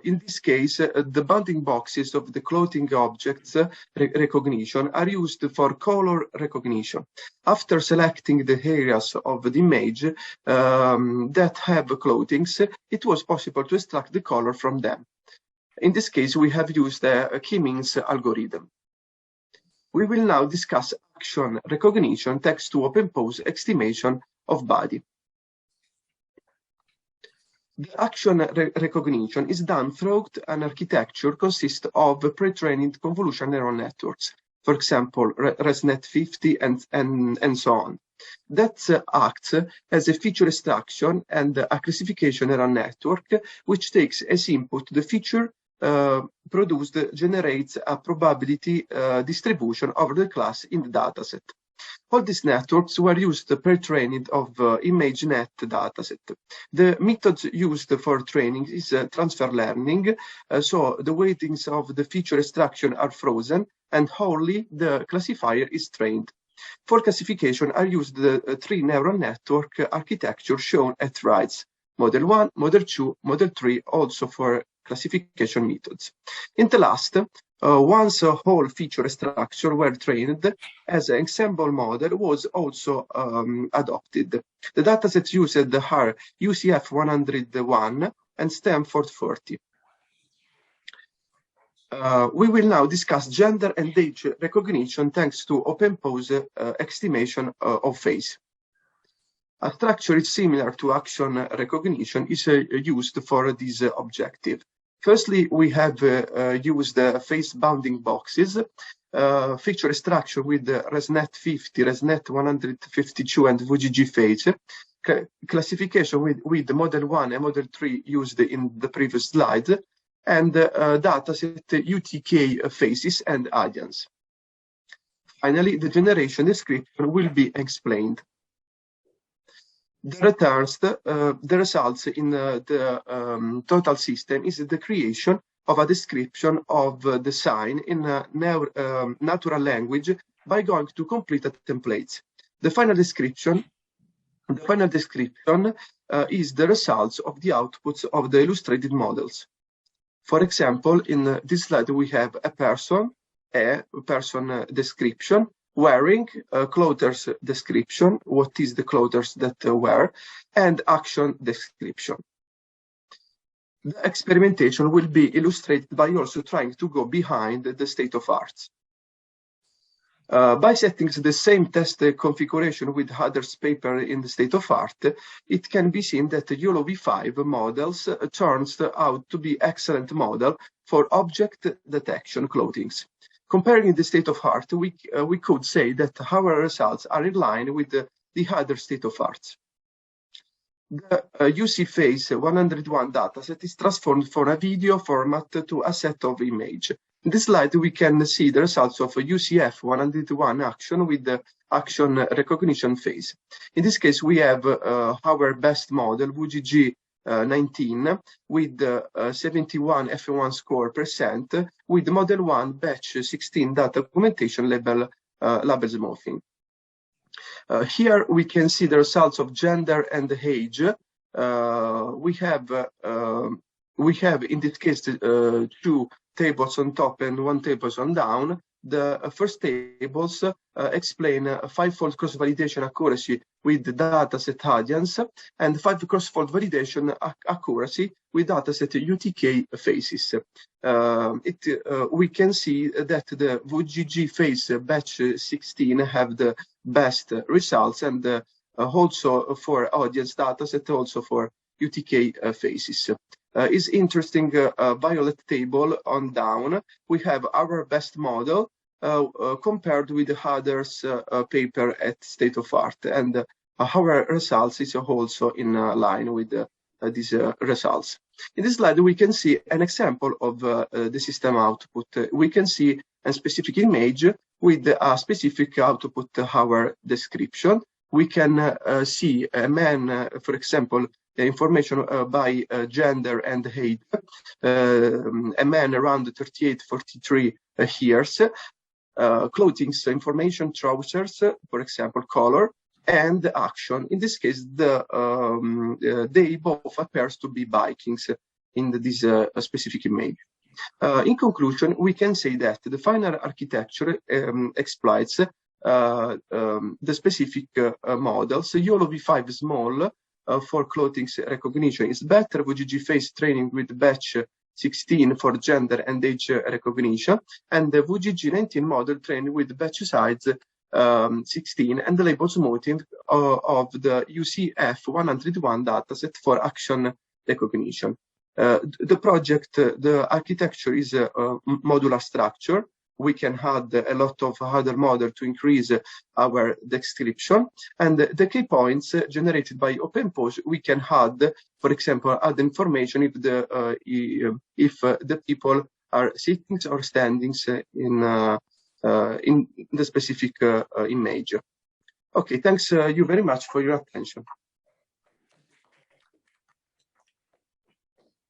In this case, the bounding boxes of the clothing objects recognition are used for color recognition. After selecting the areas of the image that have clothings, it was possible to extract the color from them. In this case, we have used a K-means algorithm. We will now discuss action recognition, text-to-open pose, estimation of body. The action recognition is done throughout an architecture consists of pre-trained convolutional neural networks, for example, ResNet50 and so on. That acts as a feature extraction and a classification neural network, which takes as input the feature produced, generates a probability distribution over the class in the dataset. All these networks were used pre-trained of ImageNet dataset. The methods used for training is transfer learning, so the weightings of the feature extraction are frozen and wholly the classifier is trained. For classification are used the three neural network architecture shown at right. Model 1, Model 2, Model 3 also for classification methods. In the last, once a whole feature structure were trained, as an ensemble model was also adopted. The datasets used are UCF 101 and Stanford 40. We will now discuss gender and age recognition thanks to open pose estimation of face. A structure is similar to action recognition is used for this objective. Firstly, we have used face bounding boxes, feature extraction with ResNet50, ResNet 152, and VGG face, classification with Model 1 and Model 3 used in the previous slide, and dataset UTK faces and audience. Finally, the generation description will be explained. The returns, the results in the total system is the creation of a description of the sign in a natural language by going to complete a template. The final description is the results of the outputs of the illustrated models. For example, in this slide we have a person description, wearing, clothes description, what is the clothes that wear, and action description. The experimentation will be illustrated by also trying to go behind the state of art. By setting the same test configuration with others paper in the state of art, it can be seen that the YOLO v5 models turns out to be excellent model for object detection clothings. Comparing the state of art, we could say that our results are in line with the other state of art. The UC Face 101 dataset is transformed from a video format to a set of image. In this slide, we can see the results of a UCF 101 action with the action recognition phase. In this case, we have our best model, VGG 19, with 71 F1 score percent, with Model 1 batch 16 data augmentation label smoothing. Here we can see the results of gender and age. We have in this case two tables on top and one table on down. The first tables explain a 5-fold cross-validation accuracy with the dataset audience and 5 cross-fold validation accuracy with dataset UTK faces. We can see that the VGG face batch 16 have the best results, and also for audience dataset, also for UTK faces. Is interesting violet table on down. We have our best model compared with the others paper at state of art, and our results is also in line with these results. In this slide, we can see an example of the system output. We can see a specific image with a specific output, our description. We can see a man, for example, the information by gender and age, a man around 38, 43 years, clothing information, trousers, for example, color, and action. In this case, they both appears to be Vikings in this specific image. In conclusion, we can say that the final architecture exploits the specific models. YOLO V5 small for clothing recognition is better. VGG face training with batch 16 for gender and age recognition, and the VGG 19 model trained with batch size 16 and the label smoothing of the UCF 101 dataset for action recognition. The project, the architecture is a modular structure. We can add a lot of other models to increase our description, and the key points generated by OpenPose, we can add, for example, add information if the people are sitting or standing in the specific image. Okay, thanks you very much for your attention.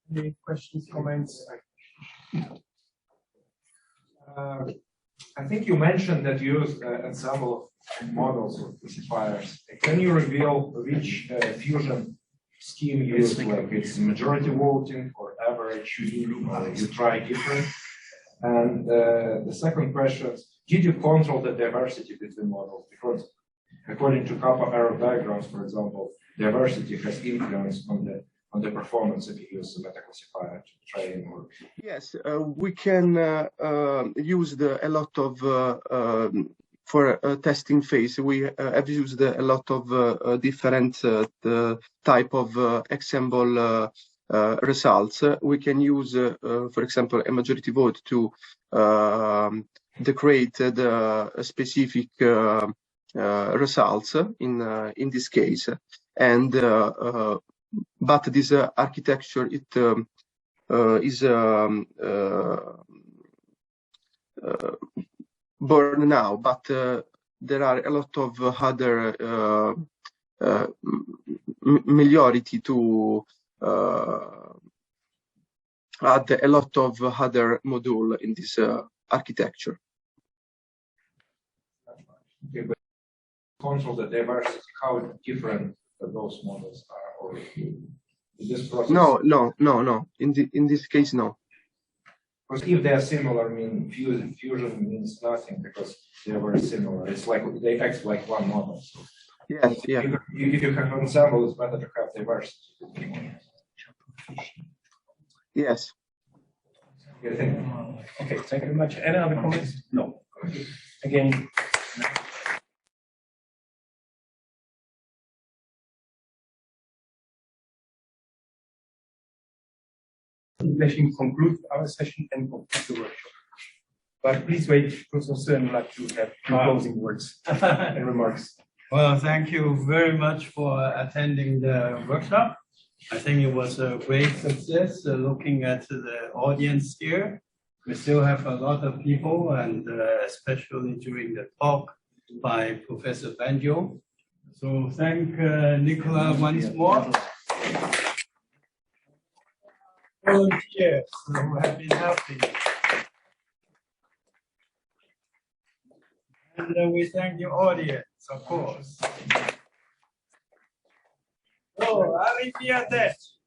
Any questions, comments? I think you mentioned that you use ensemble models or classifiers. Can you reveal which fusion scheme you use? Like it's majority voting or average? You try different. And the second question is, did you control the diversity between models? Because according to kappa error diagrams, for example, diversity has influence on the performance if you use a meta classifier to train or. Yes, we can use a lot of for testing phase. We have used a lot of different type of example results. We can use, for example, a majority vote to create the specific results in this case, and but this architecture is born now, but there are a lot of other majority to add a lot of other module in this architecture. Okay, but control the diversity, how different those models are, or this process? No. In this case, no. Because if they are similar, I mean, fusion means nothing because they are very similar. It's like they act like one model. So yes, yeah. If you have ensemble, it's better to have diversity. Yes. Okay, thank you very much. Any other comments? No. Again. Letting conclude our session and conclude the workshop. But please wait, Professor would like to have closing words and remarks. Well, thank you very much for attending the workshop. I think it was a great success. Looking at the audience here, we still have a lot of people, and especially during the talk by Professor Bengio. So thank Nicola once more. Volunteers who have been helping. And we thank the audience, of course. Oh, arrivederci.